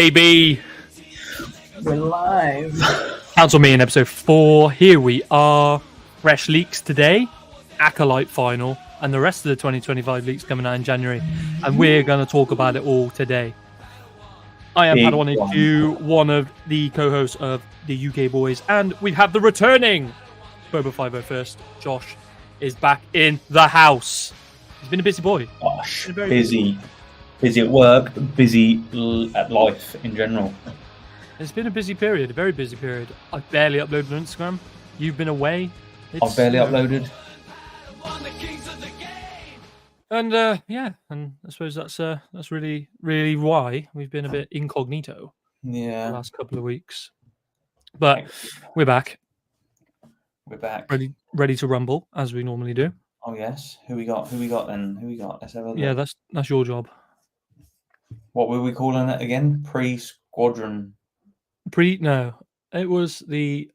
baby. We're live. Council meeting episode 4. Here we are. Fresh leaks today. Acolyte final. And the rest of the 2025 leaks coming out in January. And we're going to talk about it all today. I am PADAWANHQ, one of the co-hosts of the UK Boys. And we have the returning Boba 501st. Josh is back in the house. He's been a busy boy. Gosh, busy at work, busy at life in general. It's been a busy period, a very busy period. I've barely uploaded on Instagram. You've been away. I've barely uploaded. And and I suppose that's really why we've been a bit incognito. Yeah. The last couple of weeks. But we're back. We're back. Ready to rumble as we normally do. Oh yes. Who we got then? Let's have a look. Yeah, that's your job. What were we calling it again? Pre-squadron. No. It was the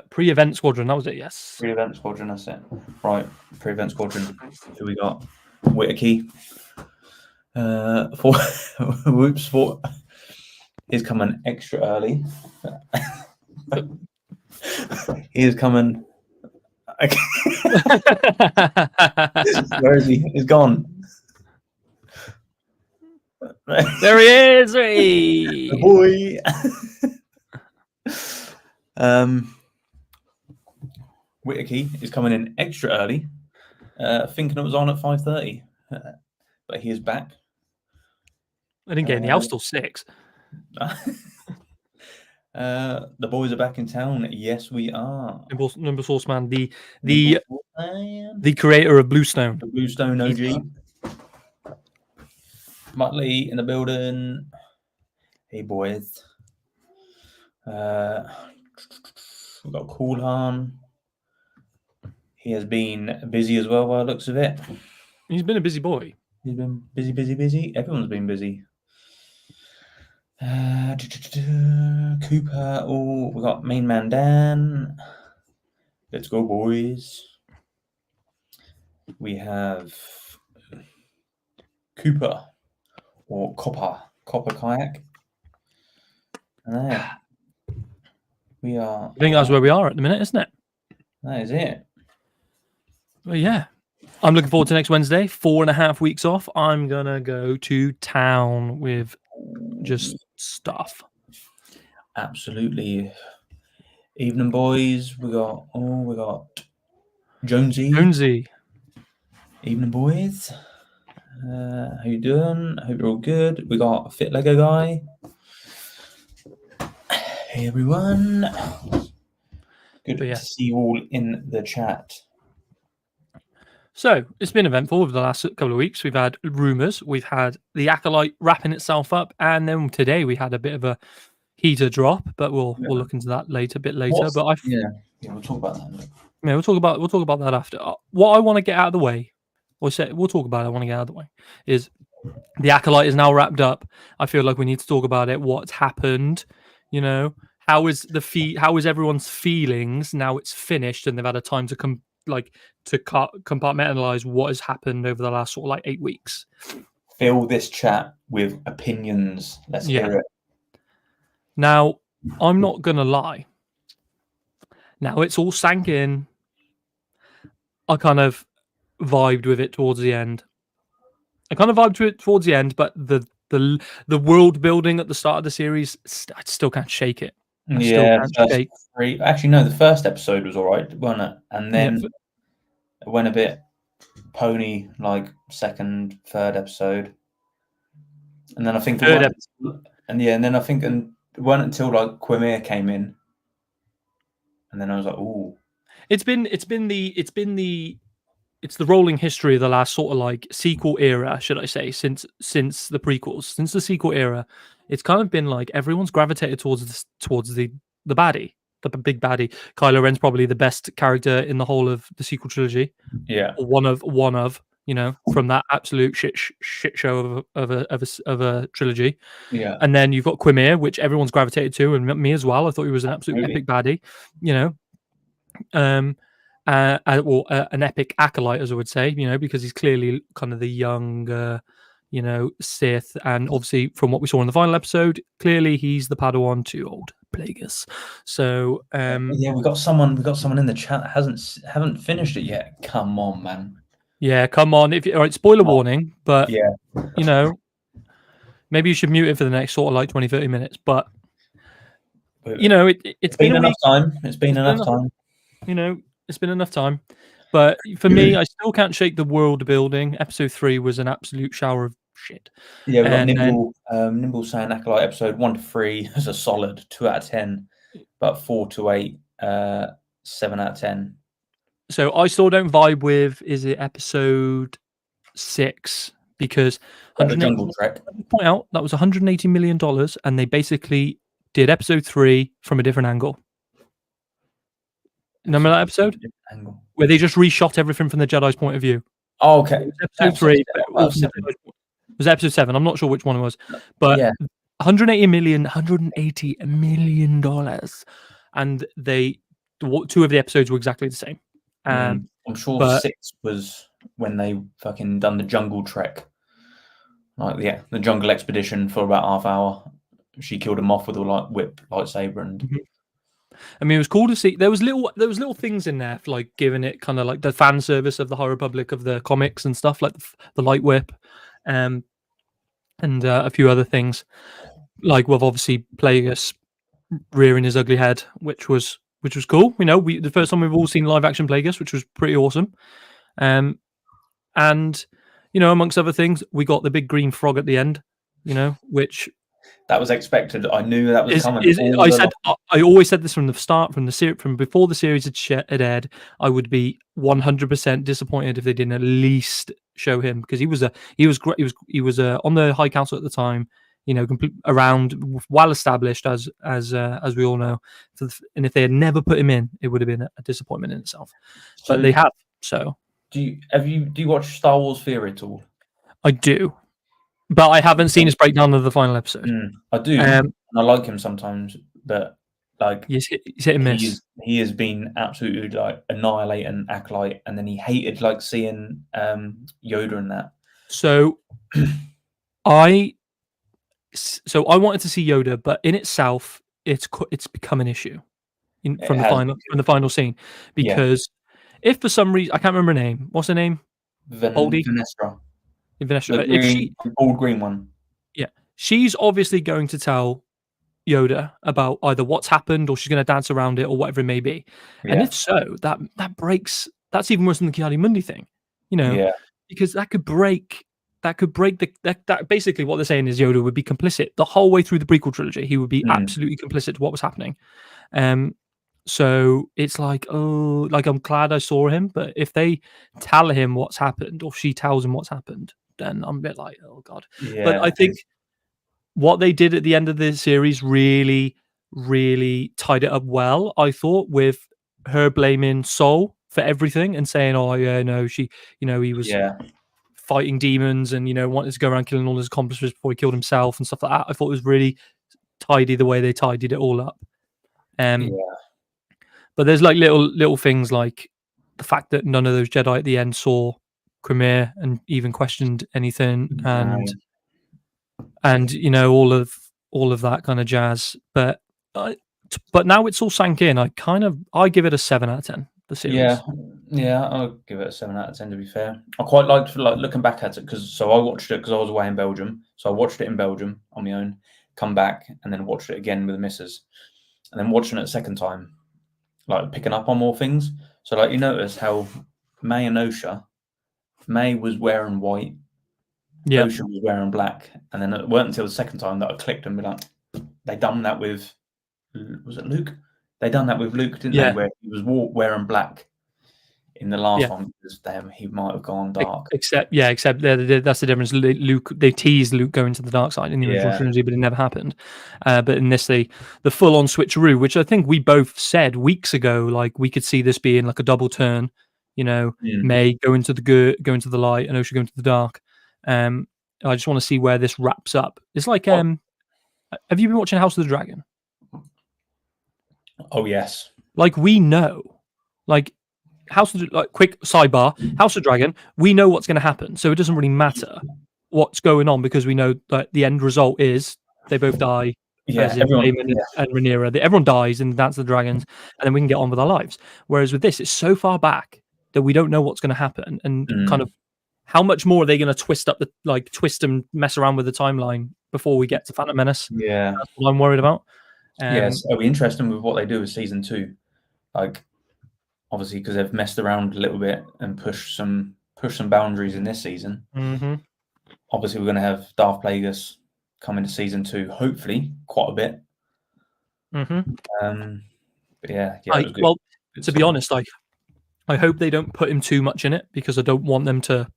pre-event squadron, that was it, yes. Pre-event squadron, that's it. Right, pre-event squadron. Who we got? Whittaky. For is coming extra early. He is coming. Where is he? He's gone. There he is, hey! Boy. Whittaky is coming in extra early, thinking it was on at 5:30, but he is back. I didn't get any. I was still 6. The boys are back in town. Yes, we are. Number Source Man, the creator of Bluestone. The Bluestone OG. Muttley in the building. Hey boys. We've got Coolhan. He has been busy as well by the looks of it. He's been a busy boy. He's been busy. Everyone's been busy. Cooper. Oh, we got Main Man Dan. Let's go, boys. We have Cooper or Copper Kayak. We are. I think that's where we are at the minute, isn't it? That is it. Well, yeah. I'm looking forward to next Wednesday. 4.5 weeks off. I'm gonna go to town with just stuff. Absolutely. Evening, boys. We got Jonesy. Evening, boys. How you doing? Hope you're all good. We got Fit Lego guy. Hey everyone. Good to see you all in the chat. So it's been eventful over the last couple of weeks. We've had rumors, we've had the Acolyte wrapping itself up, and then today we had a bit of a heater drop, but we'll look into that a bit later. We'll talk about that. Yeah, we'll talk about that after. What I want to get out of the way, we'll talk about it. I want to get out of the way is the Acolyte is now wrapped up. I feel like we need to talk about it. What's happened? You know, how is everyone's feelings now? It's finished, and they've had a time to compartmentalize what has happened over the last sort of 8 weeks. Fill this chat with opinions. Let's hear it. Now, I'm not gonna lie. Now it's all sank in. I kind of vibed with it towards the end. But the world building at the start of the series, I still can't shake it. Actually, no, the first episode was all right, wasn't it? And then it went a bit pony, second, third episode. And then I think it wasn't until Quimir came in. And then I was like, ooh. It's the rolling history of the last sort of sequel era, should I say, since the prequels, since the sequel era. It's kind of been everyone's gravitated towards the baddie, the big baddie. Kylo Ren's probably the best character in the whole of the sequel trilogy. Yeah, or one of from that absolute shit show of a trilogy. Yeah, and then you've got Quimir, which everyone's gravitated to, and me as well. I thought he was an absolute epic baddie. An epic acolyte, as I would say, because he's clearly kind of the young Sith, and obviously from what we saw in the final episode, clearly he's the Padawan to old Plagueis. So yeah, we got someone in the chat that haven't finished it yet. Come on, man. Yeah, come on. All right, spoiler warning, but yeah, maybe you should mute it for the next sort of like 20-30 minutes. But it's been enough time. It's been enough time. It's been enough time. But for me, I still can't shake the world building. Episode 3 was an absolute shower of shit. Yeah, we got Nimble saying Acolyte episode 1 to 3 is a solid 2 out of 10, but 4 to 8, 7 out of 10. So I still don't vibe with, is it episode 6? Because the Jungle Trek. Point out that was $180 million, and they basically did episode 3 from a different angle. Remember that episode? Where they just reshot everything from the Jedi's point of view. Oh, okay. Episode 3 was episode 7. I'm not sure which one it was. But yeah. $180 million. And two of the episodes were exactly the same. I'm sure 6 was when they fucking done the Jungle Trek. Like, the jungle expedition for about half hour. She killed him off with a whip lightsaber and... Mm-hmm. I mean, it was cool to see. There was little things in there, for, like giving it kind of like the fan service of the High Republic of the comics and stuff, like the light whip, and a few other things, like with obviously Plagueis rearing his ugly head, which was cool. The first time we've all seen live action Plagueis, which was pretty awesome. And amongst other things, we got the big green frog at the end, which. That was expected. I knew that was coming. I always said this from the start, from before the series had aired. I would be 100% disappointed if they didn't at least show him, because he was great. He was on the High Council at the time. Around, well established as we all know. And if they had never put him in, it would have been a disappointment in itself. But they have. So do you watch Star Wars Theory at all? I do. But I haven't seen his breakdown of the final episode. I do. And I like him sometimes, but like he's hit and miss. He has been absolutely like annihilating Acolyte, and then he hated like seeing Yoda in that. So I wanted to see Yoda, but in itself, it's become an issue from the final scene, because if for some reason I can't remember her name, what's her name? Vanessa. The old green one. Yeah, she's obviously going to tell Yoda about either what's happened, or she's going to dance around it, or whatever it may be. Yeah. And if so, that breaks. That's even worse than the Ki-Adi-Mundi thing, because that could break. That basically what they're saying is Yoda would be complicit the whole way through the prequel trilogy. He would be absolutely complicit to what was happening. So it's like, I'm glad I saw him, but if they tell him what's happened, or she tells him what's happened, then I'm a bit like, oh god. Yeah, but I think what they did at the end of the series really, really tied it up well. I thought, with her blaming Sol for everything and saying, "Oh yeah, no, she, he was fighting demons and wanted to go around killing all his accomplices before he killed himself and stuff like that." I thought it was really tidy the way they tidied it all up. But there's like little things, like the fact that none of those Jedi at the end saw Cremere and even questioned anything, and all of that kind of jazz. But now it's all sank in. I give it a 7 out of 10. The series. Yeah, I'll give it a 7 out of 10. To be fair, I quite liked looking back at it, because I watched it because I was away in Belgium. So I watched it in Belgium on my own, come back, and then watched it again with the missus, and then watching it a second time, like picking up on more things. So like, you notice how May and Osha, May was wearing white, Osha was wearing black, and then it weren't until the second time that I clicked and be like, they done that with, was it Luke? They done that with Luke, didn't they? Where he was wearing black in the last one, because he might have gone dark. Except that's the difference. Luke, they teased Luke going to the dark side in the original trilogy, but it never happened. But in this, the full-on switcheroo, which I think we both said weeks ago, like we could see this being like a double turn. May go into the light, and Osha go into the dark. I just want to see where this wraps up. It's like, have you been watching House of the Dragon? Oh yes. Like, we know, like quick sidebar, House of Dragon, we know what's going to happen, so it doesn't really matter what's going on, because we know that the end result is they both die. Yeah, As in everyone. Daemon and Rhaenyra, everyone dies in Dance of the Dragons, and then we can get on with our lives. Whereas with this, it's so far back that we don't know what's going to happen, and kind of how much more are they going to twist and mess around with the timeline before we get to Phantom Menace? Yeah, That's what I'm worried about. yes, it'll be interesting with what they do with season 2. Like, obviously, because they've messed around a little bit and pushed some boundaries in this season. Mm-hmm. Obviously, we're going to have Darth Plagueis come into season 2, hopefully, quite a bit. Mm-hmm. But yeah, it was good. Well, to be honest, I hope they don't put him too much in it, because I don't want them to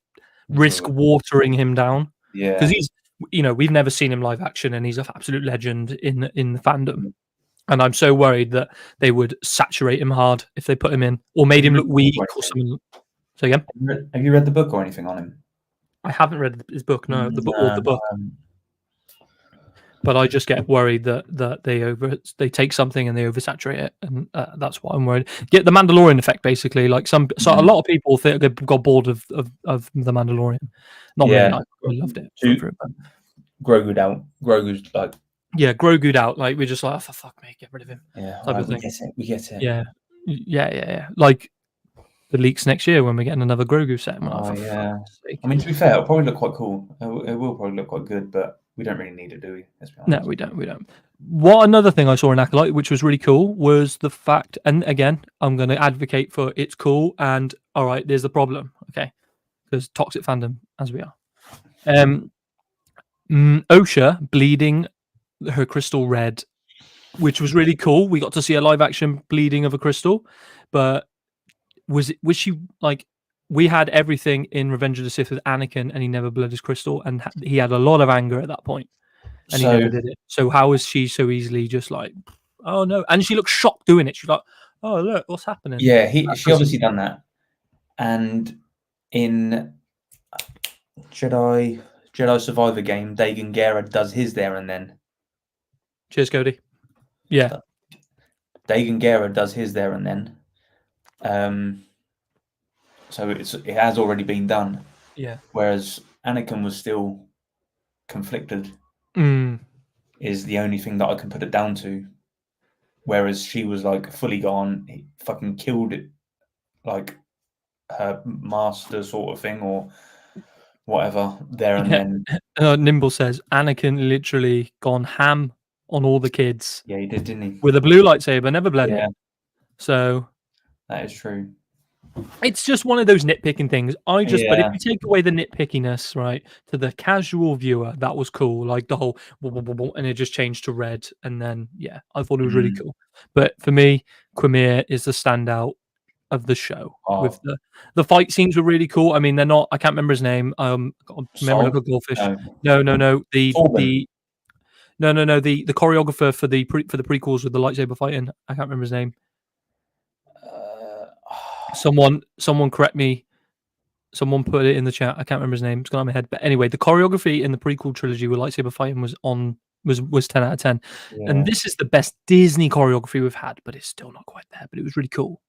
risk watering him down. Yeah, because he's, we've never seen him live action, and he's an absolute legend in the fandom. And I'm so worried that they would saturate him hard if they put him in, or made him look weak or something. So again, have you read the book or anything on him? I haven't read his book. No, the book. But I just get worried that they take something and they oversaturate it, and that's what I'm worried. Get the Mandalorian effect, basically. Like so a lot of people think they got bored of the Mandalorian. Not me. I loved it. Grogu'd out. Grogu's like, yeah, Grogu'd out. Like we're just like, oh, for fuck me, get rid of him. Yeah, right, we get it. Yeah. Like the leaks next year when we're getting another Grogu set. Yeah. I mean, to be fair, it'll probably look quite cool. It will probably look quite good, but we don't really need it, do we? Let's be honest. No, we don't. What another thing I saw in Acolyte, which was really cool, was the fact, and again, I'm going to advocate for it's cool, and all right, there's the problem, okay, because toxic fandom, as we are. Osha bleeding her crystal red, which was really cool. We got to see a live action bleeding of a crystal, but was she like? We had everything in Revenge of the Sith with Anakin, and he never bled his crystal, and he had a lot of anger at that point, and he never did it. So how is she so easily just like, oh no? And she looked shocked doing it. She's like, oh look, what's happening? Yeah, she obviously done that, and in Jedi Survivor game, Dagan Gera does his there and then. Cheers, Cody. Yeah, Dagan Gera does his there and then. So it has already been done. Yeah. Whereas Anakin was still conflicted. Is the only thing that I can put it down to. Whereas she was like fully gone. He fucking killed it, like her master sort of thing or whatever there and then. Nimble says Anakin literally gone ham on all the kids. Yeah, he did, didn't he? With a blue lightsaber, never bled it. So that is true. It's just one of those nitpicking things. But if you take away the nitpickiness, right, to the casual viewer, that was cool. Like the whole and it just changed to red, and then I thought it was really cool. But for me, Quimir is the standout of the show. With the fight scenes were really cool. I mean, they're not. I can't remember his name. Remember like a goldfish. No. The choreographer for the prequels with the lightsaber fighting. I can't remember his name. Someone correct me. Someone put it in the chat. I can't remember his name. It's gone out of my head. But anyway, the choreography in the prequel trilogy with lightsaber fighting was 10 out of 10. Yeah. And this is the best Disney choreography we've had, but it's still not quite there. But it was really cool.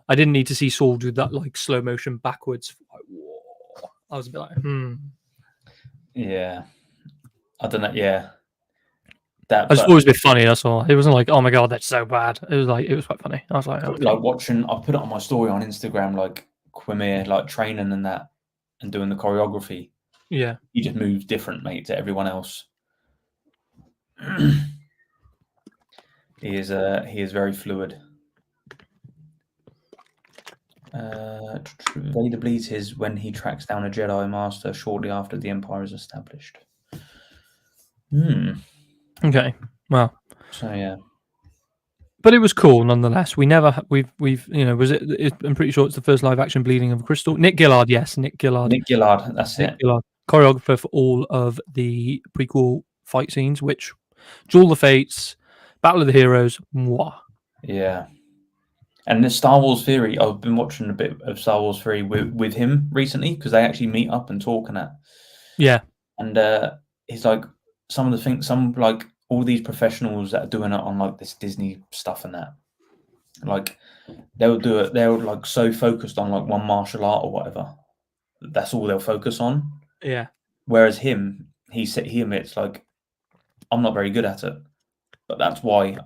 I didn't need to see Saul do that like slow motion backwards. Like, I was a bit like, Yeah. I don't know. Yeah. I just thought it was a bit funny. That's all. It wasn't like, oh my god, that's so bad. It was quite funny. I was like, okay. Like watching. I put it on my story on Instagram, like Quimir, like training and that, and doing the choreography. Yeah, he just moves different, mate, to everyone else. He is very fluid. Vader bleeds his when he tracks down a Jedi Master shortly after the Empire is established. Okay. Well. So yeah. But it was cool nonetheless. We've was it? I'm pretty sure it's the first live action bleeding of a crystal. Nick Gillard, yes, Nick Gillard. That's it. Gillard, choreographer for all of the prequel fight scenes, which Duel of the Fates, Battle of the Heroes, mwah. Yeah. And the Star Wars Theory, I've been watching a bit of Star Wars Theory with him recently because they actually meet up and talk and that. Yeah. And he's like like all these professionals that are doing it on like this Disney stuff and that, like they'll do it. They're like so focused on like one martial art or whatever. That's all they'll focus on. Yeah. Whereas he admits like, I'm not very good at it, but that's why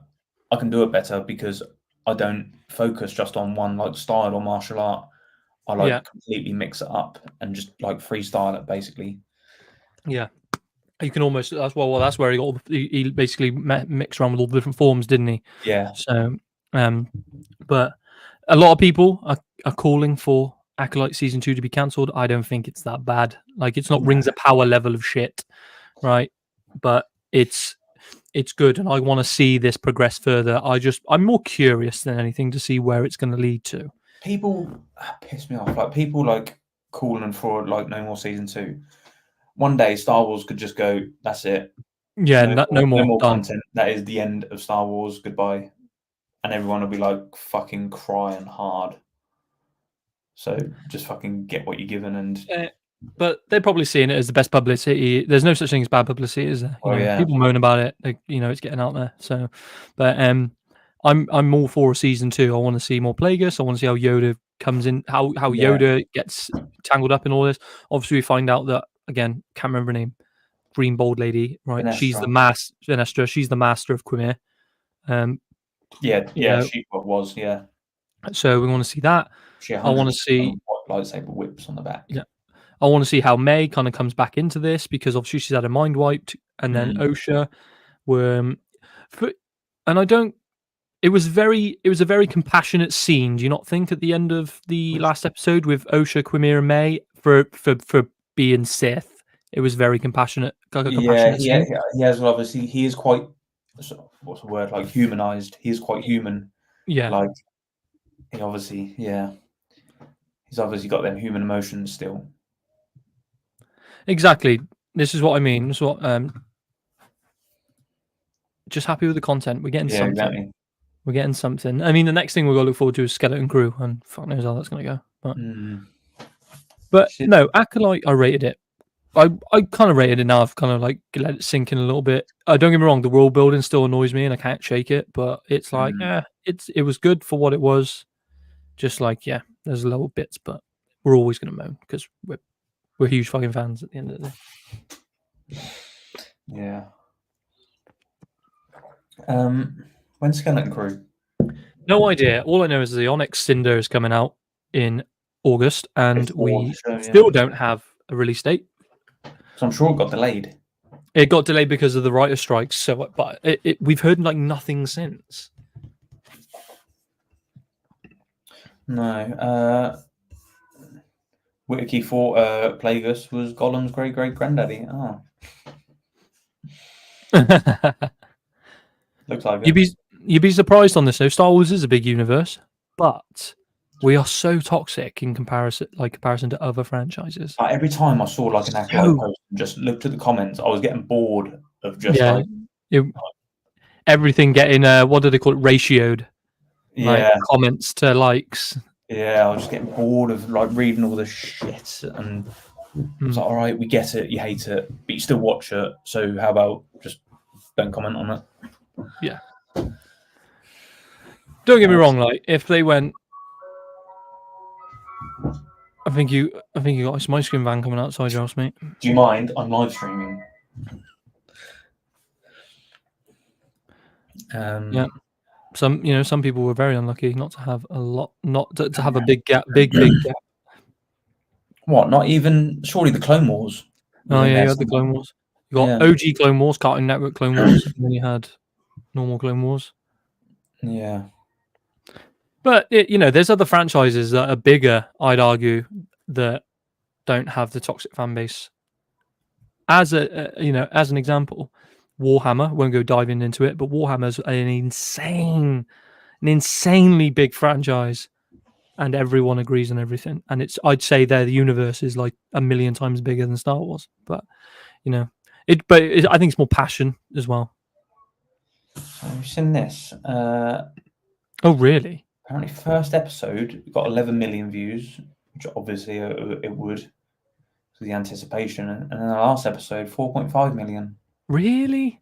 I can do it better, because I don't focus just on one like style or martial art. I like Yeah. completely mix it up and just like freestyle it basically. Yeah. You can almost that's that's where he basically mixed around with all the different forms, didn't he? Yeah. So, but a lot of people are calling for Acolyte season 2 to be cancelled. I don't think it's that bad. Like, it's not Rings of Power level of shit, right? But it's good, and I want to see this progress further. I'm more curious than anything to see where it's going to lead to. People piss me off. Like, people like calling for like no more season 2. One day Star Wars could just go, that's it. Yeah, No no more more done. content. That is the end of Star Wars. Goodbye. And everyone will be like fucking crying hard. So just fucking get what you're given. And But they're probably seeing it as the best publicity. There's no such thing as bad publicity, is there? You know, yeah, people moan about it. It's getting out there. So, but I'm all for a season 2. I want to see more Plagueis. I want to see how Yoda comes in, how Yoda gets tangled up in all this. Obviously, we find out that again, can't remember her name, green bold lady, right? Sinestra. She's the Sinestra. She's the master of Quimir. She was. Yeah. So we want to see that. She I want to see lightsaber whips on the back. Yeah. I want to see how May kind of comes back into this, because obviously she's had a mind wiped, and then Osha were, and I don't. It was a very compassionate scene. Do you not think at the end of the last episode with Osha, Quimir, and May for being Sith? It was very compassionate. Like a compassionate scene. He has obviously. He is quite. What's the word? Like humanized. He is quite human. Yeah. Like he obviously. Yeah. He's obviously got them human emotions still. Exactly. This is what I mean. This is what just happy with the content. We're getting something. Exactly. We're getting something. I mean, the next thing we're gonna look forward to is Skeleton Crew, and fuck knows how that's gonna go. But no, Acolyte, I rated it. I kind of rated it now. I've kind of like let it sink in a little bit. Don't get me wrong, the world building still annoys me, and I can't shake it. But it's like, it was good for what it was. Just like, there's little bits, but we're always gonna moan because we're huge fucking fans at the end of the day. Yeah. When's Skeleton Crew? No idea. All I know is the Onyx Cinder is coming out in August, and we still don't have a release date. So I'm sure it got delayed. It got delayed because of the writer strikes. So, but we've heard like nothing since. No. Wiki thought Plagueis was Gollum's great granddaddy. Oh. Looks like it. You'd be surprised on this though. Star Wars is a big universe, but we are so toxic in comparison to other franchises. Every time I saw like an Acolyte post and just looked at the comments, I was getting bored of just everything getting what do they call it, ratioed? Like comments to likes. Yeah, I was just getting bored of like reading all this shit, and it's like, all right, we get it, you hate it, but you still watch it. So how about just don't comment on it? Yeah. Don't get me wrong. Like, if they went, I think you got a ice cream van coming outside your house, mate. Do you mind? I'm live streaming. Yeah. Some people were very unlucky not to have to have a big gap. What? Not even? Surely the Clone Wars. Oh yeah, you had the Clone Wars. You got OG Clone Wars, Cartoon Network Clone Wars, and then you had normal Clone Wars. Yeah. But there's other franchises that are bigger, I'd argue, that don't have the toxic fan base. As as an example, Warhammer. Won't go diving into it, but Warhammer's an insanely big franchise, and everyone agrees on everything. And I'd say the universe is like 1,000,000 times bigger than Star Wars. But I think it's more passion as well. Have you seen this? Oh really? Apparently, first episode got 11 million views, which obviously it would, for the anticipation, and then the last episode 4.5 million. Really?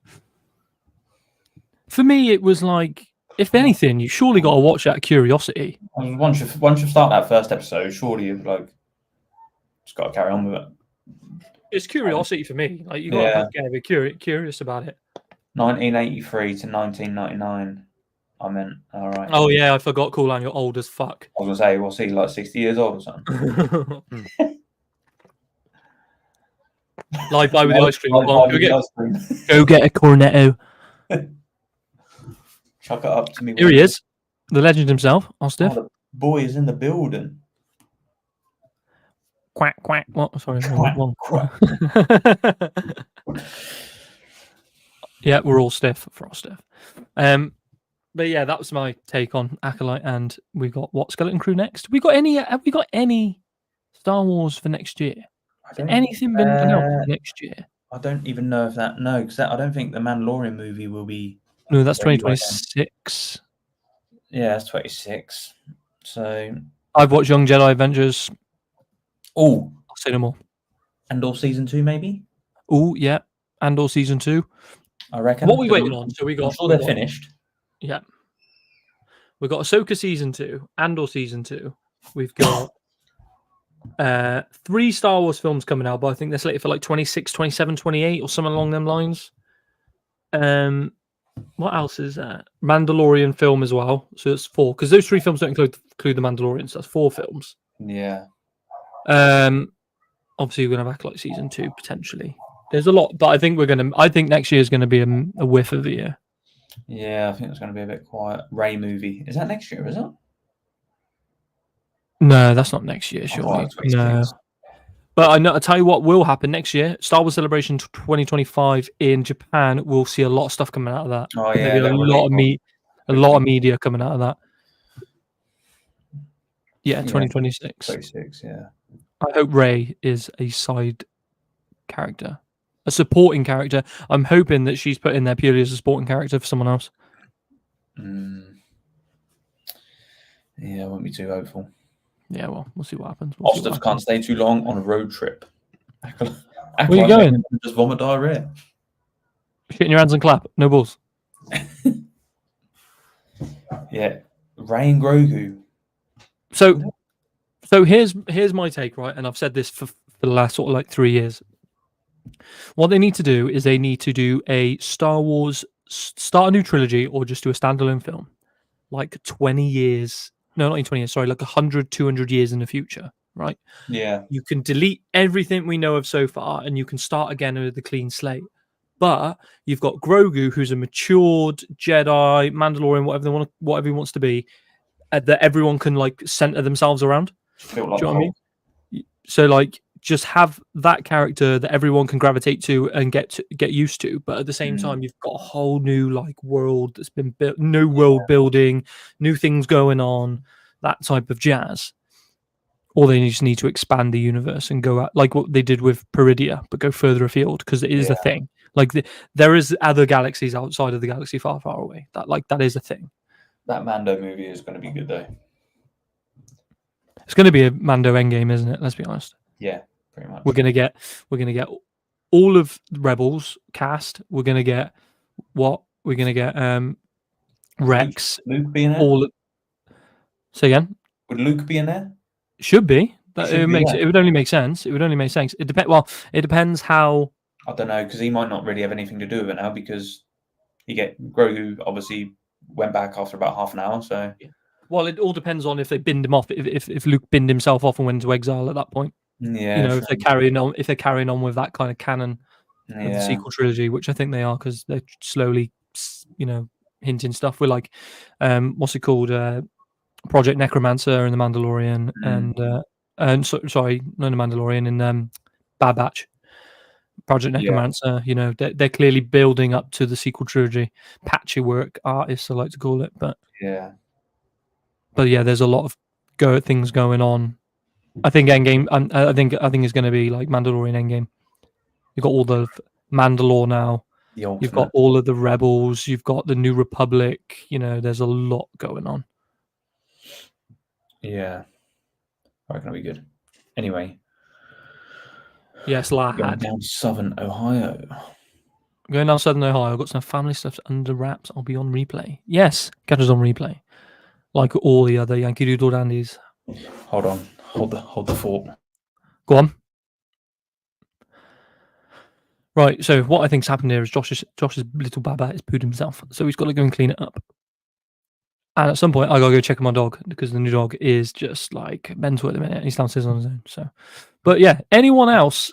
For me, it was like, if anything, you surely got to watch out of curiosity. Once you start that first episode, surely you've just got to carry on with it. It's curiosity for me. Like you Yeah. got to be curious about it. 1983 to 1999. I meant, all right. Oh yeah, I forgot. Cool, and you're old as fuck. I was gonna say, what's he like 60 years old or something? Live by with the ice cream. Like, Go on, buy me the ice cream. go get a cornetto. Chuck it up to me. Here he is, the legend himself, Ostiff. Oh, the boy is in the building. Quack quack. What? Sorry, Quack, wrong. quack. Yeah, we're all stiff for Ostiff. But yeah, that was my take on Acolyte, and we got what Skeleton Crew next. Have we got any Star Wars for next year? Anything been announced for next year? I don't even know if that. No, because I don't think the Mandalorian movie will be. No, that's 2026. Yeah, that's 26. So I've watched Young Jedi Adventures. Oh, I'll say no more. Andor season 2, maybe. Oh yeah, Andor season 2. I reckon. What are we waiting on? So we got. I'm sure they're finished. Yeah. We've got Ahsoka season 2, Andor season 2. We've got 3 Star Wars films coming out, but I think they're slated for like 26, 27, 28 or something along them lines. What else is that? Mandalorian film as well. So it's 4, because those 3 films don't include the Mandalorian, so that's 4 films. Yeah. Obviously we're gonna have Acolyte season 2 potentially. There's a lot, but I think next year is gonna be a whiff of the year. Yeah, I think it's going to be a bit quiet. Ray movie. Is that next year, is it? No, that's not next year, surely. No. But I tell you what will happen next year. Star Wars Celebration 2025 in Japan. We'll see a lot of stuff coming out of that. Oh, yeah. Maybe a lot of media coming out of that. Yeah, 2026. 26, yeah. I hope Rey is a side character. A supporting character. I'm hoping that she's put in there purely as a supporting character for someone else. Yeah, I won't be too hopeful. Yeah, well, we'll see what happens. Ostiff can't stay too long on a road trip. Where are you going? Just vomit diarrhea. Shit in your hands and clap. No balls. Yeah. Ray and Grogu. So here's my take, right? And I've said this for the last sort of like 3 years. What they need to do is they need to do a Star Wars, start a new trilogy, or just do a standalone film, like 20 years. No, not in 20 years. Sorry, like 100, 200 years in the future, right? Yeah. You can delete everything we know of so far, and you can start again with a clean slate. But you've got Grogu, who's a matured Jedi, Mandalorian, whatever he wants to be, that everyone can like center themselves around. Do you know what I mean? So like, just have that character that everyone can gravitate to and get used to, but at the same time, you've got a whole new like world that's been built, new world building, new things going on, that type of jazz. Or they just need to expand the universe and go out like what they did with Peridia, but go further afield, because it is a thing. Like there is other galaxies outside of the galaxy far, far away. That is a thing. That Mando movie is going to be good though. It's going to be a Mando Endgame, isn't it? Let's be honest. Yeah, pretty much. We're gonna get all of the Rebels cast. We're gonna get Rex. Luke be in there? Say again. Would Luke be in there? Should be. It would only make sense. It would only make sense. It depends how. I don't know, because he might not really have anything to do with it now, because Grogu obviously went back after about half an hour. So. Well, it all depends on if they binned him off. If Luke binned himself off and went into exile at that point. Yeah, if they're carrying on with that kind of canon of the sequel trilogy, which I think they are, because they're slowly, hinting stuff. We're like, what's it called? Project Necromancer and the Mandalorian, and sorry, not the Mandalorian, in Bad Batch. Project Necromancer. They're clearly building up to the sequel trilogy. Patchwork artists, I like to call it, but yeah, there's a lot of things going on. I think Endgame. I think it's going to be like Mandalorian Endgame. You've got all the Mandalore now. You've got all of the Rebels. You've got the New Republic. There's a lot going on. Yeah, I reckon it'll be good. Anyway. Yes, lad. Going down Southern Ohio. Going down Southern Ohio. I've got some family stuff under wraps. I'll be on replay. Yes, catch us on replay. Like all the other Yankee Doodle dandies. Hold on. Hold the fort. Go on. Right. So what I think's happened here is Josh's little baba has pooed himself, so he's got to go and clean it up. And at some point, I gotta go check on my dog because the new dog is just like mental at the minute. He's downstairs on his own. So, but yeah, anyone else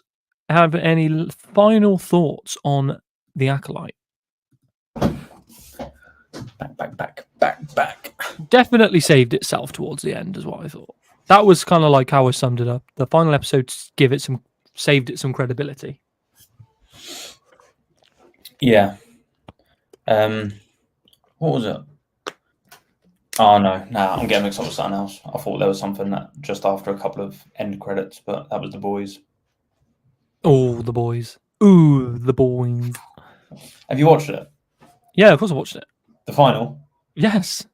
have any final thoughts on the Acolyte? Back. Definitely saved itself towards the end, is what I thought. That was kind of like how I summed it up. The final episode saved it some credibility. Yeah. What was it? Oh no, I'm getting mixed up with something else. I thought there was something that just after a couple of end credits, but that was The Boys. Oh, The Boys. Ooh, The Boys. Have you watched it? Yeah, of course I watched it. The final? Yes.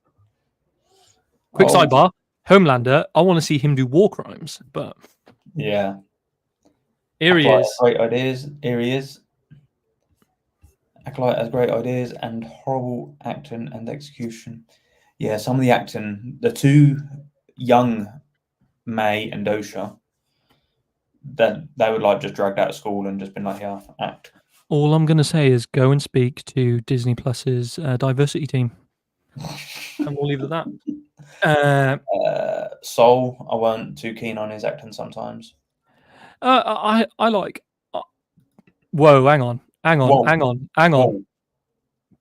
Quick sidebar. Homelander, I want to see him do war crimes, but yeah. Here he is. Great ideas. Here he is. Acolyte has great ideas and horrible acting and execution. Yeah, some of the acting, the two young May and Dosha, that they would like just dragged out of school and just been like, yeah, act. All I'm going to say is go and speak to Disney Plus's diversity team. And we'll leave it at that. Soul, I weren't too keen on his acting sometimes. I like. Whoa, hang on.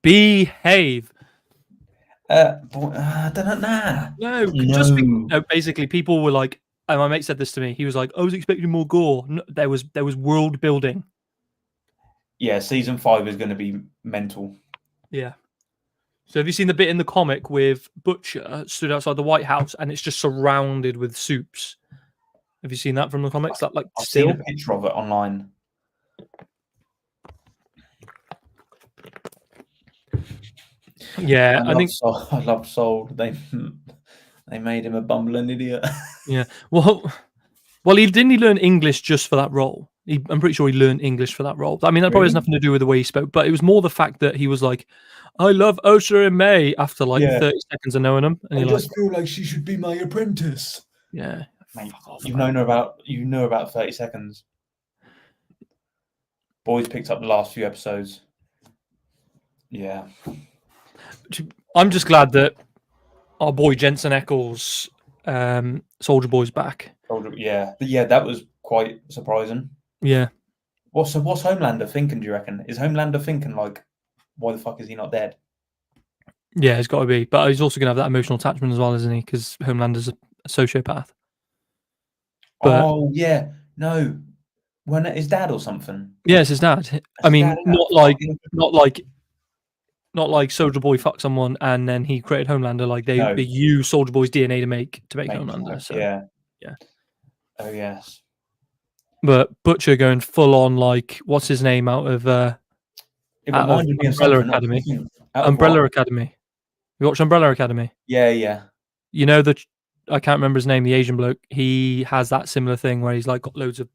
Behave. I don't know. No, basically, people were like, and my mate said this to me. He was like, I was expecting more gore. No, there was world building. Yeah, season 5 is going to be mental. Yeah. So have you seen the bit in the comic with Butcher stood outside the White House and it's just surrounded with soups? Have you seen that from the comics? That like I've seen a picture of it online. Yeah, I think I love Soul. They made him a bumbling idiot. Yeah. Well, he learn English just for that role. I'm pretty sure he learned English for that role. I mean, that probably has nothing to do with the way he spoke, but it was more the fact that he was like, I love Osha and May after like 30 seconds of knowing him. And I just feel like she should be my apprentice. Yeah. Mate, you know about 30 seconds. Boys picked up the last few episodes. Yeah. I'm just glad that our boy Jensen Ackles, Soldier Boy's back. Yeah, that was quite surprising. Yeah. What's Homelander thinking, do you reckon? Is Homelander thinking like, why the fuck is he not dead? Yeah, it's got to be. But he's also going to have that emotional attachment as well, isn't he? Because Homelander's a sociopath. But, yeah. No. When his dad or something? Yeah, it's his dad. I mean, not like Soldier Boy fucked someone and then he created Homelander. Like they use Soldier Boy's DNA to make Homelander. So yeah. Oh yes. But Butcher going full on like what's his name out of Umbrella Academy. Umbrella Academy. You watch Umbrella Academy? Yeah. You know I can't remember his name. The Asian bloke. He has that similar thing where he's like got loads of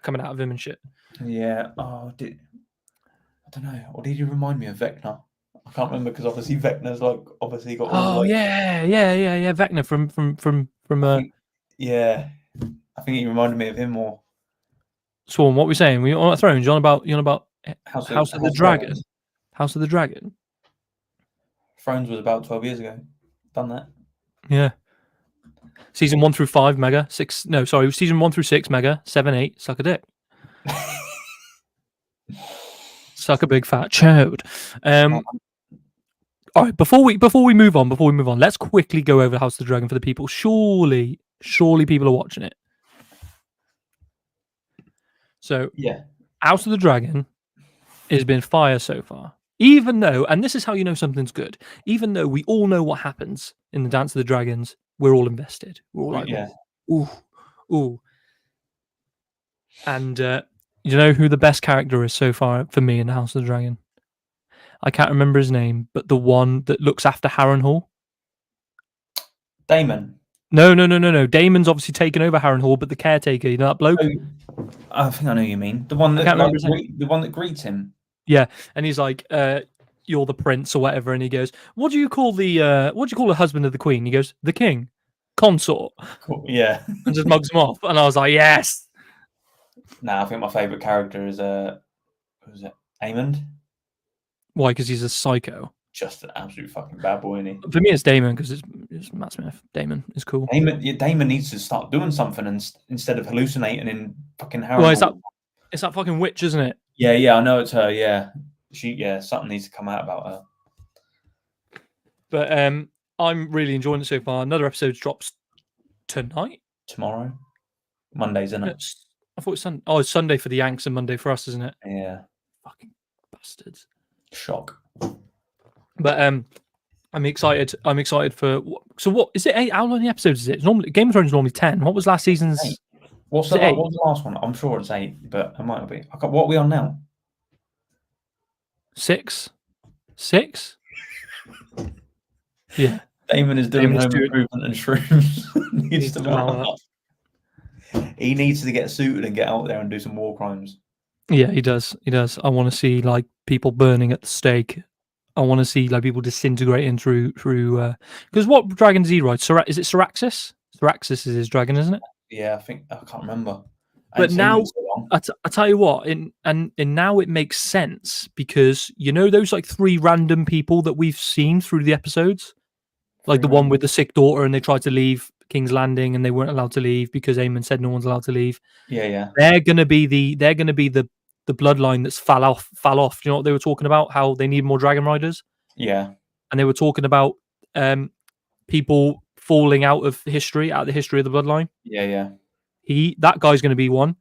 coming out of him and shit. Yeah. Oh, I don't know. Or did you remind me of Vecna? I can't remember because obviously Vecna's like obviously got. Yeah. Vecna from. Yeah, I think he reminded me of him more. Swarm, what are we saying? We on Thrones? You on about House of the Dragon? House of the Dragon. Thrones was about 12 years ago. Done that. Yeah. Season 1 through 5, mega. 6. No, sorry. Season 1 through 6, mega. 7, 8. Suck a dick. Suck a big fat chode. All right. Before we move on, let's quickly go over House of the Dragon for the people. Surely people are watching it. So yeah, House of the Dragon has been fire so far. Even though, and this is how you know something's good, even though we all know what happens in the Dance of the Dragons, we're all invested. We're all like, ooh. And you know who the best character is so far for me in the House of the Dragon? I can't remember his name, but the one that looks after Harrenhal. Damon. No. Damon's obviously taken over Harrenhal, but the caretaker, you know that bloke? I think I know who you mean. The one that the one that greets him. Yeah, and he's like, "You're the prince" or whatever, and he goes, "What do you call the husband of the queen?" He goes, "The king, consort." Cool. Yeah, and just mugs him off, and I was like, "Yes." Nah, I think my favorite character is Who's it? Amond? Why? Because he's a psycho. Just an absolute fucking bad boy, isn't he? For me, it's Damon because it's Matt Smith. Damon is cool. Damon needs to start doing something instead of hallucinating in fucking Well, Harold. it's that fucking witch, isn't it? Yeah, I know it's her. Yeah, something needs to come out about her. But I'm really enjoying it so far. Another episode drops tonight. Tomorrow, Mondays, isn't it? I thought it's Sunday. Oh, it's Sunday for the Yanks and Monday for us, isn't it? Yeah. Fucking bastards. Shock. But I'm excited. I'm excited for. So what is it? 8? How many episodes is it? It's normally Game of Thrones is normally 10. What was last season's? 8. What's the last one? I'm sure it's 8, but it might not be. What are we on now? 6. 6. Yeah. Damon is doing home improvement and shrooms. needs to mount up. He needs to get suited and get out there and do some war crimes. Yeah, he does. He does. I want to see like people burning at the stake. I want to see like people disintegrating through because what dragon does he ride? Is it Syraxis? Syraxis is his dragon, isn't it? Yeah, I can't remember. But now I tell you what, and now it makes sense because you know those like 3 random people that we've seen through the episodes, like the one with the sick daughter, and they tried to leave King's Landing and they weren't allowed to leave because Aemon said no one's allowed to leave. Yeah. They're gonna be the bloodline that's fell off. Do you know what they were talking about? How they need more dragon riders. Yeah. And they were talking about people falling out of the history of the bloodline. Yeah. That guy's going to be one.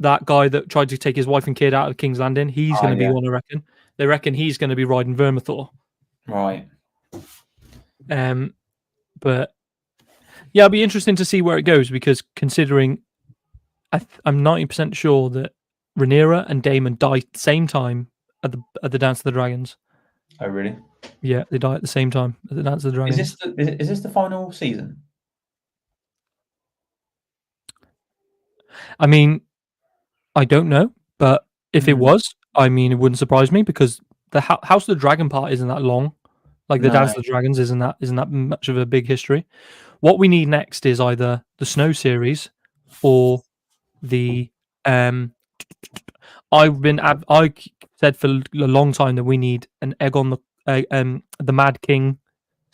That guy that tried to take his wife and kid out of King's Landing, he's going to be one, I reckon. They reckon he's going to be riding Vermithor. Right. But yeah, it'll be interesting to see where it goes because considering I'm 90% sure that Rhaenyra and Daemon died at the same time at the Dance of the Dragons. Oh, really? Yeah, they die at the same time at the Dance of the Dragons. Is this the final season? I mean, I don't know, but if it was, I mean, it wouldn't surprise me because the House of the Dragon part isn't that long. Like the Dance of the Dragons isn't that much of a big history. What we need next is either the Snow series or the I said for a long time that we need an Aegon the Mad King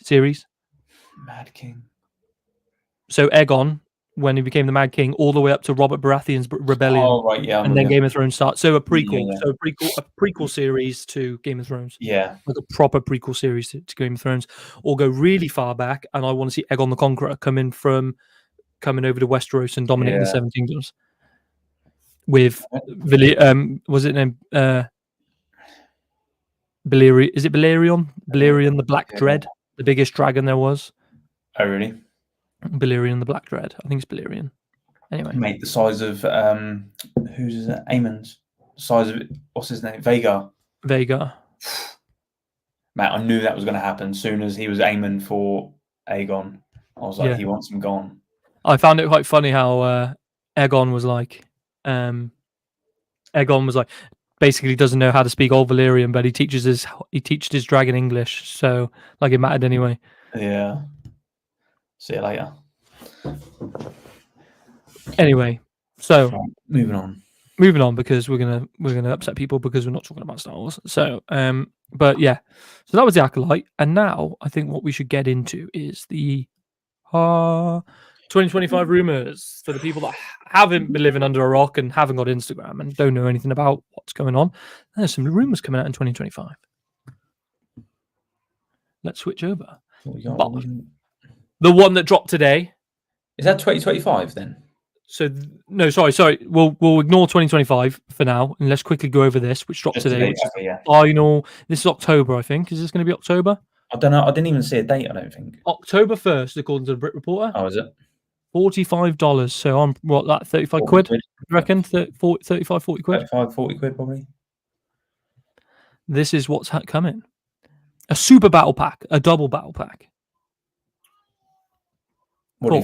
series. Mad King. So Aegon, when he became the Mad King, all the way up to Robert Baratheon's rebellion. Oh right, yeah. And then Game of Thrones starts. So a prequel. Yeah. So a prequel series to Game of Thrones. Yeah. Like a proper prequel series to Game of Thrones. Or go really far back, and I want to see Aegon the Conqueror coming over to Westeros and dominating the Seven Kingdoms. With was it named Balerion? Is it Balerion? Balerion the Black Dread, the biggest dragon there was. Oh really? Balerion the Black Dread. I think it's Balerion. Anyway, mate, the size of who's it? Aemon's size of what's his name? Vhagar. Matt, I knew that was going to happen. As soon as he was aiming for Aegon, I was like, he wants him gone. I found it quite funny how Aegon was basically doesn't know how to speak Old Valyrian, but he teaches his dragon English, so like it mattered anyway. Yeah. See you later. Anyway, so moving on because we're gonna upset people because we're not talking about Star Wars. So but yeah, so that was the Acolyte, and now I think what we should get into is the 2025 rumors for the people that haven't been living under a rock and haven't got Instagram and don't know anything about what's going on. There's some rumors coming out in 2025. Let's switch over. The one that dropped today. Is that 2025 then? So no, sorry. We'll ignore 2025 for now, and let's quickly go over this, which dropped today. Final. This is October, I think. Is this going to be October? I don't know. I didn't even see a date. I don't think. October 1st, according to the Brit Reporter. Oh, is it? $45. So I'm that 35 quid. You reckon 35, 40 quid. 35, 40 quid probably. This is what's coming. A super battle pack, a double battle pack. What do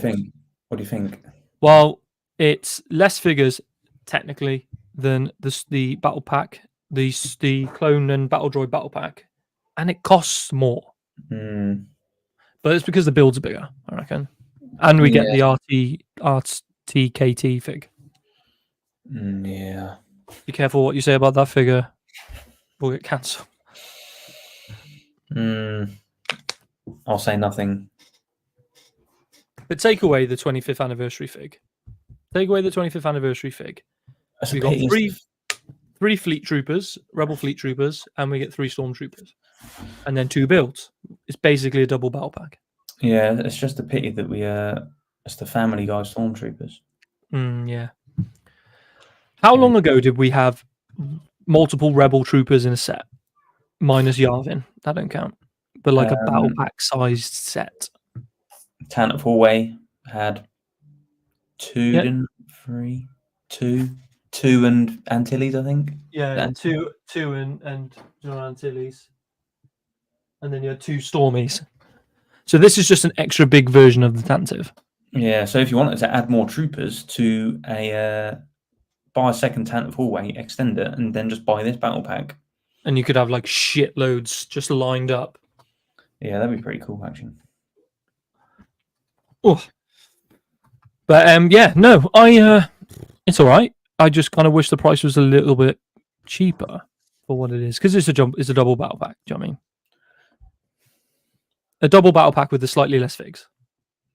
you think? Well, it's less figures technically than the battle pack, the clone and battle droid battle pack, and it costs more. But it's because the builds are bigger, I reckon, and we get the RTKT fig. Yeah. Be careful what you say about that figure. We'll get cancelled. I'll say nothing. But take away the 25th anniversary fig. Take away the 25th anniversary fig. That's a We got pity. three fleet troopers, rebel fleet troopers, and we get 3 stormtroopers, and then 2 builds. It's basically a double battle pack. Yeah, it's just a pity that we it's the Family Guy stormtroopers. Yeah. How long ago did we have multiple rebel troopers in a set? Minus Yavin, that don't count. But like a battle pack sized set. Tantive Hallway had 2, Yeah. didn't 3, 2 and Antilles, I think. Yeah, two and John Antilles. And then you had 2 Stormies. So this is just an extra big version of the Tantive. Yeah, so if you wanted to add more troopers to buy a second Tantive Hallway, extend it, and then just buy this battle pack. And you could have like shitloads just lined up. Yeah, that'd be pretty cool, actually. Oh. But yeah, no, it's all right. I just kind of wish the price was a little bit cheaper for what it is, because it's a double battle pack. Do you know what I mean? A double battle pack with the slightly less figs.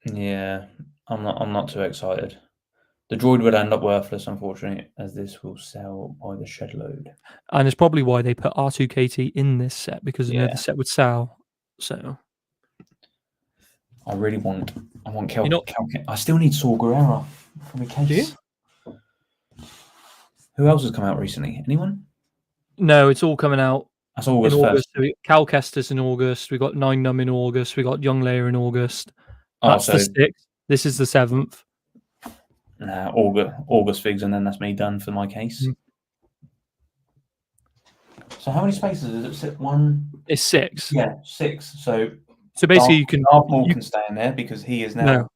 Yeah, I'm not too excited. The droid would end up worthless, unfortunately, as this will sell by the shed load. And it's probably why they put R2KT in this set, because they know the set would sell. So I want Cal. I still need Saw Gerrera for the case. Do you? Who else has come out recently? Anyone? No, it's all coming out. That's August in August. first. Cal Kestis in August. We got 9 Num in August. We got Young Leia in August. That's the 6th. This is the 7th. August figs, and then that's me done for my case. So how many spaces is it? One. It's 6. Yeah, 6. So basically, Darth Maul can stay in there because he is now.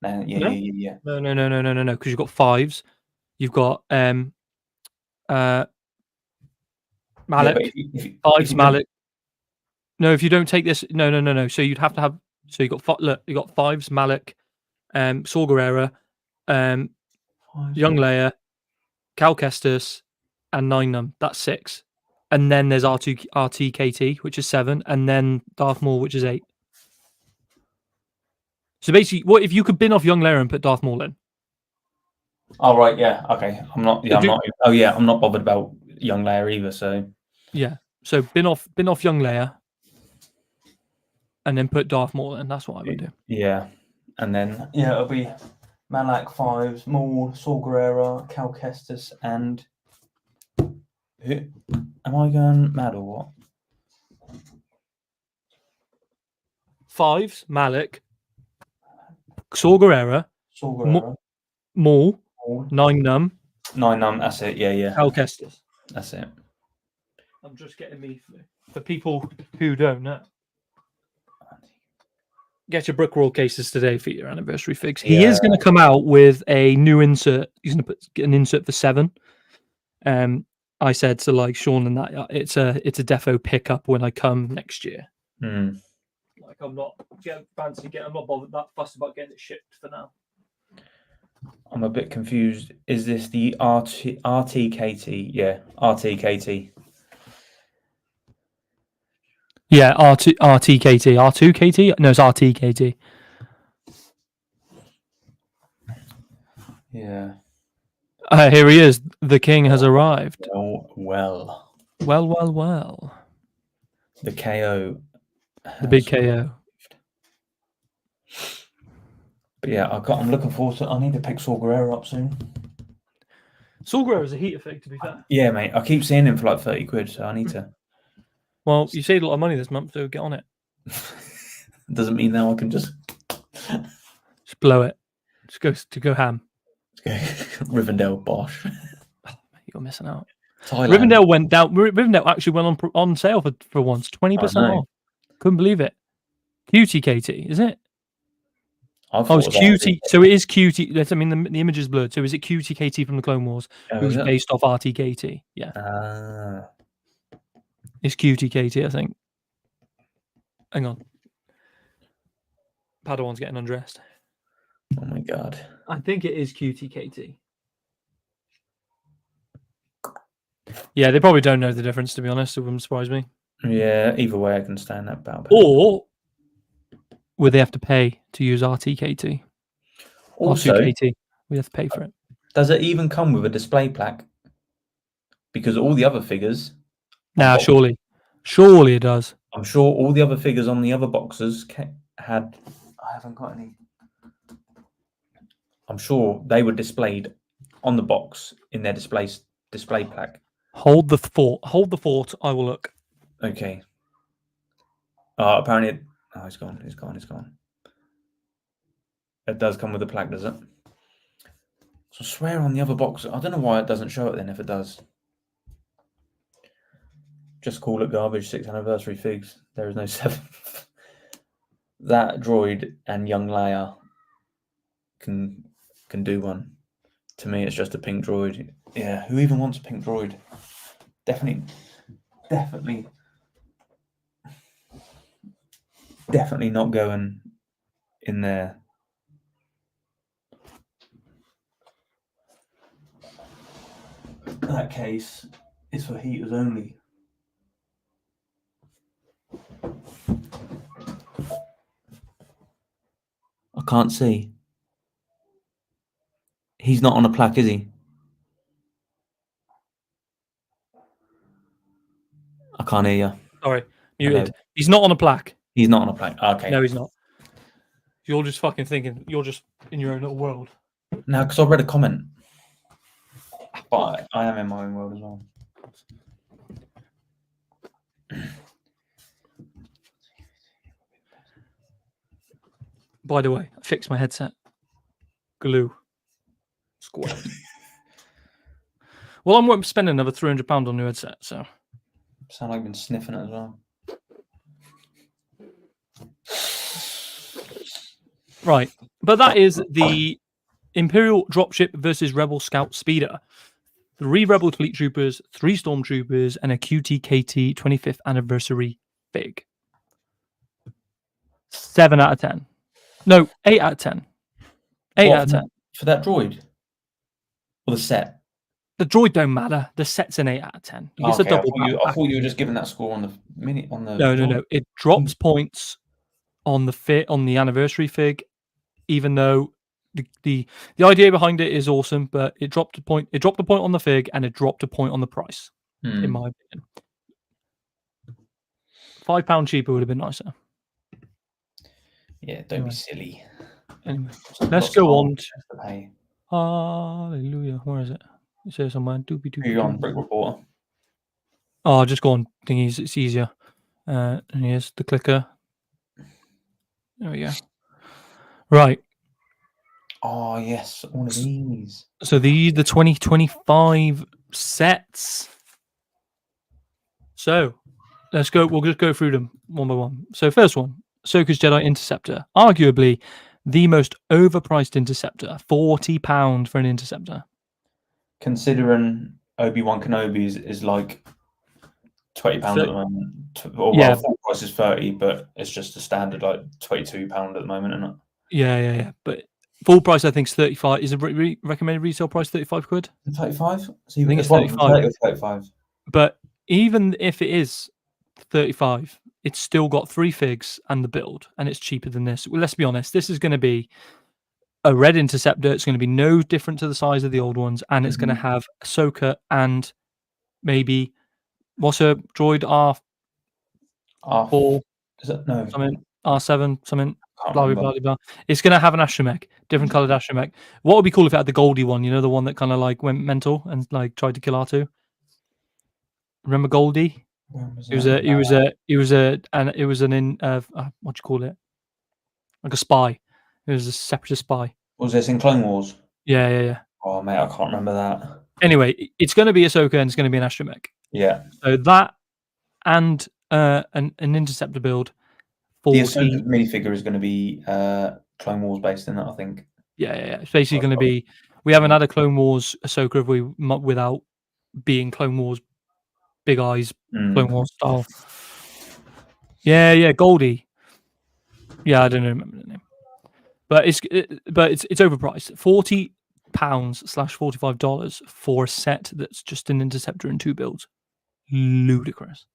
No. Yeah. No. Because you've got 5s. You've got Malik. Yeah, 5s Malik. No, if you don't take this, no. So you'd have to have. So you got 5s Malik, Saw Gerrera, Young Leia, Cal Kestis, and 9 Num. That's 6. And then there's RTKT, which is 7, and then Darth Maul, which is 8. So basically, what if you could bin off Young Leia and put Darth Maul in? Oh right, yeah, okay. I'm not bothered about Young Leia either. So yeah, so bin off Young Leia, and then put Darth Maul in. That's what I would do. Yeah, and then it'll be Malak 5s, Maul, Saw Gerrera, Cal Kestis, and who? Am I going mad or what? 5s Malik, Saw Gerrera, Maul, 9 Num. 9 Num, that's it. Yeah. Cal Kestis. That's it. I'm just getting me for people who don't know. Get your Brickroll cases today for your anniversary figs. He is going to come out with a new insert. He's going to get an insert for 7. I said to like Sean and that it's a defo pickup when I come next year. Like I'm not bothered that fussed about getting it shipped for now. I'm a bit confused. Is this the RTKT? Yeah, RTKT. Yeah, RTKT. R2KT? No, it's RTKT. Yeah. Here he is. The king has arrived. Well. The KO. The big KO. But yeah, I'm looking forward to. I need to pick Saw Gerrera up soon. Saw Gerrera is a heater fig, to be fair. Yeah, mate. I keep seeing him for like 30 quid, so I need to. Well, you saved a lot of money this month, so get on it. Doesn't mean now I can just blow it. Just go ham. Rivendell Bosch. You're missing out. Thailand. Rivendell went down. Rivendell actually went on sale for once, 20% off. Couldn't believe it. QTKT, is it? It's QT. So it is QT. I mean, the image is blurred. So is it QTKT from the Clone Wars? It was based off RTKT. Yeah. It's QTKT, I think. Hang on. Padawan's getting undressed. Oh my god. I think it is QTKT. Yeah, they probably don't know the difference, to be honest. It wouldn't surprise me. Yeah, either way, I can stand that battle pack. Or would they have to pay to use RTKT? Also, R2KT. We have to pay for it. does it even come with a display plaque? Because all the other figures. Nah, surely it does. I'm sure all the other figures on the other boxes had. I haven't got any. I'm sure they were displayed on the box in their display plaque. Hold the fort. Hold the fort. I will look. Okay. Apparently, it's gone. It's gone. It's gone. It does come with a plaque, does it? So I swear on the other box. I don't know why it doesn't show it then. If it does, just call it garbage. 6th anniversary figs. There is no 7th. That droid and young Leia can do one. To me, it's just a pink droid. Yeah, who even wants a pink droid? Definitely not going in there. That case is for heaters only. I can't see. He's not on a plaque, is he? I can't hear you. Sorry, muted. He's not on a plaque. He's not on a plaque. Okay. No, he's not. You're just fucking thinking. You're just in your own little world. No, because I read a comment. But I am in my own world as well. By the way, I fixed my headset. Glue. Square. Well, I'm spending another £300 on a new headset, so. Sound like I've been sniffing it as well. Right. But that is the Imperial Dropship versus Rebel Scout Speeder. 3 Rebel Fleet Troopers, 3 Stormtroopers, and a QTKT 25th Anniversary fig. 7 out of 10. No, 8 out of 10. 8 out of 10. For that droid? Or the set? The droid don't matter. The set's an 8 out of 10. It's a double. I thought you were just giving that score on the mini. No. It drops points on the anniversary fig, even though the idea behind it is awesome, but it dropped a point. It dropped a point on the fig, and it dropped a point on the price, in my opinion. £5 cheaper would have been nicer. Yeah, don't be silly. Anyway, let's go on to pay. Hallelujah. Where is it? It says somewhere. You're on Brick Reporter. Oh, just go on thingies. It's easier. And here's the clicker. There we go. Right. Oh yes, one of these. So the 2025 sets. So let's go. We'll just go through them one by one. So first one, Ahsoka's Jedi Interceptor, arguably the most overpriced interceptor. £40 for an interceptor. Considering Obi-Wan Kenobi's is like £20 at the moment. Well, full price is 30, but it's just a standard like £22 at the moment, isn't it? Yeah. But full price, I think, is 35. Is the recommended retail price 35 quid? 35? So I think it's 35. 35. But even if it is 35, it's still got 3 figs and the build, and it's cheaper than this. Well, let's be honest. This is going to be a red interceptor. It's going to be no different to the size of the old ones, and it's going to have Ahsoka and maybe what's her droid R4? Is it no? Something R7? Something. Blah, blah, blah, blah. It's going to have an astromech, different colored astromech. What would be cool if it had the Goldie one? You know, the one that kind of like went mental and like tried to kill R2. Remember Goldie? It was an what do you call it? Like a spy. It was a separatist spy. Was this in Clone Wars? Yeah. Oh mate, I can't remember that. Anyway, it's going to be Ahsoka and it's going to be an astromech. Yeah. So that and an interceptor build. The Ahsoka minifigure is going to be Clone Wars based in that, I think. Yeah. It's basically going to be. We haven't had a Clone Wars Ahsoka without being Clone Wars, big eyes, Clone Wars style. Yeah, Goldie. Yeah, I don't remember the name, but it's overpriced. £45 for a set that's just an Interceptor and 2 builds. Ludicrous.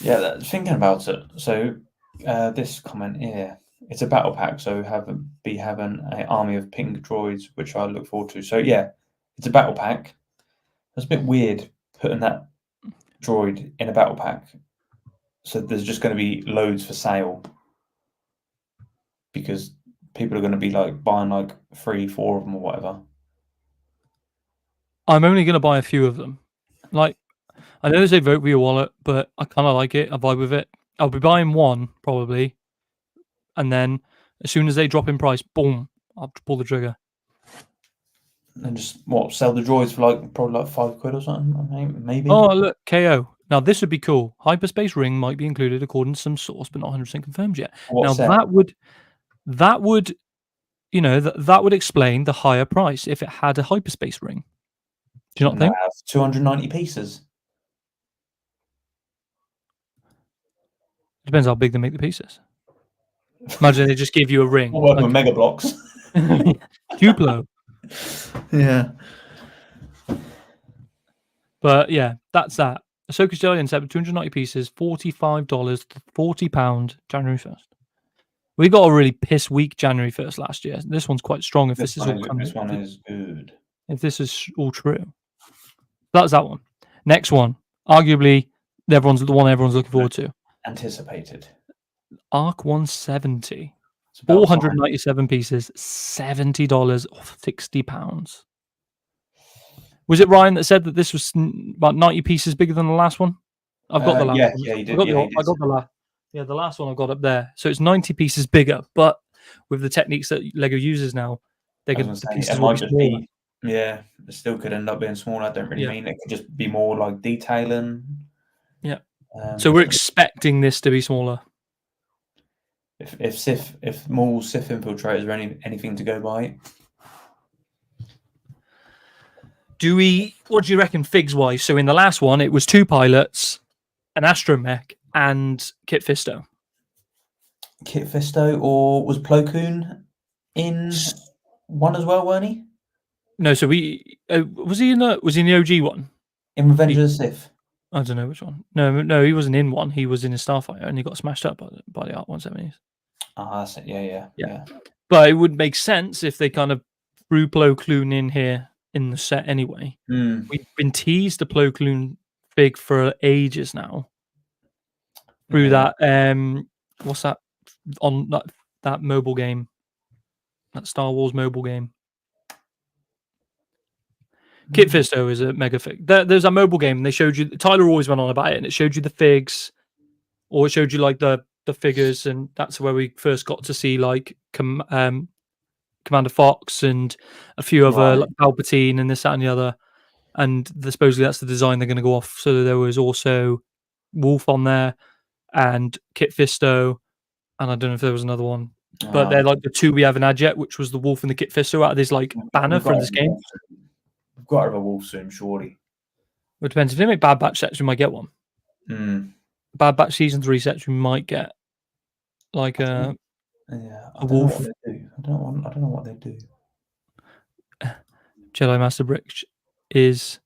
Yeah, thinking about it. So this comment here, it's a battle pack, so having an army of pink droids, which I look forward to. So yeah, it's a battle pack. It's a bit weird putting that droid in a battle pack. So there's just going to be loads for sale because people are going to be like buying like 3-4 of them or whatever. I'm only going to buy a few of them. Like, I know they say vote with your wallet, but I kind of like it. I vibe with it. I'll be buying one probably, and then as soon as they drop in price, boom, I'll pull the trigger. And just sell the droids for like probably like £5 or something, maybe. Oh look, KO. Now this would be cool. Hyperspace ring might be included according to some source, but not 100% confirmed yet. Now that would, that would explain the higher price if it had a hyperspace ring. Do you not think? Have 290 pieces. Depends how big they make the pieces. Imagine they just give you a ring. We'll work with Mega Blocks. Duplo. Yeah. But yeah, that's that. Ahsoka's Jedi Intercept, 290 pieces, $45 to £40 January 1st. We got a really piss weak January 1st last year. This one's quite strong if this is good. If this is all true. That's that one. Next one. Arguably, everyone's looking forward to. Anticipated. Arc 170. 497 pieces, $70 or £60. Was it Ryan that said that this was about 90 pieces bigger than the last one? I've got the last one. Yeah, he did. I got the last one I've got up there. So it's 90 pieces bigger, but with the techniques that LEGO uses now, the pieces will be smaller. Yeah, it still could end up being smaller. I don't really mean it could just be more like detailing. Yeah. So we're expecting this to be smaller. If more Sith infiltrators are anything to go by. What do you reckon figs wise? So in the last one, it was 2 pilots, an astromech, and Kit Fisto. Kit Fisto, or was Plo Koon in one as well, weren't he? No, so was he in the OG one? In Revenge of the Sith? I don't know which one. No, he wasn't in one. He was in a Starfighter, and he got smashed up by the Arc 170s. Ah, that's it. Yeah. But it would make sense if they kind of threw Plo Koon in here in the set anyway. We've been teased the Plo Koon fig for ages now. Through that, what's that on that mobile game? That Star Wars mobile game. Kit Fisto is a mega fig. There's a mobile game, and they showed you. Tyler always went on about it, and it showed you the figs, or it showed you like the figures, and that's where we first got to see like Commander Fox and a few other like Palpatine and this, that, and the other. And supposedly that's the design they're going to go off. So there was also Wolf on there and Kit Fisto, and I don't know if there was another one, but they're like the 2 we haven't had yet, which was the Wolf and the Kit Fisto out of this like banner from this game. We've got to have a Wolf soon, surely. It depends. If they make Bad Batch sets, we might get one. Bad Batch Season 3 sets, we might get like a Wolf. I don't know what they do. Jedi Master Brick is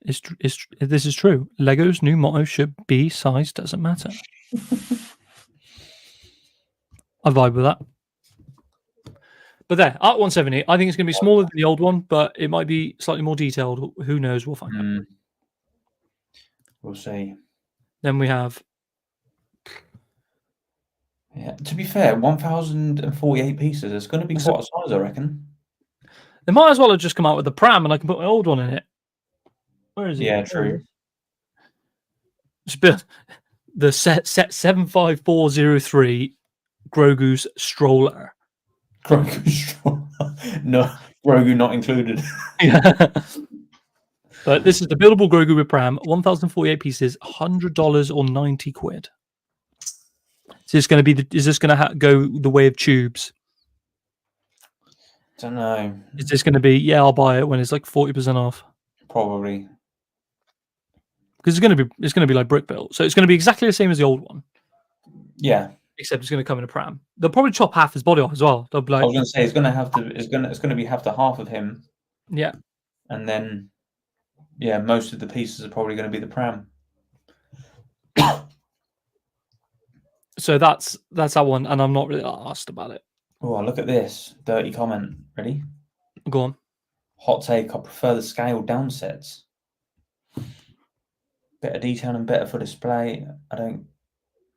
this is true. LEGO's new motto should be size doesn't matter. I vibe with that. But there, Arc 170, I think it's going to be smaller than the old one, but it might be slightly more detailed. Who knows? We'll find out. We'll see. Then we have... Yeah, to be fair, 1,048 pieces. It's going to be quite a size, I reckon. They might as well have just come out with a pram and I can put my old one in it. Where is it? Yeah, true. The set 75403 Grogu's stroller. No, Grogu not included. Yeah. But this is the buildable Grogu with pram, 1,048 pieces, $100 or 90 quid. Is this going to go the way of tubes? Don't know. Is this going to be I'll buy it when it's like 40% off? Probably. Because it's going to be like brick built, so it's going to be exactly the same as the old one. Yeah. except it's going to come in a pram. They'll probably chop half his body off as well. They'll be I like, was going to say it's going to have to. It's going to be have to half of him, yeah. and then most of the pieces are probably going to be the pram. So that's that one, and I'm not really asked about it. Oh, look at this dirty comment. Ready? Go on. Hot take. I prefer the scaled down sets. Better detail and better for display. I don't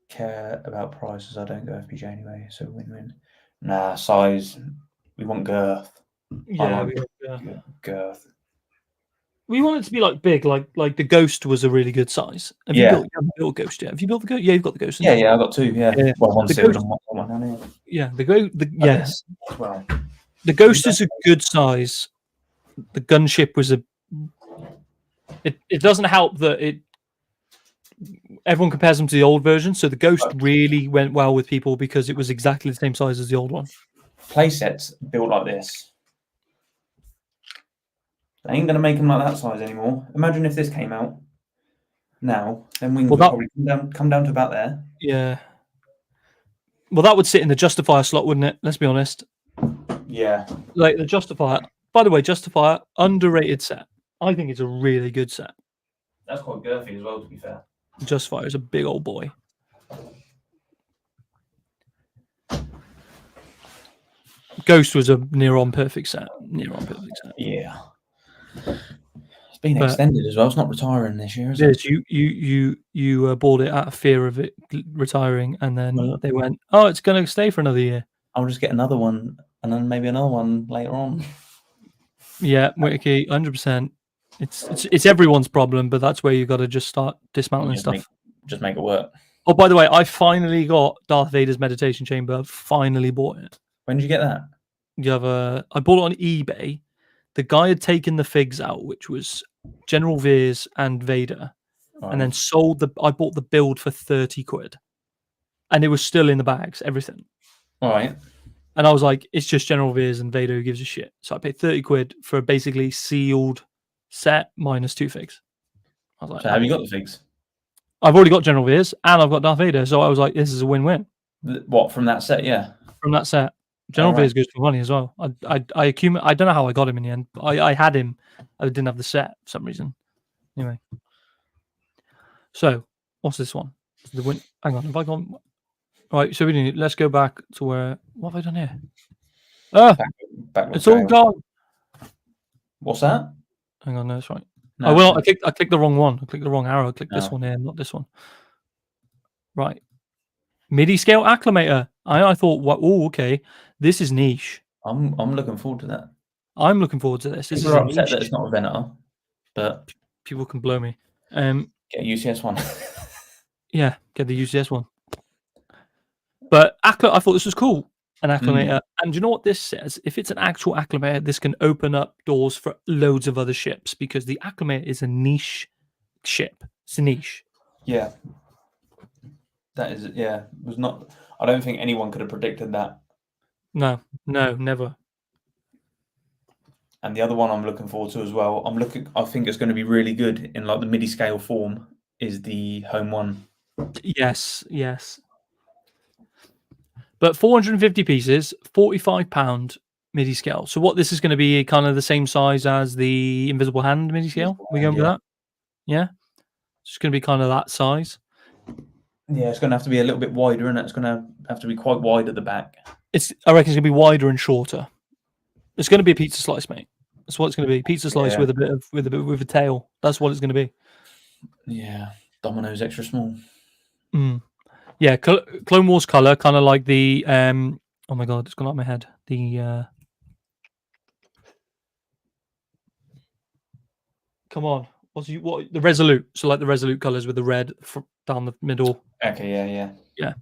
care about prices. I don't go FPJ anyway, so win-win. Nah, size. We want girth. Yeah, Girth. we want it to be like big, like the Ghost was a really good size. Have you built a Ghost yet? Have you built the Ghost? Yeah, you've got the Ghost. Yeah, I got two. Yeah. Well, one sealed and one down here. Yeah, This as well. The Ghost is a good size. The gunship was it doesn't help that everyone compares them to the old version, so the Ghost really went well with people because it was exactly the same size as the old one. Playsets built like this. They ain't gonna make them like that size anymore. Imagine if this came out now, then wings would probably come down to about there. Yeah. Well, that would sit in the Justifier slot, wouldn't it? Let's be honest. Yeah. Like the Justifier. By the way, Justifier, underrated set. I think it's a really good set. That's quite girthy as well, to be fair. Justifier is a big old boy. Ghost was a near-on perfect set. Yeah. It's been extended as well. It's not retiring this year, is it? You bought it out of fear of it retiring, and then they went, "Oh, it's going to stay for another year." I'll just get another one, and then maybe another one later on. Yeah, Wiki, 100%. It's everyone's problem, but that's where you got to just start dismantling stuff. Just make it work. Oh, by the way, I finally got Darth Vader's meditation chamber. Finally bought it. When did you get that? I bought it on eBay. The guy had taken the figs out, which was General Veers and Vader, and then I bought the build for 30 quid, and it was still in the bags, everything. All right. And I was like, it's just General Veers and Vader who gives a shit. So I paid 30 quid for a basically sealed set minus 2 figs. I was like, so have you got the figs? I've already got General Veers and I've got Darth Vader, so I was like, this is a win-win. What, from that set? Yeah. From that set. General Veers goes for money as well. I don't know how I got him in the end. I had him. I didn't have the set for some reason. Anyway. So, what's this one? Hang on, have I gone? Right, so let's go back to where. What have I done here? It's all gone. What's that? Hang on, no, that's right. No, I clicked the wrong one. I clicked the wrong arrow. I clicked this one here, not this one. Right. MIDI scale acclimator. I thought, oh, okay, this is niche. I'm looking forward to that. I'm looking forward to this. This is upset that it's not a Venator, but people can blow me. Get a UCS one. Yeah, get the UCS one. But I thought this was cool. An acclimator. And you know what this says? If it's an actual acclimator, this can open up doors for loads of other ships because the acclimator is a niche ship. It's a niche. Yeah. That is, yeah. It was not. I don't think anyone could have predicted that. No, never. And the other one I'm looking forward to as well. I think it's going to be really good in like the MIDI scale form. Is the home one? Yes. But 450 pieces, £45 MIDI scale. So what this is going to be kind of the same size as the Invisible Hand MIDI scale. We going with that? Yeah. It's going to be kind of that size. Yeah, it's going to have to be a little bit wider, isn't it? It's going to have to be quite wide at the back. I reckon it's going to be wider and shorter. It's going to be a pizza slice, mate. That's what it's going to be. Pizza slice with a tail. That's what it's going to be. Yeah, Domino's extra small. Yeah, Clone Wars color, kind of like the oh my god, it's gone out of my head. The come on, what the Resolute? So like the Resolute colors with the red down the middle. Okay, yeah.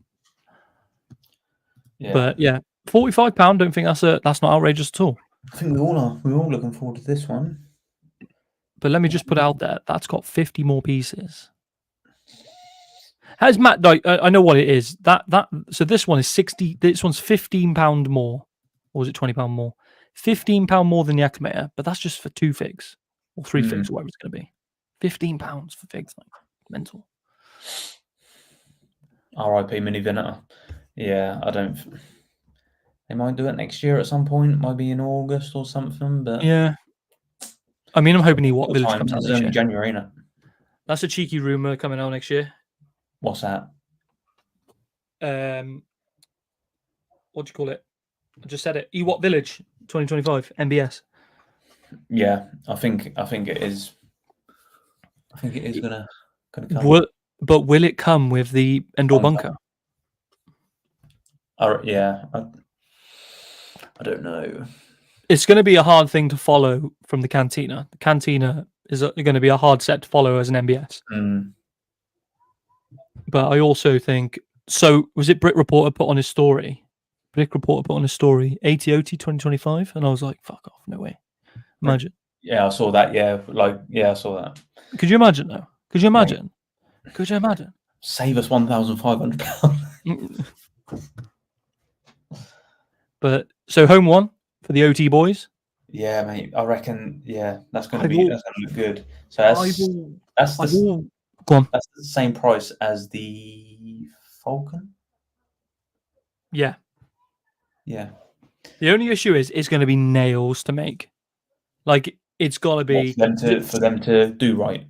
But yeah, £45. Don't think that's not outrageous at all. I think we all are. We're all looking forward to this one. But let me just put it out there. That's got 50 more pieces. Has Matt? I know what it is. So this one is 60. This one's £15 more, or was it £20 more? £15 more than the acclimator, but that's just for 2 figs or 3 figs, or whatever it's going to be. £15 for figs, like mental. R.I.P. Mini Venator. Yeah, I don't. They might do it next year at some point. Might be in August or something. But Yeah. I mean, I'm hoping Ewok what Village time? comes out It's next only year. January, isn't it? That's a cheeky rumor coming out next year. What's that? What do you call it? I just said it. Ewok Village 2025 MBS. Yeah, I think it is. I think it is gonna come. But will it come with the Endor bunker? Yeah, I don't know. It's going to be a hard thing to follow from the Cantina. The Cantina is going to be a hard set to follow as an MBS. But I also think so. Was it Brick Reporter put on his story? Brick Reporter put on his story ATOT 2025, and I was like, "Fuck off, no way." Imagine. Yeah, I saw that. Yeah, I saw that. Could you imagine though? Could you imagine? Mate. Could you imagine? Save us £1,500. But so home one for the OT boys. Yeah, mate. I reckon. Yeah, that's gonna look good. So that's the same price as the Falcon. Yeah. Yeah. The only issue is it's going to be nails to make. Like it's got to be for them to do right.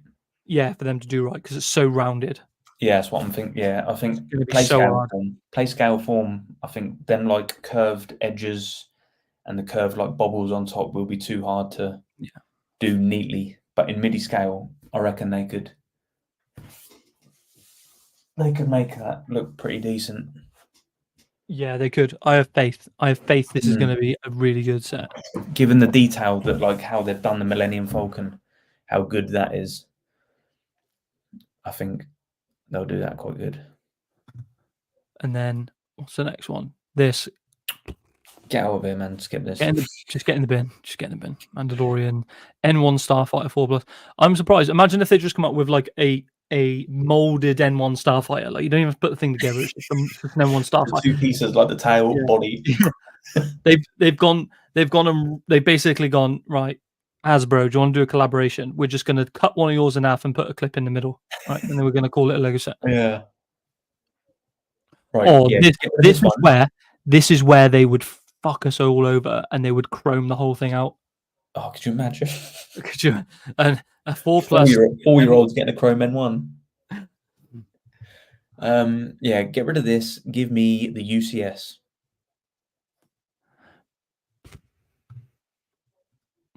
Yeah, for them to do right because it's so rounded. Yeah, that's what I'm thinking. Yeah, I think play scale form. I think them like curved edges and the curved like bobbles on top will be too hard to do neatly. But in MIDI scale, I reckon they could make that look pretty decent. Yeah, they could. I have faith. This is going to be a really good set. Given the detail that like how they've done the Millennium Falcon, how good that is, I think they'll do that quite good. And then what's the next one? This. Get out of here, man. Skip this. Just get in the bin. Just get in the bin. Mandalorian N1 Starfighter 4+. I'm surprised. Imagine if they just come up with like a molded N1 Starfighter. Like you don't even put the thing together. It's just an N1 Starfighter. Two pieces, like the tail, body. They've basically gone right. Hasbro, do you want to do a collaboration? We're just going to cut one of yours in half and put a clip in the middle, right? And then we're going to call it a Lego set. Yeah. Right. Or this is where they would fuck us all over and they would chrome the whole thing out. Oh, could you imagine? Could you? And a 4+. 4-year-olds getting a Chrome N1. Yeah, get rid of this. Give me the UCS.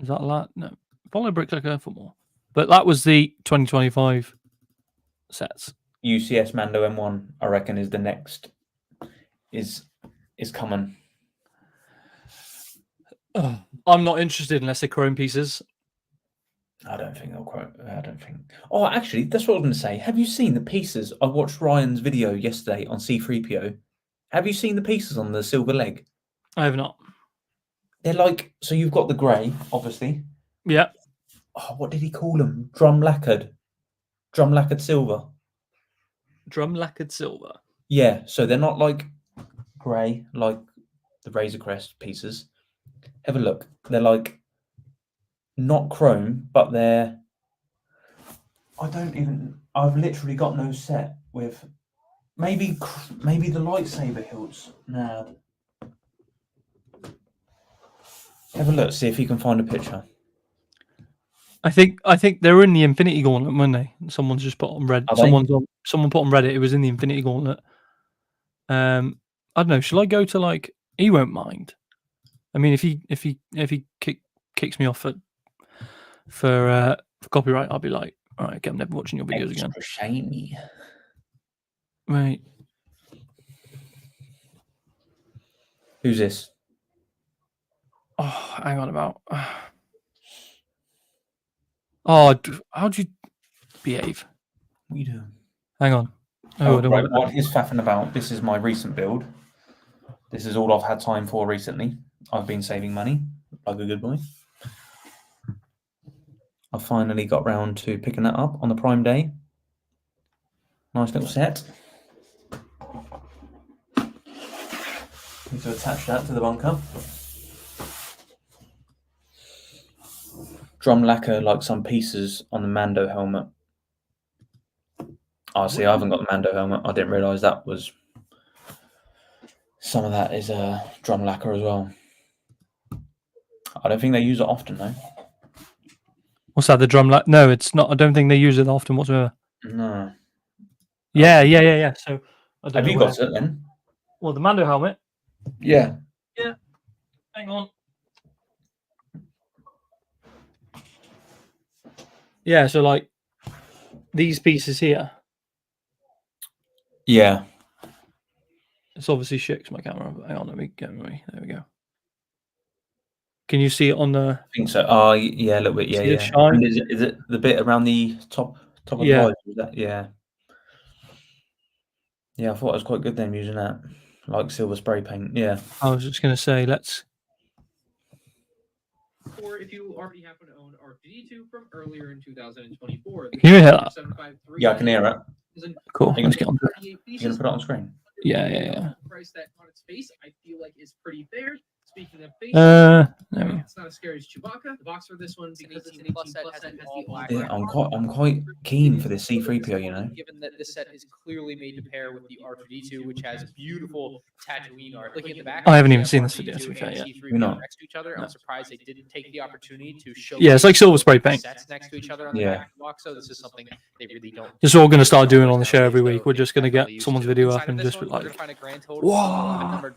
Is that a lot? No. Follow Bricklayer for more. But that was the 2025 sets. UCS Mando M1, I reckon, is the next. Is coming. I'm not interested unless they're chrome pieces. I don't think they'll chrome. I don't think. Oh, actually, that's what I was going to say. Have you seen the pieces? I watched Ryan's video yesterday on C3PO. Have you seen the pieces on the silver leg? I have not. They're like, so you've got the grey, obviously. Yeah. Oh, what did he call them? Drum lacquered silver. Drum lacquered silver. Yeah, so they're not like grey, like the Razor Crest pieces. Have a look. They're like not chrome, but they're. I've literally got no set with. Maybe the lightsaber hilts. Nah. Have a look. See if you can find a picture. I think they were in the Infinity Gauntlet, weren't they? Someone's just put on Reddit. Someone put on Reddit. It was in the Infinity Gauntlet. I don't know. Shall I go to like? He won't mind. I mean, if he kicks me off for copyright, I'll be like, all right, okay, I'm never watching your videos again. Shiny. Right. Who's this? Oh, hang on about. Oh, how'd you behave? What are you doing? Hang on. Right, what is faffing about? This is my recent build. This is all I've had time for recently. I've been saving money like a good boy. I finally got round to picking that up on the Prime Day. Nice little set. Need to attach that to the bunker. Drum lacquer like some pieces on the Mando helmet. Oh, see, I haven't got the Mando helmet. I didn't realise that was. Some of that is drum lacquer as well. I don't think they use it often though. What's that? The drum No, it's not. I don't think they use it often whatsoever. No. Yeah. So I don't Have know you where. got it then? Well, the Mando helmet. Yeah. Yeah. Hang on. Yeah. So like these pieces here. Yeah. It's obviously shit 'cause my camera. Hang on, let me get me. There we go. Can you see it on the? I think so. Oh, yeah, a little bit. Yeah, See the yeah. shine? And is it the bit around the top of the Yeah. visor? Is that, yeah. Yeah, I thought it was quite good then using that, like silver spray paint. Yeah. I was just gonna say, let's. Or if you already happen to own R2D2 from earlier in 2024. Can you hear that? Yeah, I can hear it. Cool. You Let's can- get on. You're gonna put it on screen. Yeah. Price that on its face, I feel like is pretty fair. Speaking of face, There we go. it's not as scary as Chewbacca. The box for this one, because it's an 18 plus set, has the all black. Yeah, I'm quite keen for this C3PO. You know. Given that this set is clearly made to pair with the R2D2, which has beautiful Tatooine art. Looking at the back, I haven't even seen this video, to be fair, yet. We're not. Next to each other. I'm surprised they didn't take the opportunity to show. Yeah, it's like silver spray paint. Sets next to each other on the Yeah. back of the box, so this is something they really don't. This is what we're gonna start doing on the show every week. We're just gonna get someone's video up and just be like, "Whoa!"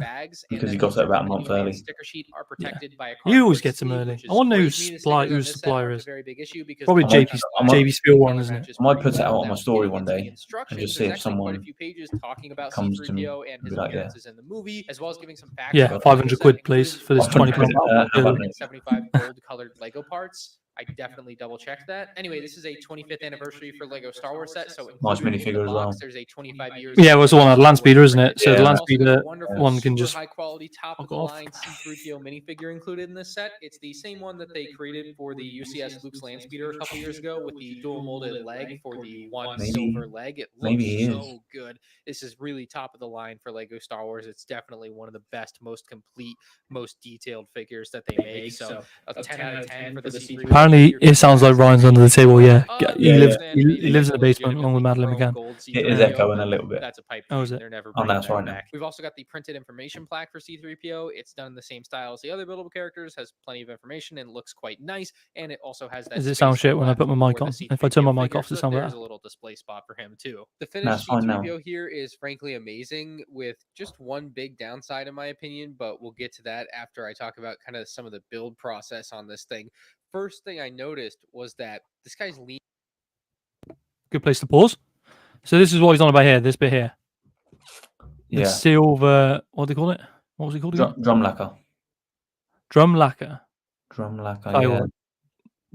Because you got it about a month early. Sticker sheet are protected by a You always cardboard get them sleeve, early. which is I wonder great. who's Meaning supply- stickers on whose this set supplier aren't is. a very big issue because Probably the JP I might- JB1, isn't it? I might put it out on my Now, story getting one into the day instructions, and just see there's if actually quite a someone few pages talking about comes to me C3PO and and his be like, yeah. appearances in the movie, as well as giving some facts. Yeah, about 500 the set, quid, please, including for this 500 2020. quid, how about me? 75 gold colored Lego parts. I definitely double checked that. Anyway, this is a 25th anniversary for Lego Star Wars set, so Nice included in the minifigure as well. box, there's a 25 years. Yeah, well, it's the one at Land Speeder, isn't it? So the Yeah. Land Also got a Speeder wonderful, one can super just high quality top of fuck the off. line C3PO minifigure included in this set. It's the same one that they created for the UCS Luke's Land Speeder a couple years ago with the dual molded leg for the one Maybe- silver leg. It maybe he looks is. so good. This is really top of the line for Lego Star Wars. It's definitely one of the best, most complete, most detailed figures that they make. So a 10 out of 10 for the C3PO. Apparently, it sounds like Ryan's under the table. Yeah, he yeah, lives. yeah. He lives in the basement along with Madeline McCann. It is echoing a little bit. That's a pipe. Oh, is it? They're never Oh, bringing that's that right now. back. We've also got the printed information plaque for C3PO. It's done in the same style as the other buildable characters, has plenty of information and looks quite nice. And it also has that. Does it sound space shit when I on put my the mic for on? the If I turn my C3PO mic off, figure, does it so sound there's better? a little display spot for him too. The That's finished fine now. C3PO here is frankly amazing, with just one big downside in my opinion, but we'll get to that after I talk about kind of some of the build process on this thing. First thing I noticed was that this guy's lean. Good place to pause. So this is what he's on about here. This bit here. The Yeah. silver. What do they call it? What was it called again? Drum lacquer. Drum lacquer. Drum lacquer. Tell you Yeah. what,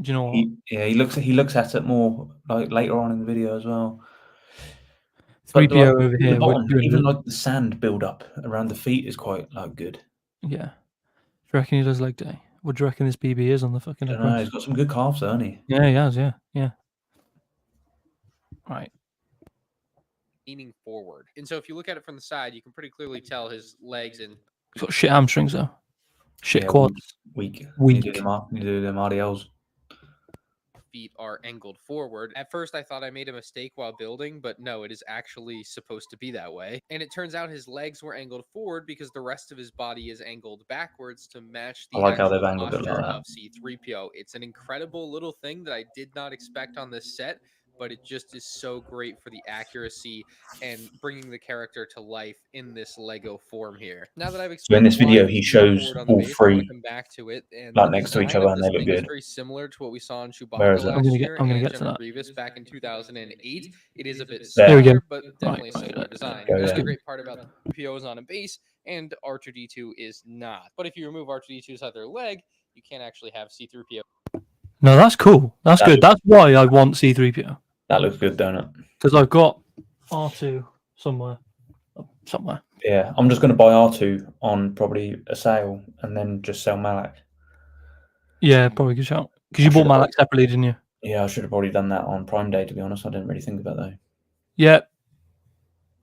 do you know what? He looks at it more like later on in the video as well. 3PO But, over the here. bottom, doing even the- like the sand build up around the feet is quite like good. Yeah. Do you reckon he does leg day? What do you reckon this BB is on the fucking I leg don't know. press? He's got some good calves, hasn't he? Yeah, he has. Yeah. Right. Leaning forward. And so if you look at it from the side, you can pretty clearly tell his legs and He's got shit hamstrings though. Shit Yeah, quads. Weak. Weak. Need to do them RDLs. feet are angled forward. At first, I thought I made a mistake while building, but no, it is actually supposed to be that way. And it turns out his legs were angled forward because the rest of his body is angled backwards to match the I like how actual they've angled it like posture that. of C3PO. It's an incredible little thing that I did not expect on this set, but it just is so great for the accuracy and bringing the character to life in this Lego form here. Now that I've explained in this why video, he's he leaning shows forward on the all base, I wanna three, come back to it. And like, the next to each design other, of and this they look thing is good. very similar to what we saw in Where Chewbacca is it? last I'm gonna year get and to General that. Grievous back in 2008. It is a bit There we similar, go. but definitely a Right. similar design. Go, Another yeah. great part about the PO is on a base and R2D2 is not. But if you remove R2D2's other leg, you can't actually have C3PO. No, that's cool. That's good. That's why I want C3PO. That looks good, don't it? Because I've got R2 somewhere. Yeah, I'm just going to buy R2 on probably a sale and then just sell Malak. Yeah, probably good shout. Because you I bought should've Malak separately, didn't you? Yeah, I should have probably done that on Prime Day. To be honest, I didn't really think about that though. Yeah.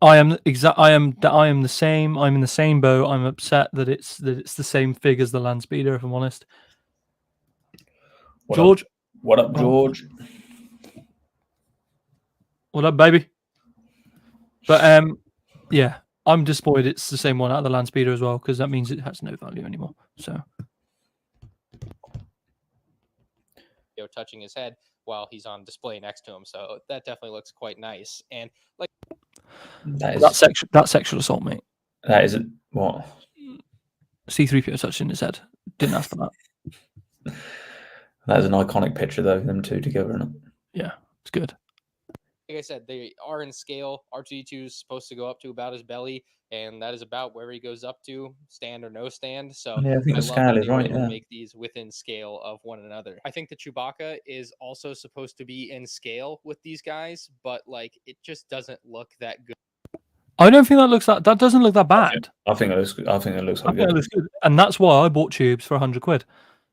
I am the same. I'm in the same boat. I'm upset that it's the same fig as the land speeder, if I'm honest. What George. Up? What up, George? What up, baby? But yeah. I'm disappointed it's the same one out of the land speeder as well, because that means it has no value anymore. So touching his head while he's on display next to him. So that definitely looks quite nice. And like that sexual assault, mate. That isn't what C3PO touching his head. Didn't ask for that. That is an iconic picture, though. Them two together, isn't it? Yeah, it's good. Like I said, they are in scale. R2D2 is supposed to go up to about his belly, and that is about where he goes up to, stand or no stand. So Yeah, I think the love scale that is they were right. able to Yeah. make these within scale of one another. I think the Chewbacca is also supposed to be in scale with these guys, but like it just doesn't look that good. I don't think that doesn't look that bad. I think it looks good. I think it looks like it looks good, and that's why I bought tubes for 100 quid.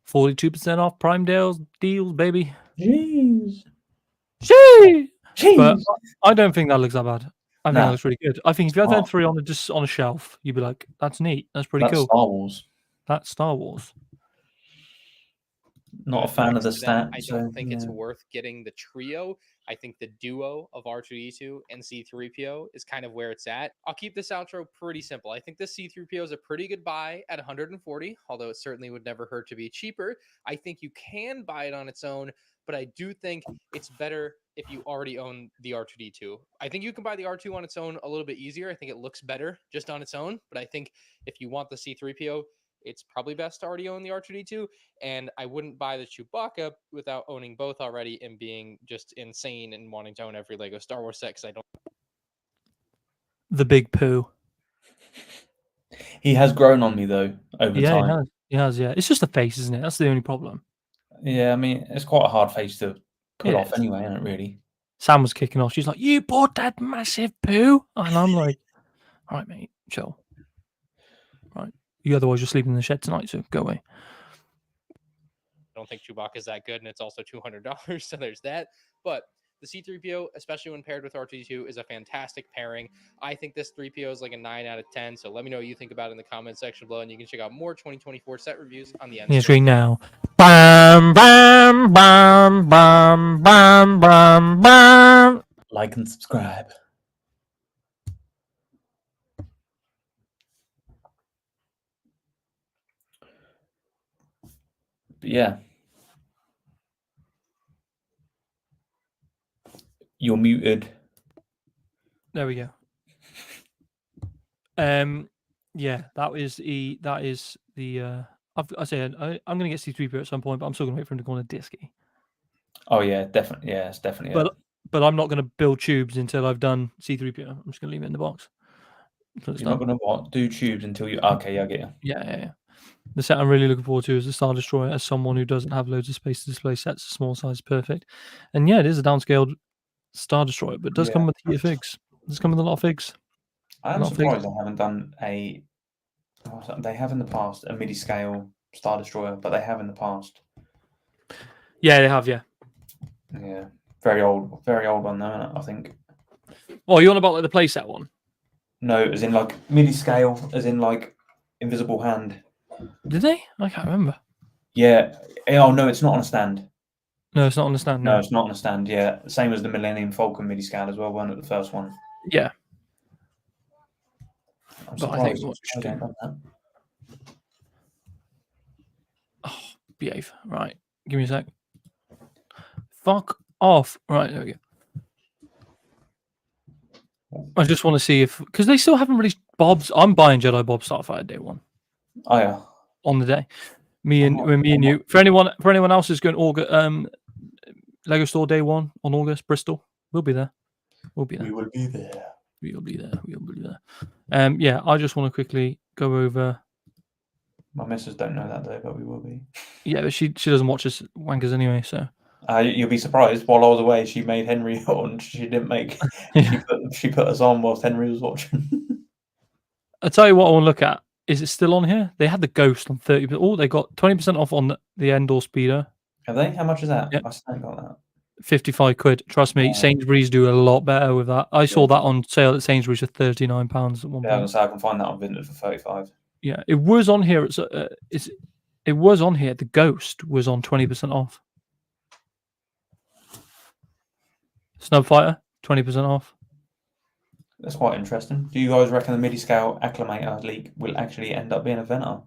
42% off Prime deals, baby. Jeez. But I don't think that looks that bad. I think that looks really good. I think if you had them three on a shelf, you'd be like, "That's neat. That's pretty cool." Star Wars. That's Star Wars. Not a fan of the stats. I don't think it's worth getting the trio. I think the duo of R2D2 and C3PO is kind of where it's at. I'll keep this outro pretty simple. I think this C3PO is a pretty good buy at 140, although it certainly would never hurt to be cheaper. I think you can buy it on its own, but I do think it's better if you already own the R2D2. I think you can buy the R2 on its own a little bit easier. I think it looks better just on its own, but I think if you want the C3PO, it's probably best to already own the R2D2, and I wouldn't buy the Chewbacca without owning both already and being just insane and wanting to own every LEGO Star Wars set because I don't. The big poo. He has grown on me though over time. He has. Yeah, it's just a face, isn't it? That's the only problem. Yeah, I mean it's quite a hard face to pull off anyway, isn't it? Really. Sam was kicking off. She's like, "You bought that massive poo," and I'm like, "All right, mate, chill. Right, you otherwise you're sleeping in the shed tonight, so go away." I don't think Chewbacca is that good, and it's also $200, so there's that. But the C3PO, especially when paired with R2D2, is a fantastic pairing. I think this 3PO is like a 9 out of 10, so let me know what you think about it in the comment section below, and you can check out more 2024 set reviews on the end screen now. Bam, bam, bam, bam, bam, bam, bam. Like and subscribe. But yeah. You're muted. There we go. Yeah, that is the. I say I'm going to get C3PO at some point, but I'm still going to wait for him to go on a disky. Oh yeah, definitely. Yeah, it's definitely. But I'm not going to build tubes until I've done C3PO. I'm just going to leave it in the box. You're not going to do tubes until you. Okay, yeah, I get you. Yeah. The set I'm really looking forward to is the Star Destroyer. As someone who doesn't have loads of space to display sets, small size is perfect. And yeah, it is a downscaled Star Destroyer, but it does come with heated figs. It does come with a lot of figs. I am surprised they haven't done a. They have in the past a MIDI scale Star Destroyer, but they have in the past. Yeah, they have. Yeah. Yeah, very old one though. I think. Oh, you on about like the playset one? No, as in like MIDI scale, as in like invisible hand. Did they? I can't remember. Yeah. Oh no, it's not on a stand. No, it's not on the stand. No, it's not on a stand. Yeah, same as the Millennium Falcon MIDI scale as well. Weren't it the first one? Yeah. I'm but I think I don't know that. Oh, behave. Right. Give me a sec. Fuck off. Right, there we go. I just want to see if... Because they still haven't released Bob's... I'm buying Jedi Bob Starfighter day one. Oh, yeah. On the day. Me and you. For anyone else who's going to LEGO Store day one on August, Bristol, we'll be there. We will be there. We'll be there. Yeah, I just want to quickly go over... My missus don't know that though, but we will be. Yeah, but she doesn't watch us wankers anyway, so... You'll be surprised. While I was away, she made Henry on. She didn't make... she put us on whilst Henry was watching. I'll tell you what I want to look at. Is it still on here? They had the Ghost on 30%. Oh, they got 20% off on the Endor Speeder. Have they? How much is that? Yep. I still got that. 55 quid. Trust me, Sainsbury's do a lot better with that. I saw that on sale at Sainsbury's for £39 at one point. Yeah, I can find that on Vinted for 35. Yeah, it was on here. It was on here. The Ghost was on 20% off. Snub Fighter, 20% off. That's quite interesting. Do you guys reckon the midi-scale acclimator leak will actually end up being a venter?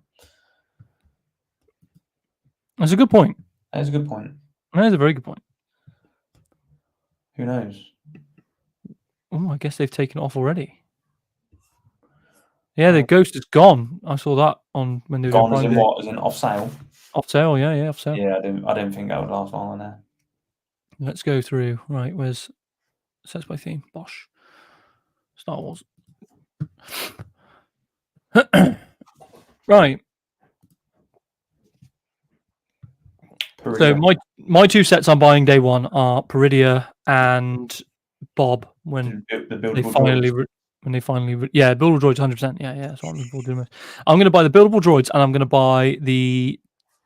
That's a good point. That is a good point. That is a very good point. Who knows? Oh, I guess they've taken it off already. Yeah, the Ghost is gone. I saw that on when they were Gone doing as in Prime Day. what? As in off sale? Off sale, yeah, off sale. Yeah, I didn't think that would last long on there. Let's go through. Right, where's sets by theme? Bosh. Star Wars. Right. So my two sets I'm buying day one are Peridia and Bob when they finally buildable droids 100%. Yeah, that's what I'm looking forward to most. I'm going to buy the buildable droids and I'm going to buy the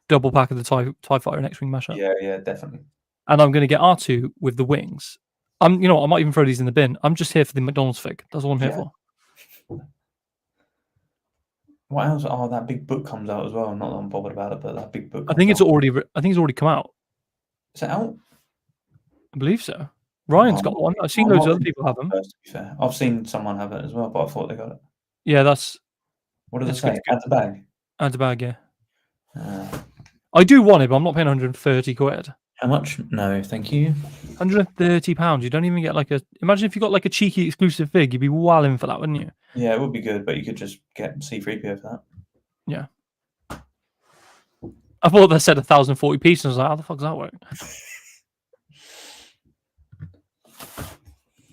double pack of the TIE Fighter and X-Wing mashup. Yeah, definitely. And I'm going to get R2 with the wings. You know what? I might even throw these in the bin. I'm just here for the McDonald's fig. That's all I'm here for. What else? Oh, that big book comes out as well. Not that I'm bothered about it, but that big book. I think it's already come out. Is it out? I believe so. Ryan's got one. I've seen loads of other people have them. To be fair, I've seen someone have it as well, but I thought they got it. Yeah, that's. What does it say? Add to bag. Add to bag, yeah. I do want it, but I'm not paying 130 quid. How much? No, thank you. £130. You don't even get like a. Imagine if you got like a cheeky exclusive fig, you'd be walling for that, wouldn't you? Yeah, it would be good, but you could just get C3PO for that. Yeah. I thought they said 1,040 pieces. I was like, how the fuck does that work?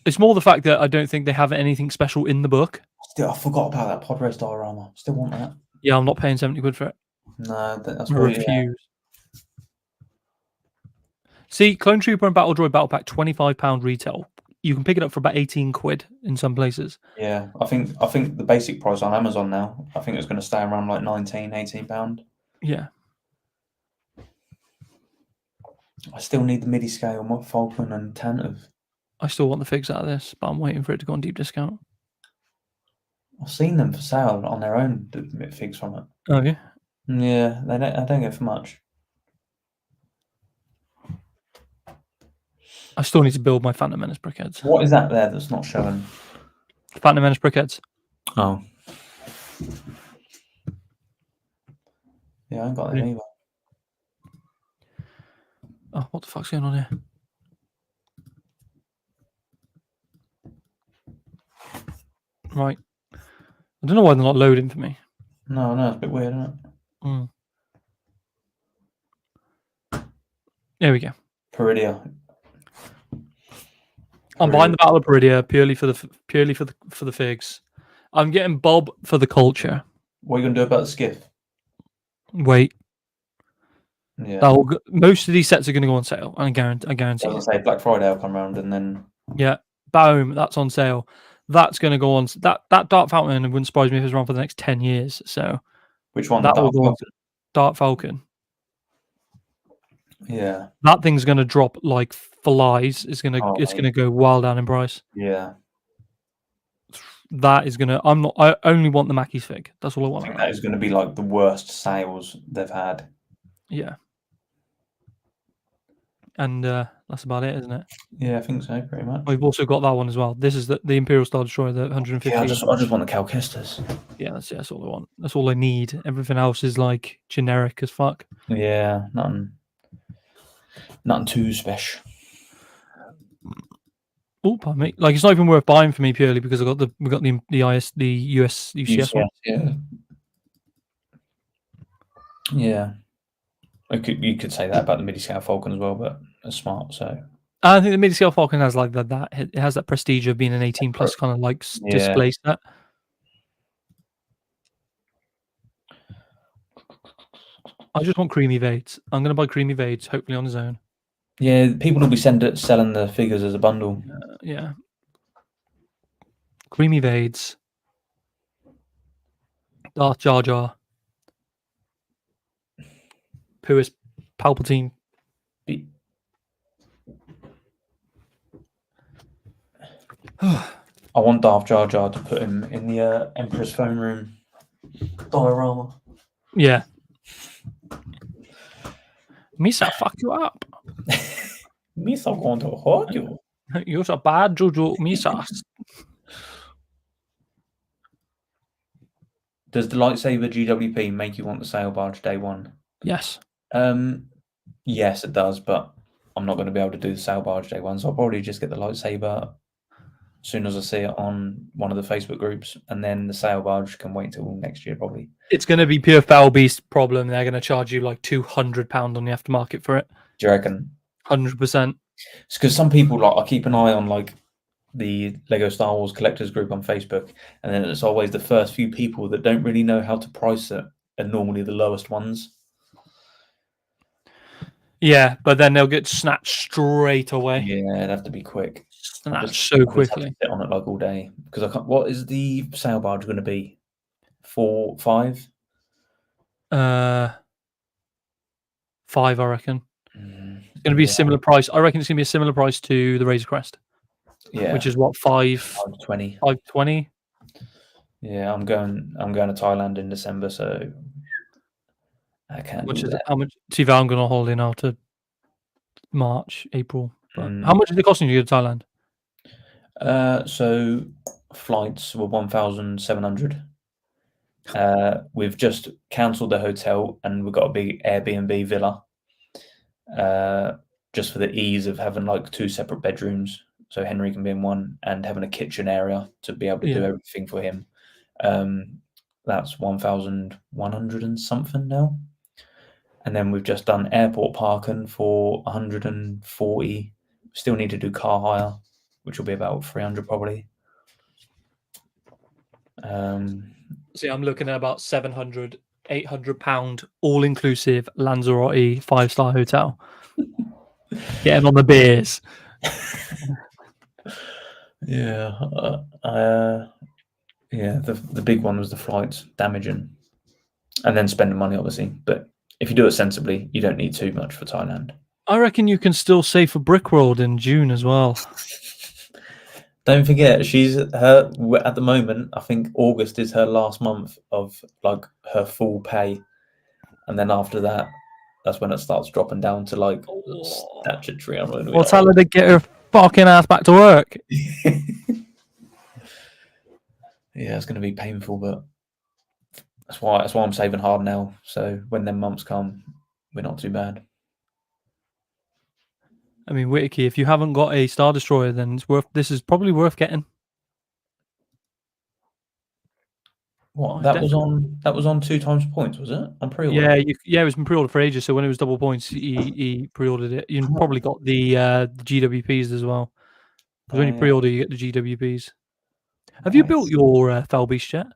It's more the fact that I don't think they have anything special in the book. Still, I forgot about that pod res diorama. Still want that. Yeah, I'm not paying 70 quid for it. No, that's I refuse. See, Clone Trooper and Battle Droid Battle Pack, £25 retail. You can pick it up for about 18 quid in some places. Yeah, I think the basic price on Amazon now, I think it's going to stay around like £18. Yeah. I still need the MIDI scale, Falcon and Tantive. I still want the figs out of this, but I'm waiting for it to go on deep discount. I've seen them for sale on their own, the figs from it. Okay. Yeah, I don't get for much. I still need to build my Phantom Menace brickheads. What is that there that's not showing? Phantom Menace brickheads. Oh. Yeah, I ain't got them either. Oh, what the fuck's going on here? Right. I don't know why they're not loading for me. No, it's a bit weird, isn't it? There we go. Peridia. I'm buying the Battle of Peridia purely for the figs. I'm getting Bob for the culture. What are you gonna do about the skiff? Wait. Yeah. Most of these sets are going to go on sale. I guarantee. I was gonna say Black Friday will come around and then. Yeah. Boom. That's on sale. That's going to go on. That Dark Falcon wouldn't surprise me if it's around for the next 10 years. So. Which one? That will go on Dark Falcon. Yeah. That thing's going to drop like flies. It's going to go wild down in price. Yeah. That is going to. I only want the Mackey's fig. That's all I want. I think that is going to be like the worst sales they've had. Yeah. And that's about it, isn't it? Yeah, I think so, pretty much. We've also got that one as well. This is the Imperial Star Destroyer, the 150. Yeah, I just want the Cal Kestis. Yeah, that's all I want. That's all I need. Everything else is like generic as fuck. Yeah, nothing too special. Oh, pardon me. Like it's not even worth buying for me purely because we got the US UCS one. Yeah. You could say that about the midi-scale Falcon as well, but it's smart. So I think the midi-scale Falcon has like that. It has that prestige of being an 18 plus kind of like display set. I just want Creamy Vades. I'm going to buy Creamy Vades, hopefully on his own. Yeah, people will be selling the figures as a bundle. Yeah. Creamy Vades. Darth Jar Jar. Puis Palpatine. I want Darth Jar Jar to put him in the Emperor's phone room diorama. Yeah. Misa, fuck you up. Misa going to hurt you. You're a bad Jojo Misa. Does the lightsaber GWP make you want the sail barge day one? Yes. Yes, it does, but I'm not going to be able to do the sail barge day one, so I'll probably just get the lightsaber as soon as I see it on one of the Facebook groups, and then the sail barge can wait till next year probably. It's going to be pure Foul Beast problem. They're going to charge you like £200 on the aftermarket for it. Do you reckon? 100%. It's because some people, like, I keep an eye on like the Lego Star Wars collectors group on Facebook, and then it's always the first few people that don't really know how to price it are normally the lowest ones. Yeah, but then they'll get snatched straight away. Yeah, it'd have to be quick. Snatched so quickly. Sit on it like all day because I can't. What is the sail barge going to be? 4, 5? 5, I reckon. It's going to be a similar price. I reckon it's going to be a similar price to the Razor Crest. Yeah, which is what, 520. 520. Yeah, I'm going to Thailand in December, so I can't. How much? See, I'm going on holiday now to March, April. But how much is it costing you to go to Thailand? So flights were 1,700. We've just cancelled the hotel and we've got a big Airbnb villa. Just for the ease of having like 2 separate bedrooms, so Henry can be in one, and having a kitchen area to be able to do everything for him. That's 1,100 and something now. And then we've just done airport parking for 140. Still need to do car hire, which will be about 300 probably. See, I'm looking at about 700, 800 pound all inclusive Lanzarote 5-star hotel. Getting on the beers. Yeah, the big one was the flights, damaging, and then spending money, obviously. But if you do it sensibly, you don't need too much for Thailand. I reckon you can still save for Brickworld in June as well. Don't forget, she's at the moment. I think August is her last month of like her full pay, and then after that, that's when it starts dropping down to like statutory. Well, tell her to get her fucking ass back to work. Yeah, it's going to be painful, but that's why I'm saving hard now. So when them months come, we're not too bad. I mean, Whittaky, if you haven't got a Star Destroyer, then this is probably worth getting. What? That was on 2 times points, was it? On pre-order. Yeah, it was been pre-ordered for ages. So when it was double points, he pre-ordered it. You probably got the GWPs as well. Because when you pre-order, you get the GWPs. Have you built your Foul Beast yet?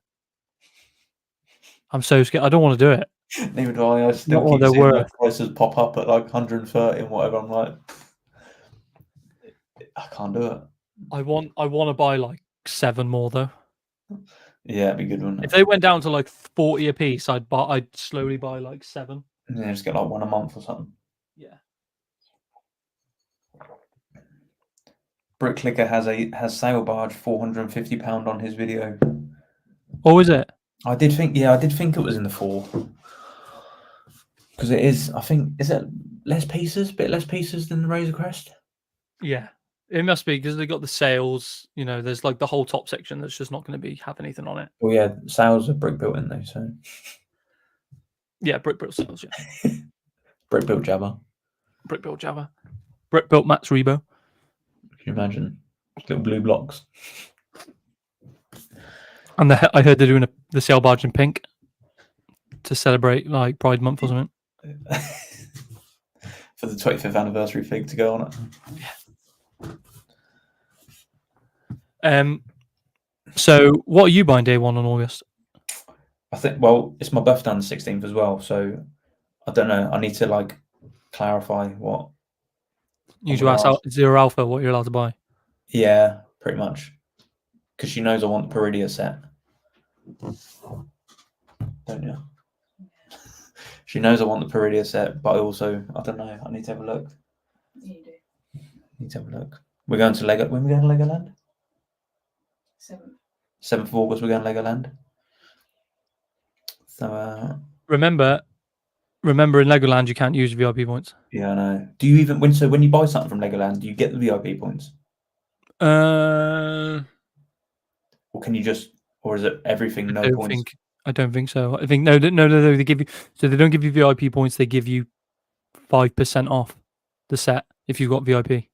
I'm so scared. I don't want to do it. Neither do I. I still keep seeing the prices pop up at like 130 and whatever. I'm like, I can't do it. I want to buy like 7 more though. Yeah, it'd be good, wouldn't it? If they went down to like 40 a piece, I'd slowly buy like 7. Yeah, just get like 1 a month or something. Yeah. Bricklicker has sail barge £450 on his video. Oh, is it? I did think it was in the 4. Because it is, I think, is it bit less pieces than the Razor Crest? Yeah, it must be because they got the sails. You know, there's like the whole top section that's just not going to have anything on it. Well, yeah, sails are brick built in though, so. Yeah, brick built sails. Yeah. Brick built Jabba. Brick built Jabba. Brick built Max Rebo. Can you imagine? Little blue blocks. And I heard they're doing the sail barge in pink to celebrate like Pride Month or something. For the 25th anniversary fig to go on it. Yeah. So what are you buying day 1 on August? I think, well, it's my birthday on the 16th as well, so I don't know. I need to like clarify what. You need to ask Zero Alpha what you're allowed to buy. Yeah, pretty much. Because she knows I want the Peridia set. Don't you? She knows I want the Peridia set, but I don't know. I need to have a look. You do. Need to have a look. We're going to Lego. When are we going to Legoland? 7th of August. We're going to Legoland. So remember in Legoland you can't use VIP points. Yeah, I know. Do you even when you buy something from Legoland, do you get the VIP points? Or can you just, or is it everything no points? I don't think so. I think no. They give you, so they don't give you VIP points. They give you 5% off the set if you've got VIP.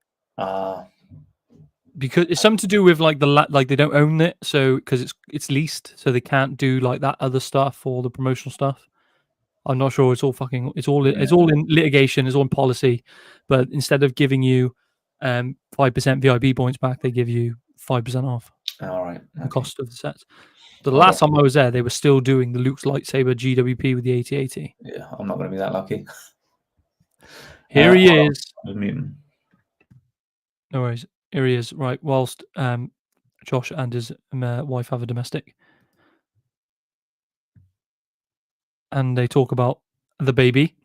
Because it's something to do with like like they don't own it, so because it's leased, so they can't do like that other stuff or the promotional stuff. I'm not sure. It's all in litigation. It's all in policy. But instead of giving you 5% VIP points back, they give you 5% off All right. the Okay. cost of the sets. The last time I was there, they were still doing the Luke's lightsaber GWP with the 8080. Yeah, I'm not going to be that lucky. Here he is. Mutant. No worries. Here he is. Right. Whilst Josh and his wife have a domestic, and they talk about the baby.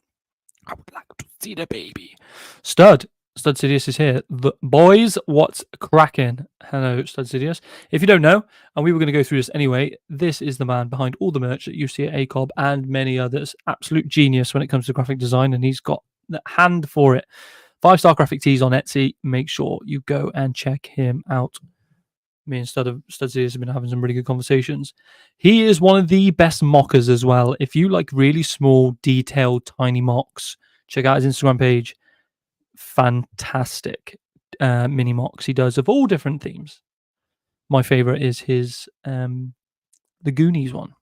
I would like to see the baby. Stud Sidious is here. The boys, what's cracking? Hello, Stud Sidious. If you don't know, and we were going to go through this anyway, this is the man behind all the merch that you see at ACOB and many others. Absolute genius when it comes to graphic design, and he's got the hand for it. 5-star graphic tees on Etsy. Make sure you go and check him out. Me and Stud Sidious have been having some really good conversations. He is one of the best mockers as well. If you like really small, detailed, tiny mocks, check out his Instagram page. Fantastic mini mocks he does of all different themes. My favorite is his the Goonies one.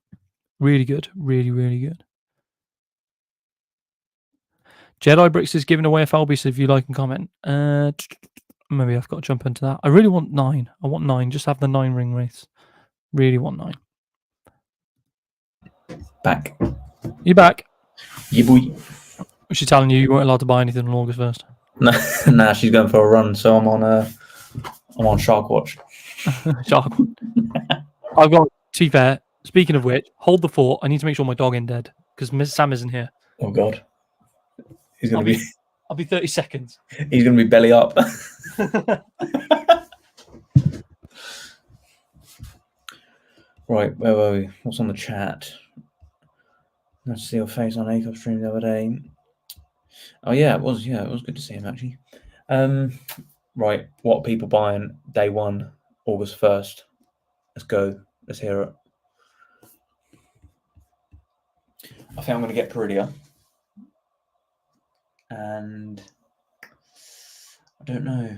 Really good. Really, really good. Jedi Bricks is giving away a Falby, so if you like and comment. Maybe I've got to jump into that. I really want 9. I want 9. Just have the 9 ring race. Really want 9. Back. You back? Yeah, boy. She's telling you weren't allowed to buy anything on August 1st. Nah, she's going for a run, so I'm on Shark Watch. Shark. I've got, to be fair, speaking of which, hold the fort. I need to make sure my dog ain't dead because Miss Sam isn't here. Oh God. He's gonna be I'll be 30 seconds. He's gonna be belly up. Right, where were we? What's on the chat? Nice to see your face on ACOB stream the other day. Oh yeah, it was good to see him actually. Right, what people buying day 1, August 1st? Let's go. Let's hear it. I think I'm gonna get Peridia. And I don't know.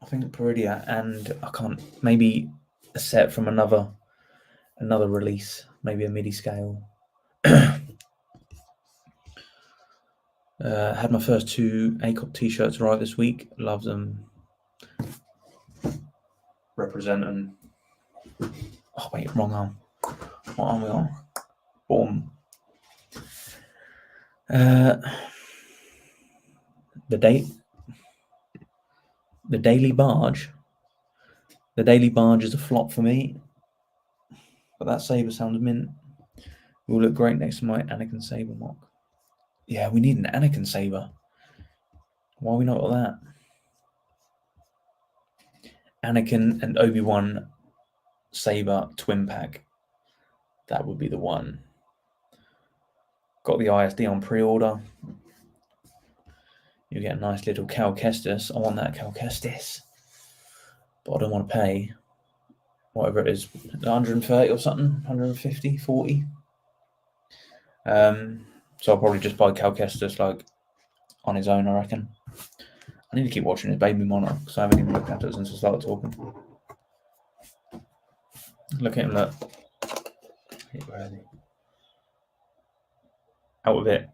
I think Peridia, and I can't, maybe a set from another release, maybe a MIDI scale. Had my first 2 ACOB t-shirts arrive this week. Love them. Representing. Oh wait, wrong arm. What arm are we on? Boom. The Daily Barge. The Daily Barge is a flop for me, but that saber sounds mint. It will look great next to my Anakin saber mock. Yeah, we need an Anakin saber. Why are we not got that? Anakin and Obi-Wan saber twin pack. That would be the one. Got the ISD on pre-order. You get a nice little Cal Kestis. I want that Cal Kestis. But I don't want to pay whatever it is, 130 or something, 150, 40. So I'll probably just buy Cal Kestis like on his own, I reckon. I need to keep watching his baby monitor because I haven't even looked at it since I started talking. Look at him, look. Where is he? Out of it.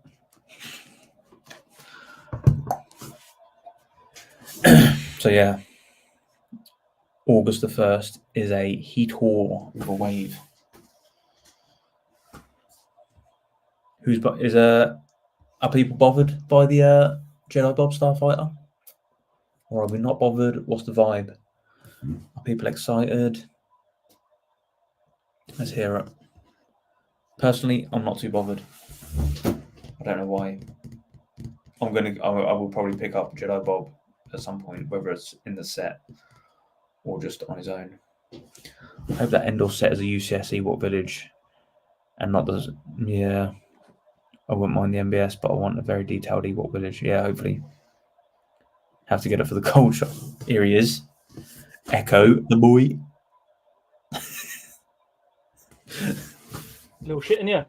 So yeah, August the 1st is a heat whore with a wave. Are people bothered by the Jedi Bob Starfighter? Or are we not bothered? What's the vibe? Are people excited? Let's hear it. Personally, I'm not too bothered. I don't know why. I will probably pick up Jedi Bob at some point, whether it's in the set or just on his own. I hope that Endor set is a UCS Ewok Village and not the... Yeah, I wouldn't mind the MBS, but I want a very detailed Ewok Village. Yeah, hopefully. Have to get it for the cold shop. Here he is. Echo, the boy. Little shit in here.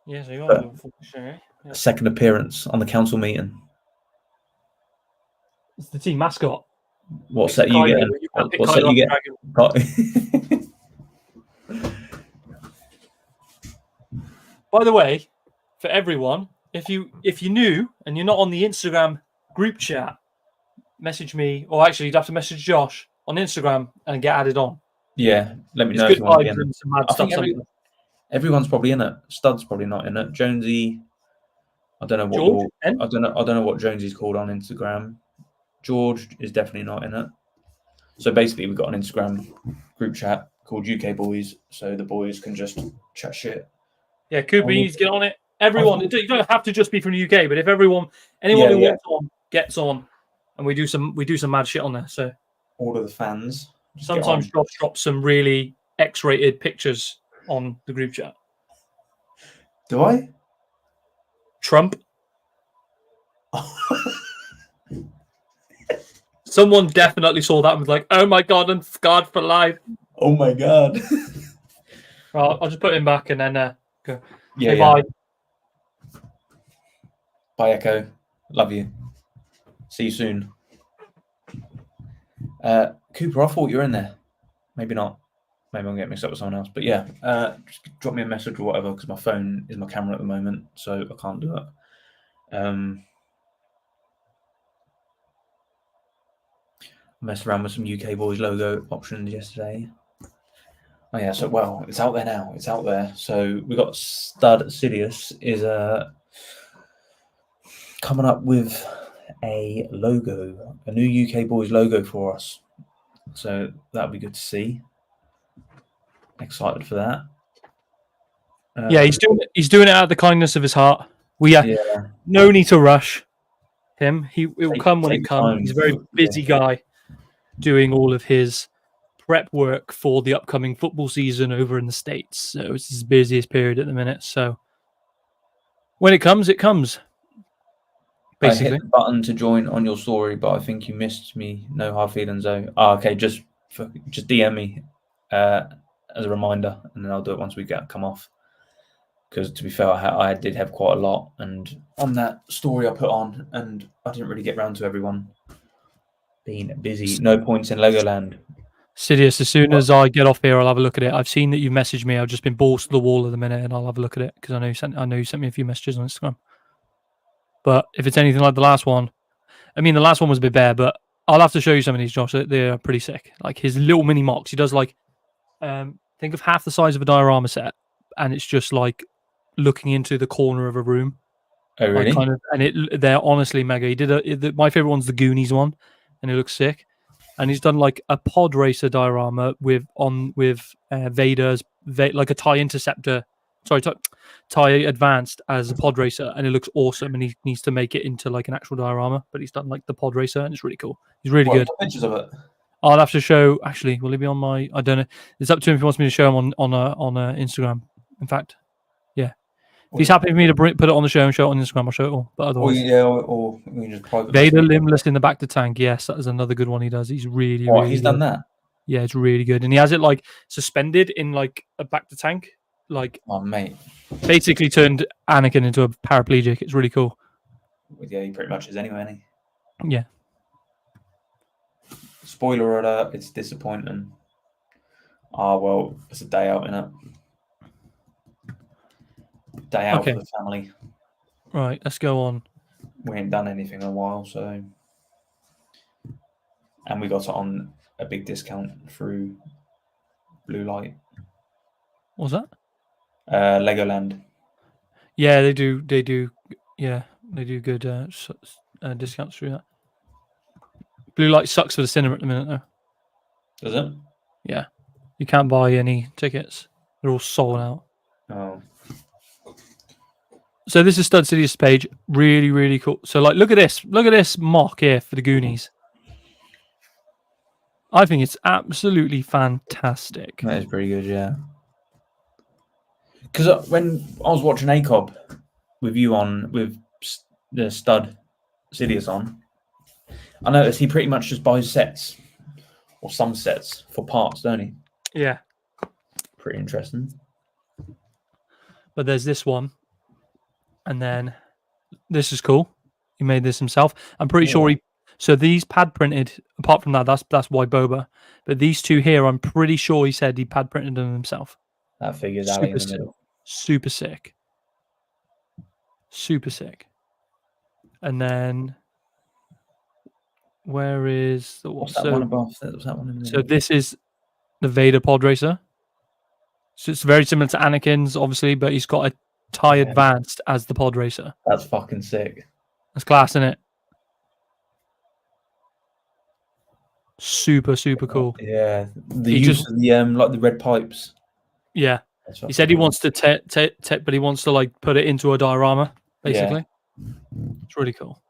Yeah, so you got a little fucking shit, eh? Yeah. Second appearance on the council meeting. It's the team mascot. What It's set you Kylo, getting? but you can't pick What set Kylo you off get? Dragon. By the way, for everyone, if you new and you're not on the Instagram group chat, message me, or actually you'd have to message Josh on Instagram and get added on. Yeah, let me It's know if good you want to be vibes in. and some mad I stuff. think everyone's probably in it. Stud's probably not in it. Jonesy, I don't know what George, and I don't know what Jonesy's called on Instagram. George is definitely not in it. So basically, we've got an Instagram group chat called UK Boys, so the boys can just chat shit. yeah, Cooper, you need to get on it. Everyone, you don't have to just be from the UK, but if anyone who wants on gets on, and we do some mad shit on there. So all of the fans. just get sometimes on. Josh drops some really X-rated pictures on the group chat. Do I? Trump. Someone definitely saw that and was like, "Oh my god, I'm scarred for life." Oh my god. Right, I'll just put him back and then go. Yeah, Say yeah. bye. Bye, Echo. Love you. See you soon. Cooper, I thought you were in there. Maybe not. Maybe I'm getting mixed up with someone else. But yeah, just drop me a message or whatever, because my phone is my camera at the moment, so I can't do it. Messed around with some UK Boys logo options yesterday. Oh yeah, so well, it's out there now. It's out there. So we got Stud Sidious is coming up with a logo, a new UK Boys logo for us. So that'll be good to see. Excited for that. Yeah, he's doing it out of the kindness of his heart. We no need to rush him. It will come when it comes. He's a very busy guy doing all of his prep work for the upcoming football season over in the States. So it's his busiest period at the minute. So when it comes, it comes. Basically. I hit the button to join on your story, but I think you missed me. No hard feelings though. Oh, okay, just DM me as a reminder, and then I'll do it once we come off. Because to be fair, I did have quite a lot, and on that story I put on, and I didn't really get round to everyone. Being busy, no points in Legoland. Sidious, as soon as I get off here, I'll have a look at it. I've seen that you messaged me. I've just been balls to the wall at the minute, and I'll have a look at it because I know you sent me a few messages on Instagram. But if it's anything like the last one, I mean, the last one was a bit bare, but I'll have to show you some of these, Josh. They're pretty sick. Like his little mini mocks. He does like, think of half the size of a diorama set, and it's just like looking into the corner of a room. Oh really? Like they're honestly mega. He did my favorite one's the Goonies one, and it looks sick. And he's done like a pod racer diorama with Vader's like a TIE Interceptor, TIE Advanced as a pod racer, and it looks awesome. And he needs to make it into like an actual diorama, but he's done like the pod racer, and it's really cool. He's really good. Pictures of it. I'll have to show. Actually, will he be on my? I don't know. It's up to him if he wants me to show him on Instagram. In fact, yeah. If he's happy for me to put it on the show and show it on Instagram, I'll show it all. But otherwise, or we can just private. Vader limbless in the back to tank. Yes, that is another good one he does. He's really he's done that. Yeah, it's really good, and he has it like suspended in like a back to tank, like mate. Basically turned Anakin into a paraplegic. It's really cool. Yeah, he pretty much is anyway, isn't he? Yeah. Spoiler alert! It's disappointing. Well, it's a day out, innit? Day out for the family. Right, let's go on. We ain't done anything in a while, so. And we got it on a big discount through Blue Light. What's that? Legoland. Yeah, they do. Yeah, they do good discounts through that. Blue Light sucks for the cinema at the minute, though. Does it? Yeah. You can't buy any tickets. They're all sold out. Oh. So this is Stud City's page. Really, really cool. So like, look at this. Look at this mock here for the Goonies. I think it's absolutely fantastic. That is pretty good, yeah. Because when I was watching ACOB with you on, with the Stud Sidious on, I noticed he pretty much just buys sets, or some sets, for parts, don't he? Yeah. Pretty interesting. But there's this one, and then this is cool. He made this himself. I'm pretty sure he. So these pad printed. Apart from that, that's why Boba. But these two here, I'm pretty sure he said he pad printed them himself. That figure's alley in the middle. Super sick. Super sick. And then where is the one? What's that one above? Was that one in the middle? So this is the Vader pod racer. So it's very similar to Anakin's, obviously, but he's got a TIE Advanced as the pod racer. That's fucking sick. That's class, isn't it? Super, super cool. Yeah, the use of the like the red pipes. Yeah, he said he wants to but he wants to like put it into a diorama, basically. Yeah. It's really cool.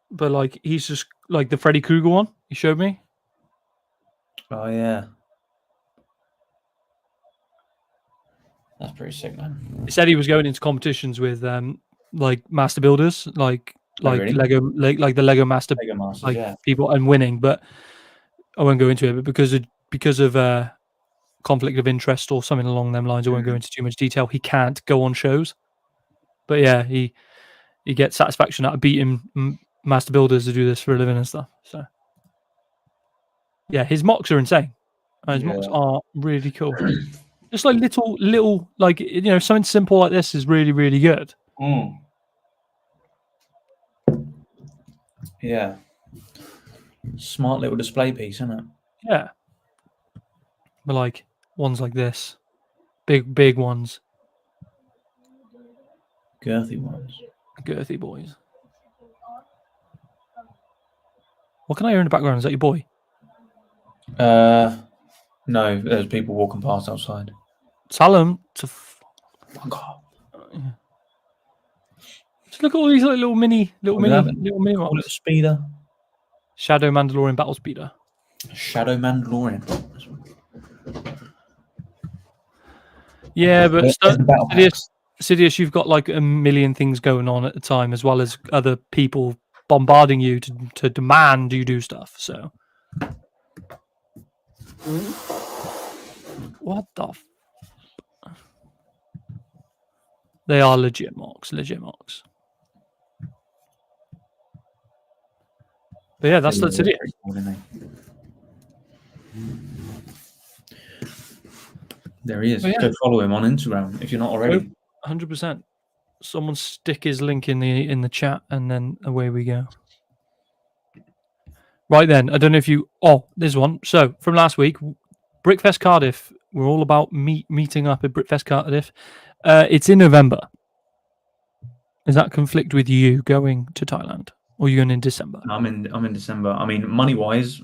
But like, he's just like the Freddy Krueger one he showed me. Oh yeah, that's pretty sick, man. He said he was going into competitions with like master builders, like really? Lego, like the Lego Masters, like people, and winning. But I won't go into it. But because of conflict of interest or something along them lines, I won't go into too much detail. He can't go on shows. But yeah, he gets satisfaction out of beating master builders to do this for a living and stuff. So yeah, his mocks are insane. His mocks are really cool. Just like little, like, you know, something simple like this is really, really good. Yeah. Smart little display piece, isn't it? Yeah. But like ones like this, big ones, girthy ones, girthy boys. What can I hear in the background? Is that your boy? No, there's people walking past outside. Tell them to fuck off. Yeah. Just look at all these little mini little speeder. Shadow Mandalorian battle speeder. Shadow Mandalorian. Yeah, but Sidious, you've got like a million things going on at the time, as well as other people bombarding you to demand you do stuff. So, what the? They are legit mocks. But yeah, that's it. There he is. Go follow him on Instagram if you're not already. 100%. Someone stick his link in the chat, and then away we go. Right then, I don't know if you. Oh, there's one. So from last week, Brickfest Cardiff. We're all about meeting up at Brickfest Cardiff. It's in November. Does that conflict with you going to Thailand, or are you going in December? I'm in December. I mean, money wise,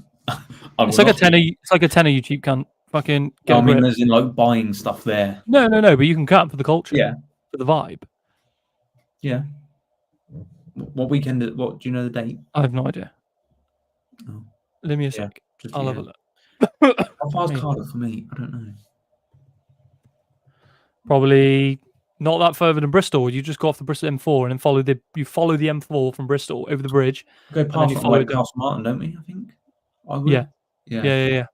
it's like a tenner. It's like a tenner. You cheap can't fucking. I mean, there's in like buying stuff there. No. But you can cut for the culture. Yeah. For the vibe. Yeah. What weekend? What do you know the date? I have no idea. Oh. Let me a sec. I'll have a look. How far is Cardiff for me? I don't know. Probably not that further than Bristol. You just go off the Bristol M4 and then follow the M4 from Bristol over the bridge. Go past Castle Martin, don't we? I think. Yeah.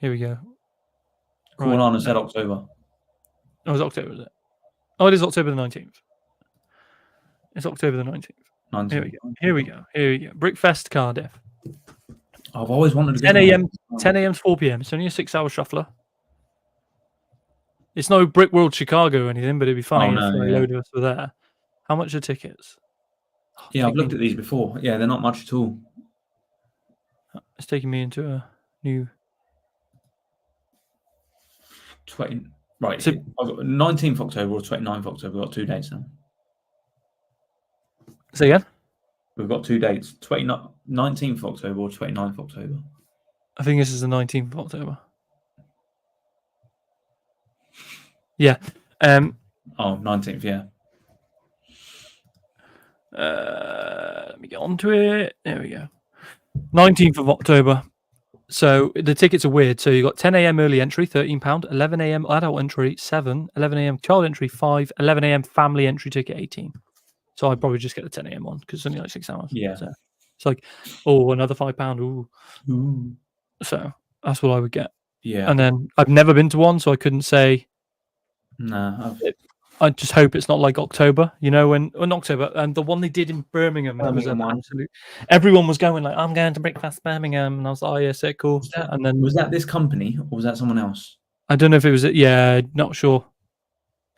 Here we go. Cornana said October. Oh, it's October, is it? Oh, it is October the 19th. It's October the 19th. 19th. Here we go. Brickfest Cardiff. I've always wanted to go. 10 a.m. to 4 p.m. It's only a 6-hour shuffler. It's no Brick World Chicago or anything, but it'd be funny if a load of us were there. How much are tickets? Yeah, I've looked at these before. Yeah, they're not much at all. It's taking me into a new 20. Right, so I've got 19th October or 29th October. We've got 2 dates now. Say again? We've got 2 dates. 19th October or 29th October. I think this is the 19th of October. Yeah. 19th, yeah. Let me get onto it. There we go. 19th of October. So the tickets are weird. So you got 10 a.m. early entry, £13, 11 a.m. adult entry, £7, 11 a.m. child entry, £5, 11 a.m. family entry ticket, £18. So I'd probably just get the 10 a.m. one because it's only like 6 hours. Yeah. So it's like, another £5. Ooh. So that's what I would get. Yeah. And then I've never been to one, so I couldn't say. No. I just hope it's not like October, in October. And the one they did in Birmingham, it was an Birmingham one. absolute. Everyone was going like, "I'm going to Brickfest Birmingham," and I was like, "Oh yeah, sick, cool." And then Was that this company or was that someone else? I don't know if it was. Yeah, not sure.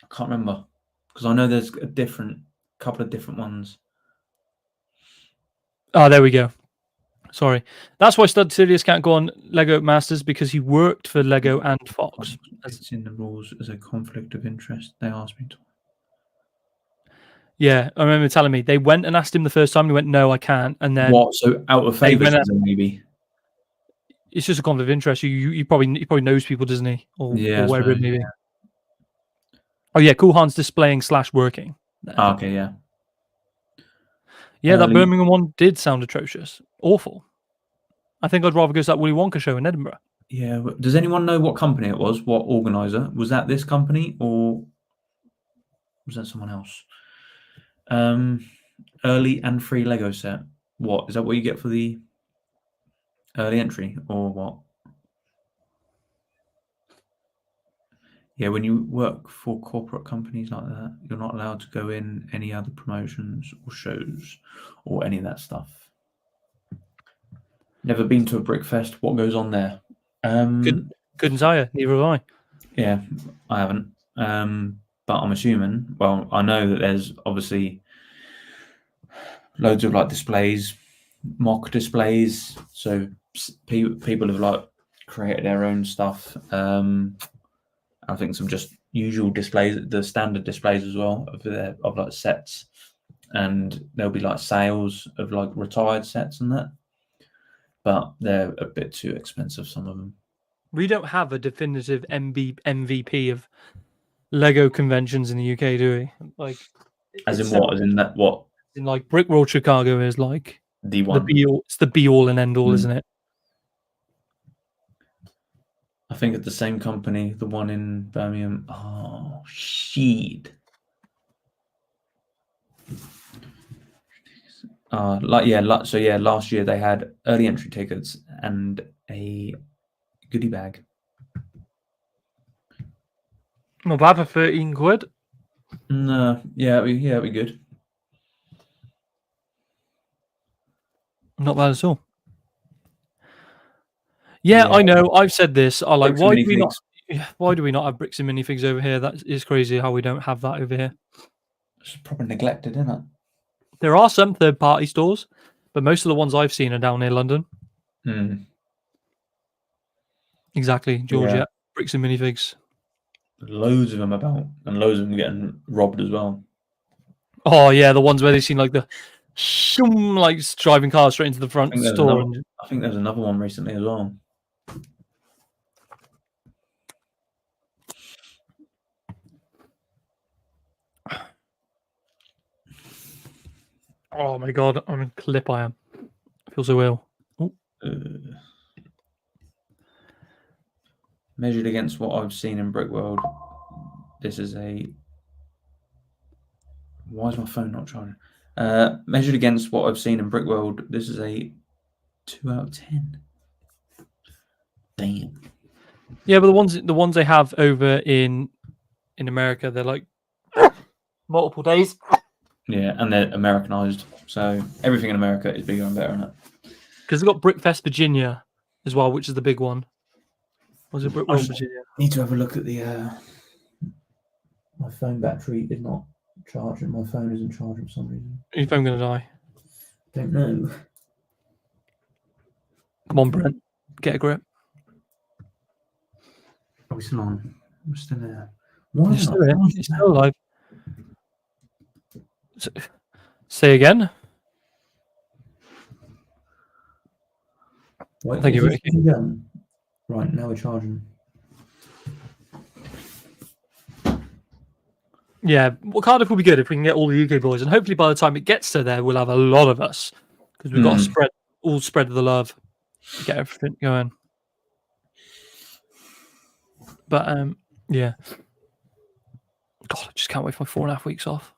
I can't remember because I know there's a couple of different ones. Oh, there we go. Sorry, that's why Stud Sirius can't go on Lego Masters because he worked for Lego and Fox. It's in the rules as a conflict of interest. They asked me to. Yeah, I remember telling me they went and asked him the first time. And he went, "No, I can't." And then What? So out of favour, went out- maybe. it's just a conflict of interest. He probably knows people, doesn't he? Or Yeah, I whatever it suppose, may be. Oh yeah, Cool Hands displaying / working. Oh, okay, yeah. Yeah, that Early- Birmingham one did sound atrocious. Awful. I think I'd rather go to that Willy Wonka show in Edinburgh. Yeah. Does anyone know what company it was? What organizer? Was that this company or was that someone else? Early and free Lego set. What is that? What you get for the early entry or what? Yeah, when you work for corporate companies like that, you're not allowed to go in any other promotions or shows or any of that stuff. Never been to a Brickfest. What goes on there? Couldn't tell you. Neither have I. Yeah, I haven't. But I'm assuming. Well, I know that there's obviously loads of like displays, mock displays. So people have like created their own stuff. I think some just usual displays, the standard displays as well of like sets, and there'll be like sales of like retired sets and that, but they're a bit too expensive, some of them. We don't have a definitive MVP of Lego conventions in the UK, do we? Like, As in it's what? As in that what? in like Brick World Chicago is like The the one. be all. It's the be all and end all, isn't it? I think it's the same company, the one in Birmingham. Oh shit. Last year they had early entry tickets and a goodie bag. Not bad for 13 quid. No, it'd be good. Not bad at all. Yeah, I know. I've said this. I like. Bricks and Why do we not? minifigs. Why do we not have bricks and minifigs over here? That is crazy. How we don't have that over here. It's probably neglected, isn't it? There are some third-party stores, but most of the ones I've seen are down near London. Exactly, Georgia. Yeah. Bricks and minifigs. Loads of them about, and loads of them getting robbed as well. Oh yeah, the ones where they've seen like the shoom, like driving cars straight into the front store. I think there's another one recently as well. Oh my god, I'm in clip. I am. I feel so ill. Measured against what I've seen in Brickworld, this is a. Why is my phone not charging? Measured against what I've seen in Brickworld, this is a 2 out of 10. Damn. Yeah, but the ones they have over in America, they're like multiple days. Yeah, and they're Americanized, so everything in America is bigger and better, isn't it? Because they've got Brickfest Virginia as well, which is the big one. Was it Brickfest Virginia? Need to have a look at the. My phone battery is not charging. My phone isn't charging for some reason. Your phone gonna die? Don't know. Come on, Brent, get a grip. Are we still on? We're still there. Why You're is it still not here. charging You're still alive. Say again. Wait, Thank you, is this Ricky. done? Right, now we're charging. Yeah, well, Cardiff will be good if we can get all the UK boys, and hopefully by the time it gets to there, we'll have a lot of us because we've got to spread the love, get everything going. But yeah. God, I just can't wait for my 4.5 weeks off.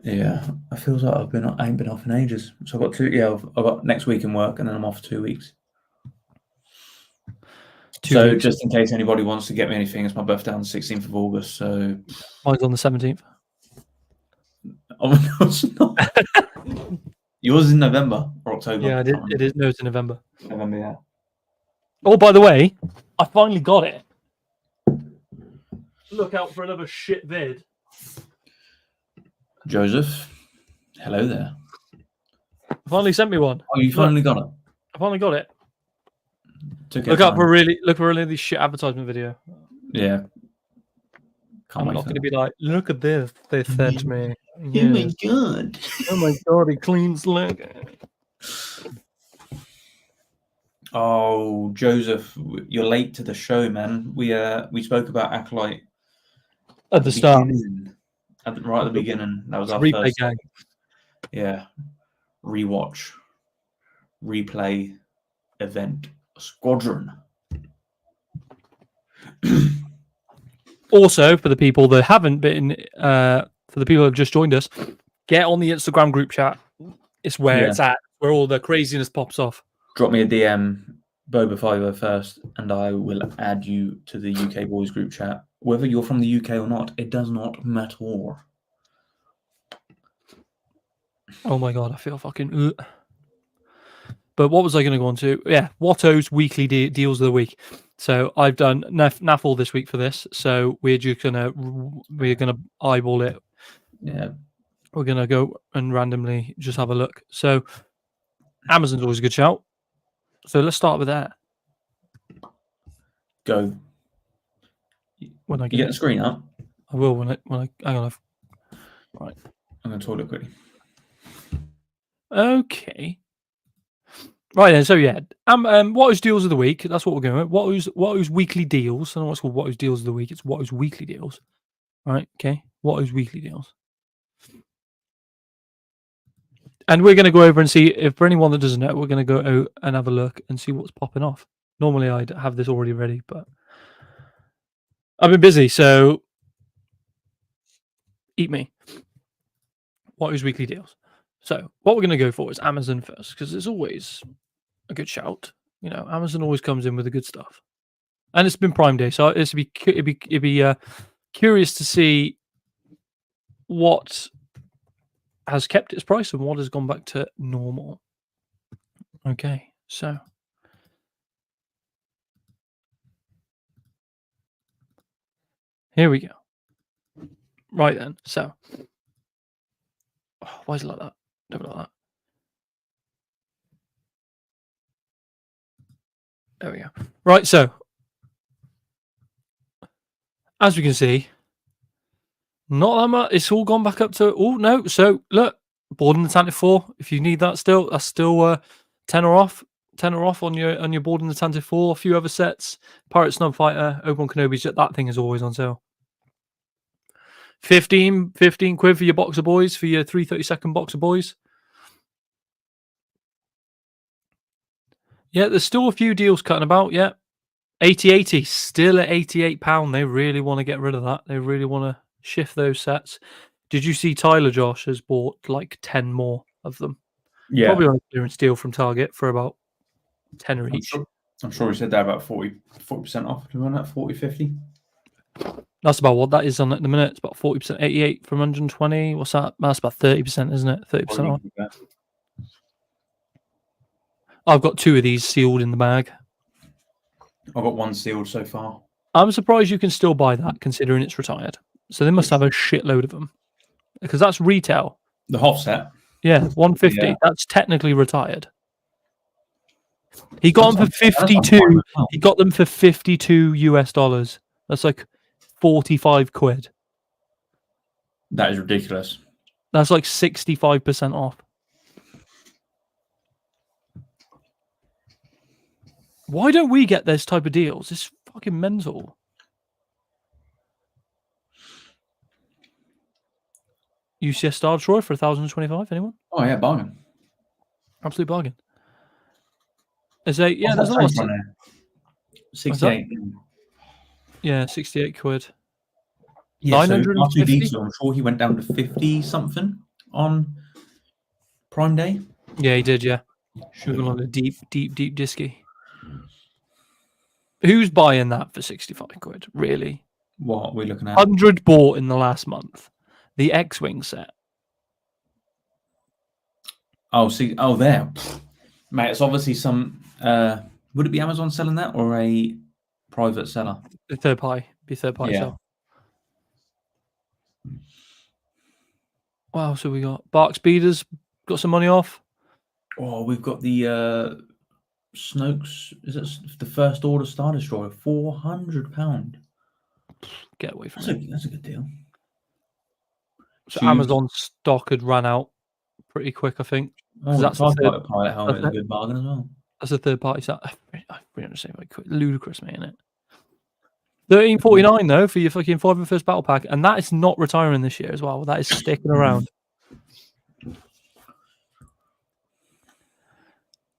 Yeah, I feel like I ain't been off in ages. So I've got 2. Yeah, I've got next week in work, and then I'm off for 2 weeks. So weeks. just in case anybody wants to get me anything, it's my birthday on the 16th of August. So Mine's on the 17th. oh my God, it's not. Yours is in November or October? Yeah, I can't it is. No, it's in November. remember. Yeah. Oh, by the way, I finally got it. Look out for another shit vid. Joseph, hello there. I finally sent me one. Oh, you finally got it. I finally got it. Took Look it out for time. a really shit advertisement video. Yeah. Can't I'm wait not for going to that. be like, look at this. They sent me. Oh my God. Oh my God, he cleans leg. Oh, Joseph, you're late to the show, man. We spoke about Acolyte At the start. beginning. Right at the beginning. That was our Replay first. gang. Yeah. Rewatch. Replay. Event. Squadron. Also, for the people that haven't been, for the people that have just joined us, get on the Instagram group chat. It's where Yeah. it's at, where all the craziness pops off. Drop me a DM, Boba50 first, and I will add you to the UK Boys group chat. Whether you're from the UK or not, it does not matter. Oh my God, I feel fucking. But what was I going to go on to? Yeah, Watto's weekly deals of the week. So I've done NAFL this week for this. So we're gonna eyeball it. Yeah. We're gonna go and randomly just have a look. So Amazon's always a good shout. So let's start with that. Go. When I You get the screen up. I will when I hang on. Right. I'm going to talk it quickly. Okay. Right then, so yeah, Watto's deals of the week. That's what we're going with. Watto's weekly deals. I don't know what's called Watto's deals of the week. It's Watto's weekly deals. Right? Okay. Watto's weekly deals. And we're going to go over and see if, for anyone that doesn't know, we're going to go out and have a look and see what's popping off. Normally, I'd have this already ready, but I've been busy, so eat me. Watto's weekly deals. So what we're going to go for is Amazon first, because it's always a good shout. You know, Amazon always comes in with the good stuff, and it's been Prime Day, so it'd be curious to see what has kept its price and what has gone back to normal. Okay, so here we go. Right then, so why is it like that? Don't like that. There we go. Right, so as we can see, not that much. It's all gone back up to. Oh no! So look, board in the Tantive 4. If you need that still, that's still tenner off. Tenner off on your board in the Tantive 4. A few other sets. Pirate Snub Fighter, Obi-Wan Kenobi's. That thing is always on sale. 15 quid for your Boxer Boys, for your 332nd Boxer Boys. Yeah, there's still a few deals cutting about. Yeah, 80/80 still at £88. They really want to get rid of that. They really want to shift those sets. Did you see Tyler Josh has bought like 10 more of them? Yeah. Probably on a clearance deal from Target for about 10 or each. I'm sure he said that about 40% off. Do you want that 40, 50? That's about what that is on at the minute. It's about 40%, 88 from 120. What's that? That's about 30%, isn't it? 30% off. Yeah. I've got 2 of these sealed in the bag. I've got one sealed so far. I'm surprised you can still buy that considering it's retired. So they must have a shitload of them. Because that's retail. The Hoff set. Yeah, 150. Yeah. That's technically retired. He got them for 52. He got them for 52 US dollars. That's like 45 quid. That is ridiculous. That's like 65% off. Why don't we get this type of deals? It's fucking mental. UCS Star Destroyer for 1,025. Anyone? Oh yeah, bargain. Absolute bargain. There's a yeah. There's a lot. On there? 68. Yeah, 68 quid. Yeah, so 950? so I'm sure he went down to 50 something on Prime Day. Yeah, he did. Yeah, on a deep disky. Who's buying that for 65 quid? Really? What are we looking at? 100 bought in the last month. The X-Wing set. Oh, see, there, mate. It's obviously some. Would it be Amazon selling that or a private seller? The third party. Be third party Yeah. sell. Wow, so we got Bark Speeders got some money off. Oh, we've got the Snokes. Is it the First Order Star Destroyer? £400. Get away from That's a good deal. So Tubes. Amazon stock had run out pretty quick, I think. Oh, That's that's the third- pilot helmet is a that's good bargain as well. That's a third party set. I really understand why ludicrous, mate, isn't it? $13.49 though for your fucking 5th battle pack, and that is not retiring this year as well. That is sticking around.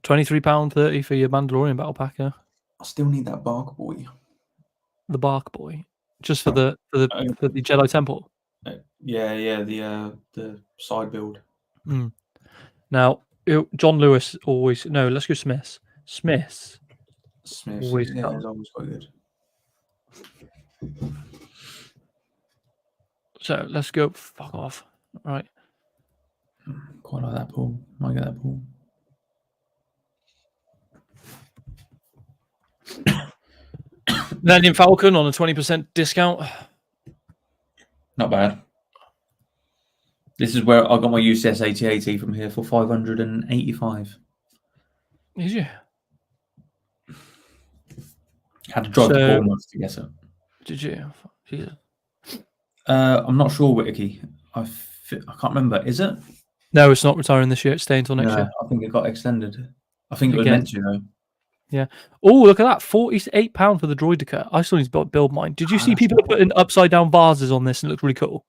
£23.30 for your Mandalorian battle pack. Yeah? I still need that Bark Boy. The Bark Boy, just for the Jedi Temple. Yeah, the side build. Now, John Lewis always let's go Smiths. Smiths always yeah, comes. it's always quite good. So let's go. Fuck off. Right. Quite like that pool. Might get that pool. Millennium Falcon on a 20% discount. Not bad. This is where I got my UCS 8080 from here for 585. Is you? Had to drive to So- Bournemouth to get it. Did you? Jesus. I'm not sure, Whittaky. I can't remember. Is it? No, it's not retiring this year. It's staying until next No, year. I think it got extended. I think it was Again. meant to, though. Oh, look at that. £48 for the Droidica. I still need to build mine. Did you see that's people putting upside down vases on this and it looked really cool?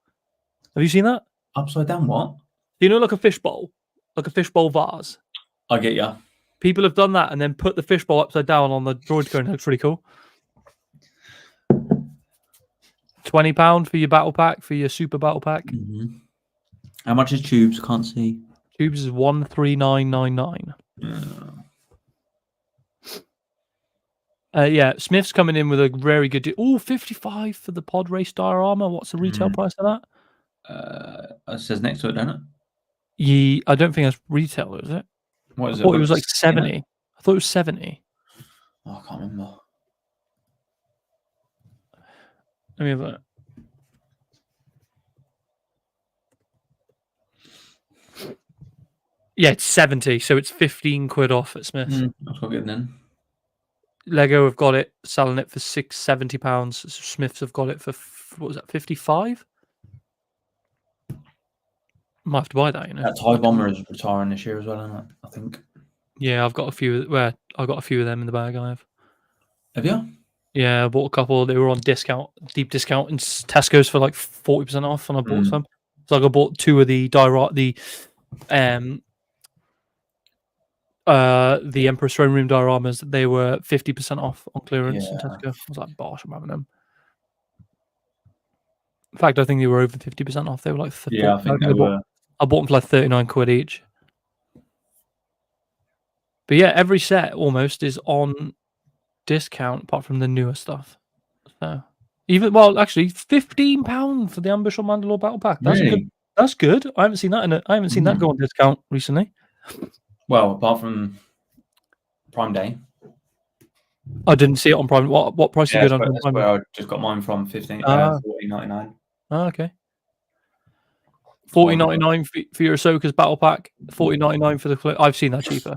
Have you seen that? Upside down what? You know, like a fishbowl? Like a fishbowl vase. I get ya. People have done that and then put the fishbowl upside down on the Droidica and it looks really cool. £20 for your battle pack, for your super battle pack. Mm-hmm. How much is Tubes? Can't see. Tubes is 139.99. Yeah, Smith's coming in with a very good deal. Oh, 55 for the pod race diorama. What's the retail price of that? It says next to it, doesn't it? Yeah, I don't think that's retail, is it? What is I it? thought it was like What's in 70. it? I thought it was 70. Oh, I can't remember. Let me have a Yeah, it's 70, so it's 15 quid off at Smith's. That's quite good then. Lego have got it, selling it for £670. Smiths have got it for, what was that, 55? Might have to buy that, you know. That TIE Bomber is retiring this year as well, isn't it? I think. Yeah, I've got a few. I got a few of them in the bag. I have. Have you? Yeah, I bought a couple. They were on discount, deep discount in Tesco's for like 40% off, and I bought some. So I bought two of the Emperor's Throne Room dioramas. They were 50% off on clearance in Tesco. I was like, bosh, I'm having them. In fact, I think they were over 50% off. They were like, I think they were. I bought them for like 39 quid each. But yeah, every set almost is on discount apart from the newer stuff. So actually, £15 for the Ambush on Mandalore Battle Pack. That's Really? good. That's good. I haven't seen that that go on discount recently. Well, apart from Prime Day. I didn't see it on Prime. What price Yeah, is good that's on where, Prime? that's where I just got mine from. 14.99. Oh, okay. $40.99 for your Ahsoka's Battle Pack. $40.99 for the. I've seen that cheaper.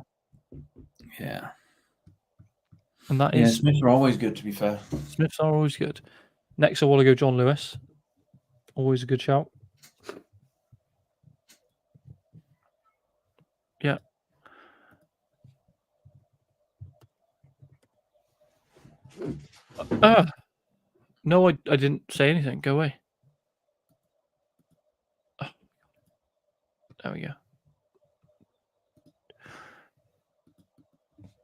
Yeah. And that Yeah, is Smiths are always good, to be fair. Smiths are always good. Next, I want to go John Lewis. Always a good shout. Yeah. No, I didn't say anything. Go away. Oh. There we go.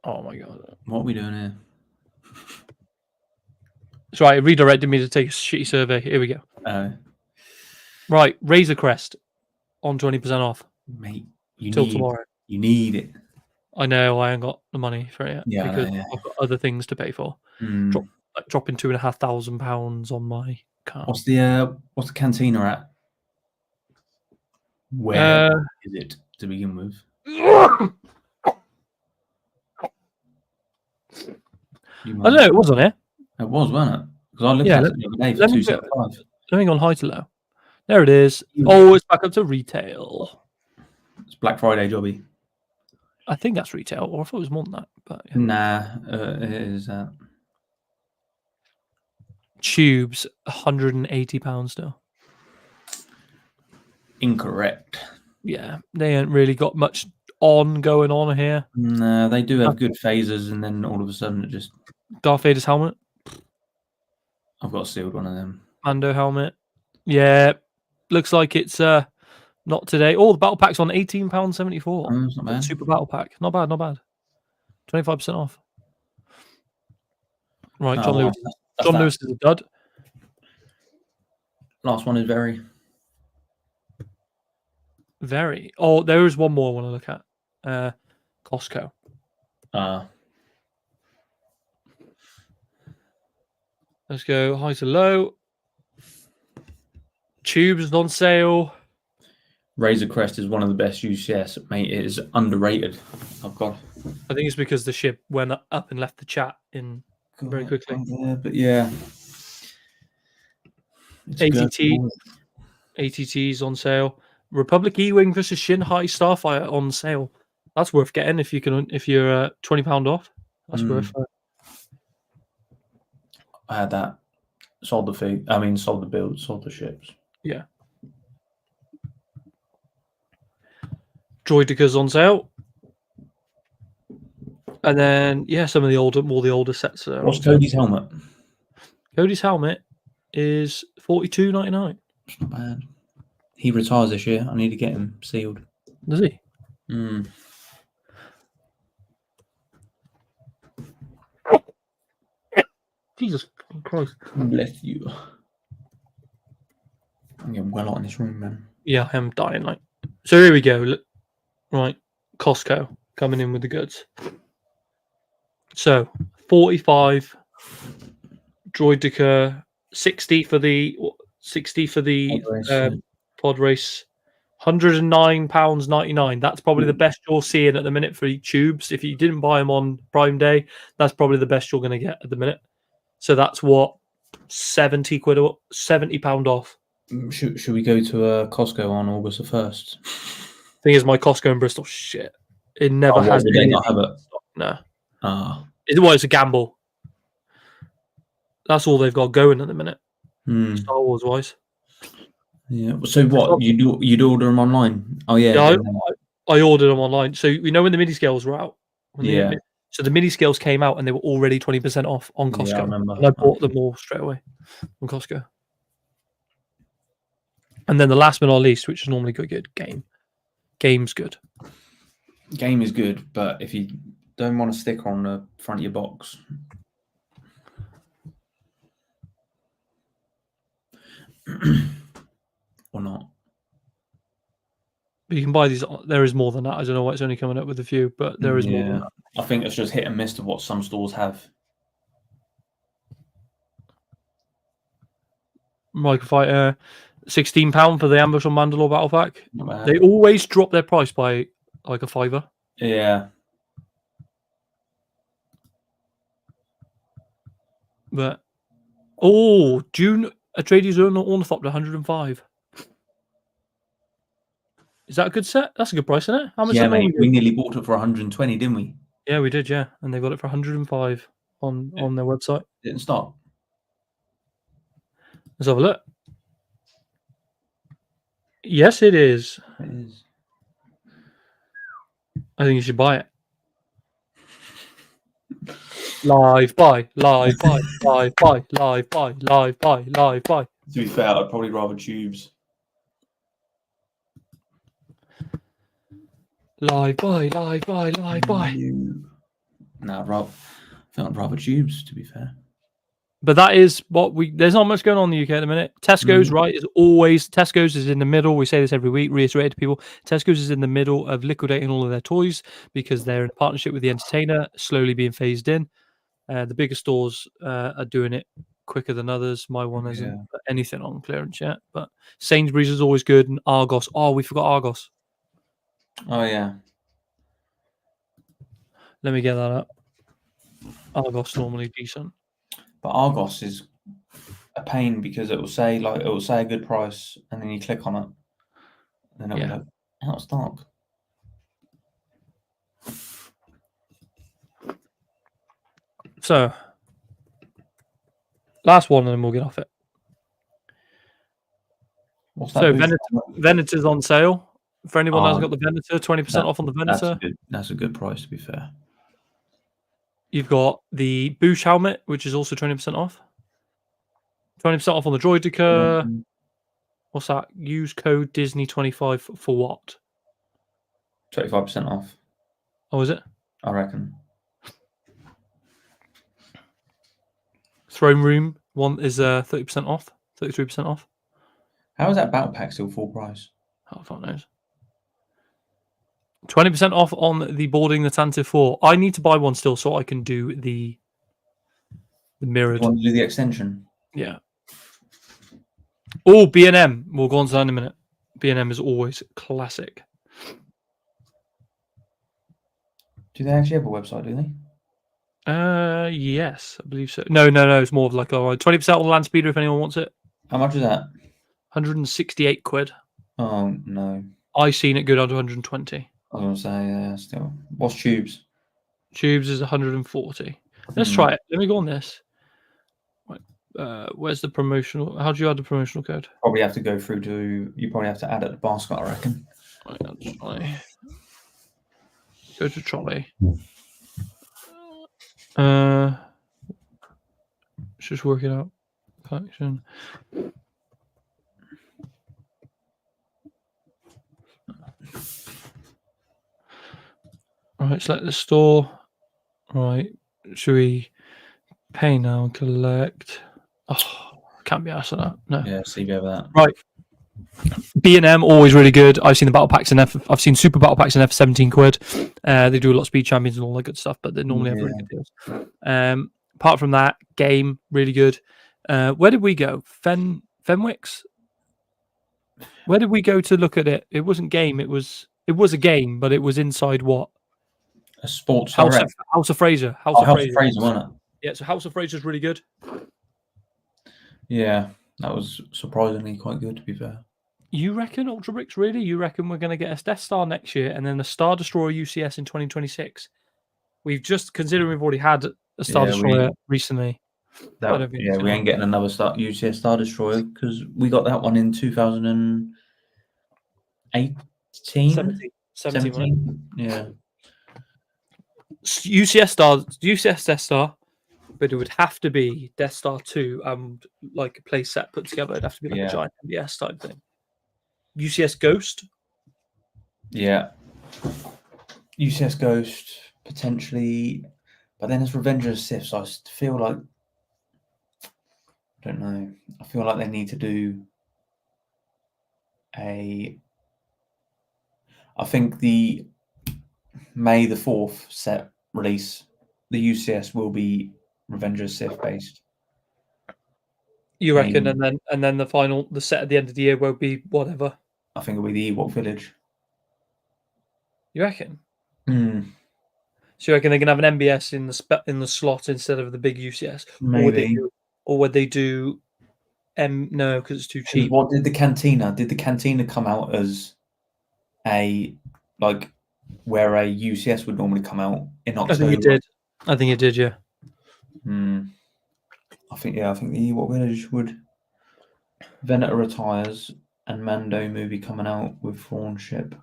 Oh my god. What are we doing here? That's right, it redirected me to take a shitty survey. Here we go. Right, Razor Crest on 20% off. Mate, tomorrow. You need it. I know I ain't got the money for it yet Yeah, because I know, yeah. I've got other things to pay for. Hmm. Dropping £2,500 on my car. What's the cantina at? Where is it to begin with? I don't know. It was on here. It was, wasn't it? Because I looked Yeah, at it the other day for let me go. £275. Let me go on high to low. There it is. Oh, it's back up to retail. It's Black Friday jobby. I think that's retail, or I thought it was more than that. But yeah. Nah, it is. Tubes, £180 still. Incorrect. Yeah, they ain't really got much going on here. Nah, they do have good phases, and then all of a sudden it just. Darth Vader's helmet. I've got a sealed one of them. Mando helmet. Yeah, looks like it's not today. Oh, the battle pack's on £18.74. That's not bad. Super battle pack. Not bad, not bad. 25% off. Right, John Lewis. That's John that. Lewis is a dud. Last one is very. Very. Oh, there is one more I want to look at. Costco. Let's go high to low. Tubes is on sale. Razor Crest is one of the best UCS, mate. It is underrated. Oh god. I think it's because the ship went up and left the chat in very quickly. But yeah. ATT's on sale. Republic E-Wing versus Shinhai Starfighter on sale. That's worth getting if you're £20 off. That's worth it. I had that. Sold the build, sold the ships. Yeah. Droideca's on sale. And then some of the older sets are. What's Cody's helmet? Cody's helmet is $42.99. It's not bad. He retires this year. I need to get him sealed. Does he? Jesus Christ. Bless you. I'm getting well out in this room, man. Yeah, I am dying. So here we go. Right, Costco coming in with the goods. So 45 Droideka, 60 for the pod race, £109.99. That's probably the best you're seeing at the minute for tubes. If you didn't buy them on Prime Day, that's probably the best you're going to get at the minute. So that's what £70 off. Should we go to Costco on August the 1st? Thing is, my Costco in Bristol, shit. It never has. They not have it? No. Ah. It's a gamble. That's all they've got going at the minute. Star Wars wise. Yeah. So what? You'd order them online? Oh yeah. Yeah, I ordered them online. So when the mini scales were out. So the mini scales came out and they were already 20% off on Costco. Yeah, I remember. And I bought them all straight away on Costco. And then the last but not least, which is normally good, game. Game's good. Game is good, but if you don't want a sticker on the front of your box, or not. But you can buy these. There is more than that. I don't know why it's only coming up with a few, but there is more than that. I think it's just hit and miss of what some stores have. Microfighter, £16 for the Ambush on Mandalore Battle Pack. They always drop their price by like a £5. Yeah. But June Atreides Ornithopter 105. Is that a good set? That's a good price, isn't it? How much? Yeah, mate. We nearly bought it for 120, didn't we? Yeah, we did. Yeah, and they got it for 105 on their website. Didn't stop. Let's have a look. Yes, it is. It is. I think you should buy it. Live buy. To be fair, I'd probably rather tubes. Live buy. No, I think I'd rather tubes, to be fair. But that is what there's not much going on in the UK at the minute. Tesco's, right, is always, Tesco's is in the middle. We say this every week, reiterate to people. Tesco's is in the middle of liquidating all of their toys because they're in a partnership with the entertainer, slowly being phased in. The bigger stores are doing it quicker than others. My one Yeah. isn't put anything on clearance yet, but Sainsbury's is always good, and Argos. Oh, we forgot Argos. Oh yeah. Let me get that up. Argos normally decent. But Argos is a pain because it will say a good price, and then you click on it, and then it'll be like out of stock. So, last one, and then we'll get off it. What's that? So, booth? Veneta's on sale. For anyone that Oh, hasn't got the Veneter, 20% off on the Veneter. That's a good price, to be fair. You've got the Boosh helmet, which is also 20% off. 20% off on the Droidica. What's that? Use code Disney25 for what? 25% off, Oh, is it? I reckon. Throne Room one is 30% off, 33% off. How is that battle pack still full price? Oh, fuck knows. 20% off on the Boarding the Tantive 4. I need to buy one still so I can do the mirrored. You want to do the extension? Yeah. Oh, B&M. We'll go on to that in a minute. B&M is always classic. Do they actually have a website, do they? Yes, I believe so. No. It's more of like 20% on the Land Speeder if anyone wants it. How much is that? 168 quid. Oh, no. I seen it good under 120. I was going to say, yeah, still. What's Tubes? Tubes is 140. Let's try it. Let me go on this. Right. Where's the promotional? How do you add the promotional code? Probably have to go through to. You probably have to add it to basket, I reckon. Right, that's trolley. Go to trolley. Let's just work it out. Collection. Right, select the store. Right, should we pay now and collect? Oh, can't be asked for that. No. Yeah, see over that. Right. B&M always really good. I've seen the battle packs in I've seen super battle packs in F 17 quid. They do a lot of speed champions and all that good stuff, but they normally have really good deals. Apart from that, game really good. Where did we go? Fenwick's. Where did we go to look at it? It wasn't game. It was a game, but it was inside what? A Sports House Direct. of Fraser. House of Fraser, wasn't it? Yeah, so House of Fraser's really good. Yeah, that was surprisingly quite good, to be fair. You reckon, Ultra Bricks, really? You reckon we're going to get a Death Star next year and then a Star Destroyer UCS in 2026? Considering we've already had a Star Destroyer recently. We ain't getting another UCS Star Destroyer because we got that one in 2018? 17? Yeah. UCS Death Star, but it would have to be Death Star 2 and like a play set put together. It'd have to be like a giant MBS type thing. UCS Ghost? Yeah. UCS Ghost, potentially. But then it's Revenge of the Sith, so I feel like. I don't know. I feel like they need to do I think the May the 4th set release, the UCS will be Revenge of the Sith based. You reckon, and then the set at the end of the year will be whatever. I think it'll be the Ewok Village. You reckon? Mm. So you reckon they can have an MBS in the slot instead of the big UCS? Maybe. Or would they do no, because it's too cheap. What did the Cantina? Did the Cantina come out as a where a UCS would normally come out in October? I think it did, yeah. I think the Ewok Village would. Venator retires and Mando movie coming out with Thrawn ship.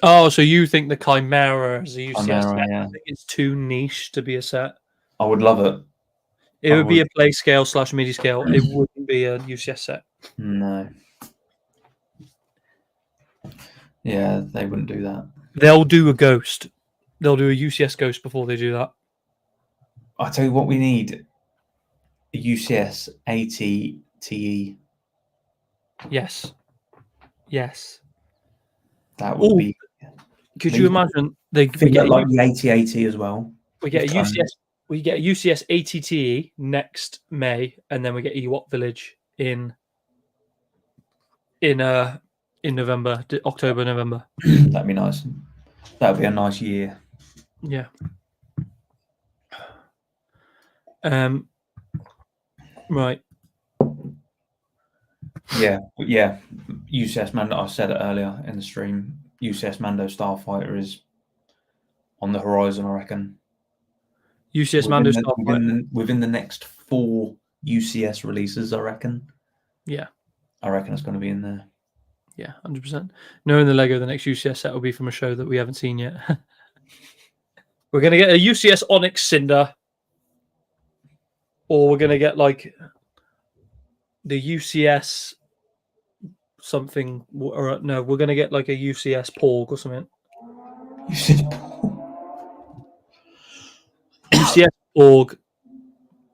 Oh, so you think the Chimera is a UCS Chimera, set? yeah. I think it's too niche to be a set. I would love it. It would be a play scale / midi scale. It wouldn't be a UCS set. No. Yeah, they wouldn't do that. They'll do a Ghost. They'll do a UCS Ghost before they do that. I tell you what, we need a UCS AT-TE. Yes. That would be. Could you imagine they get like the AT-AT as well? We get a UCS. we get UCS ATTE next May, and then we get Ewok Village in November, October, November. That'd be nice. That'd be a nice year. Yeah. Right. Yeah. UCS Mando. I said it earlier in the stream. UCS Mando Starfighter is on the horizon, I reckon. UCS Mando Starfighter within the next 4 UCS releases, I reckon. Yeah. I reckon it's going to be in there. Yeah, 100%. Knowing the Lego, the next UCS set will be from a show that we haven't seen yet. We're going to get a UCS Onyx Cinder, or we're going to get like the UCS something, or no, we're going to get like a UCS Porg or something. UCS Porg,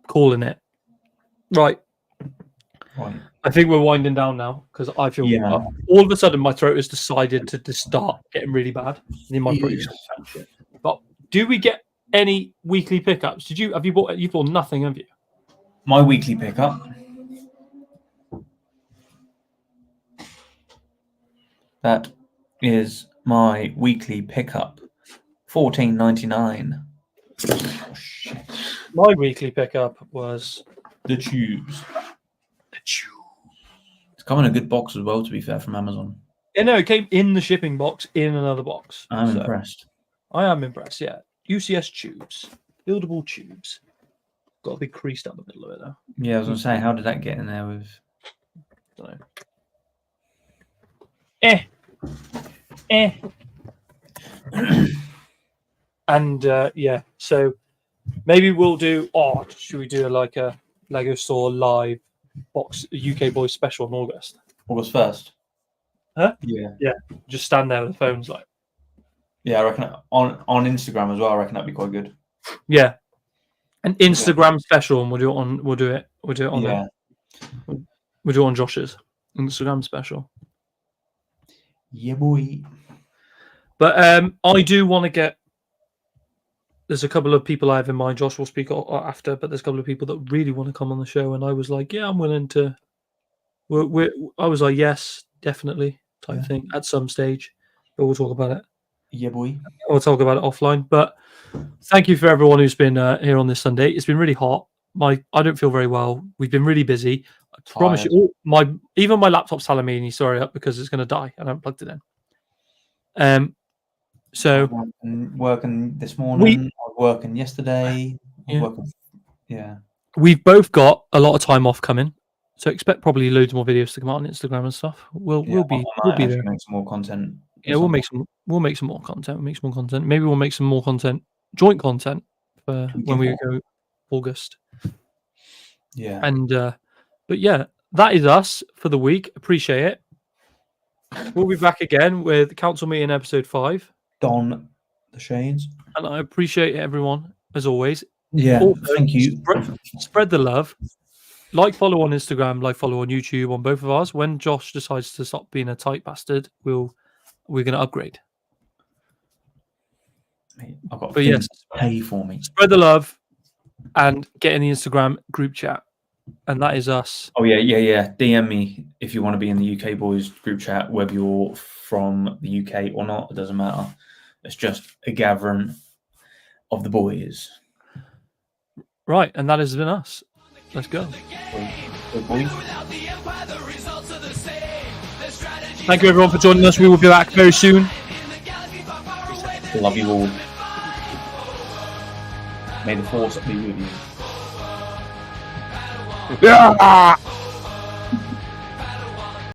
calling it. Right. I think we're winding down now because I feel all of a sudden my throat has decided to start getting really bad. And my throat is shit. But do we get any weekly pickups? Have you bought? You've bought nothing, have you? My weekly pickup. That is my weekly pickup. $14.99. Oh, shit. My weekly pickup was the tubes. It's come in a good box as well, to be fair, from Amazon. Yeah, no, it came in the shipping box in another box. I'm impressed. I am impressed, yeah. UCS tubes. Buildable tubes. Got a big crease down the middle of it, though. Yeah, I was going to say, how did that get in there with... I don't know. And, yeah, so maybe we'll do... Oh, should we do like a Lego Store live box UK Boys special in August? August 1st? Huh? Yeah. Yeah, just stand there with the phones like... Yeah, I reckon on Instagram as well. I reckon that'd be quite good. Yeah, an Instagram special, and we'll do it on Yeah. We'll do it on Josh's Instagram special. Yeah, boy. But I do want to get. There's a couple of people I have in mind. Josh will speak after, but there's a couple of people that really want to come on the show, and I was like, yeah, I'm willing to. I was like, yes, definitely, type thing at some stage, but we'll talk about it. Yeah, boy. We'll talk about it offline. But thank you for everyone who's been here on this Sunday. It's been really hot. I don't feel very well. We've been really busy. I promise you, even my laptop's telling me, sorry, up because it's going to die, and I haven't plugged it in. So working this morning. I was working yesterday. We've both got a lot of time off coming, so expect probably loads more videos to come out on Instagram and stuff. We'll be there. Make some more content. Yeah, we'll make some more content. Maybe we'll make some more content, joint content for when we go August. Yeah. And but yeah, that is us for the week. Appreciate it. We'll be back again with Council Meeting episode 5. Don the Shades. And I appreciate everyone as always. Yeah, thank you. Spread the love. Like, follow on Instagram, like, follow on YouTube on both of ours. When Josh decides to stop being a tight bastard, we're going to upgrade. Mate, I've got things to pay for me. Spread the love and get in the Instagram group chat. And that is us. Oh, yeah. DM me if you want to be in the UK Boys group chat, whether you're from the UK or not. It doesn't matter. It's just a gathering of the boys. Right, and that has been us. Let's go. Thank you, everyone, for joining us. We will be back very soon. Love you all. May the force be with you. Yeah.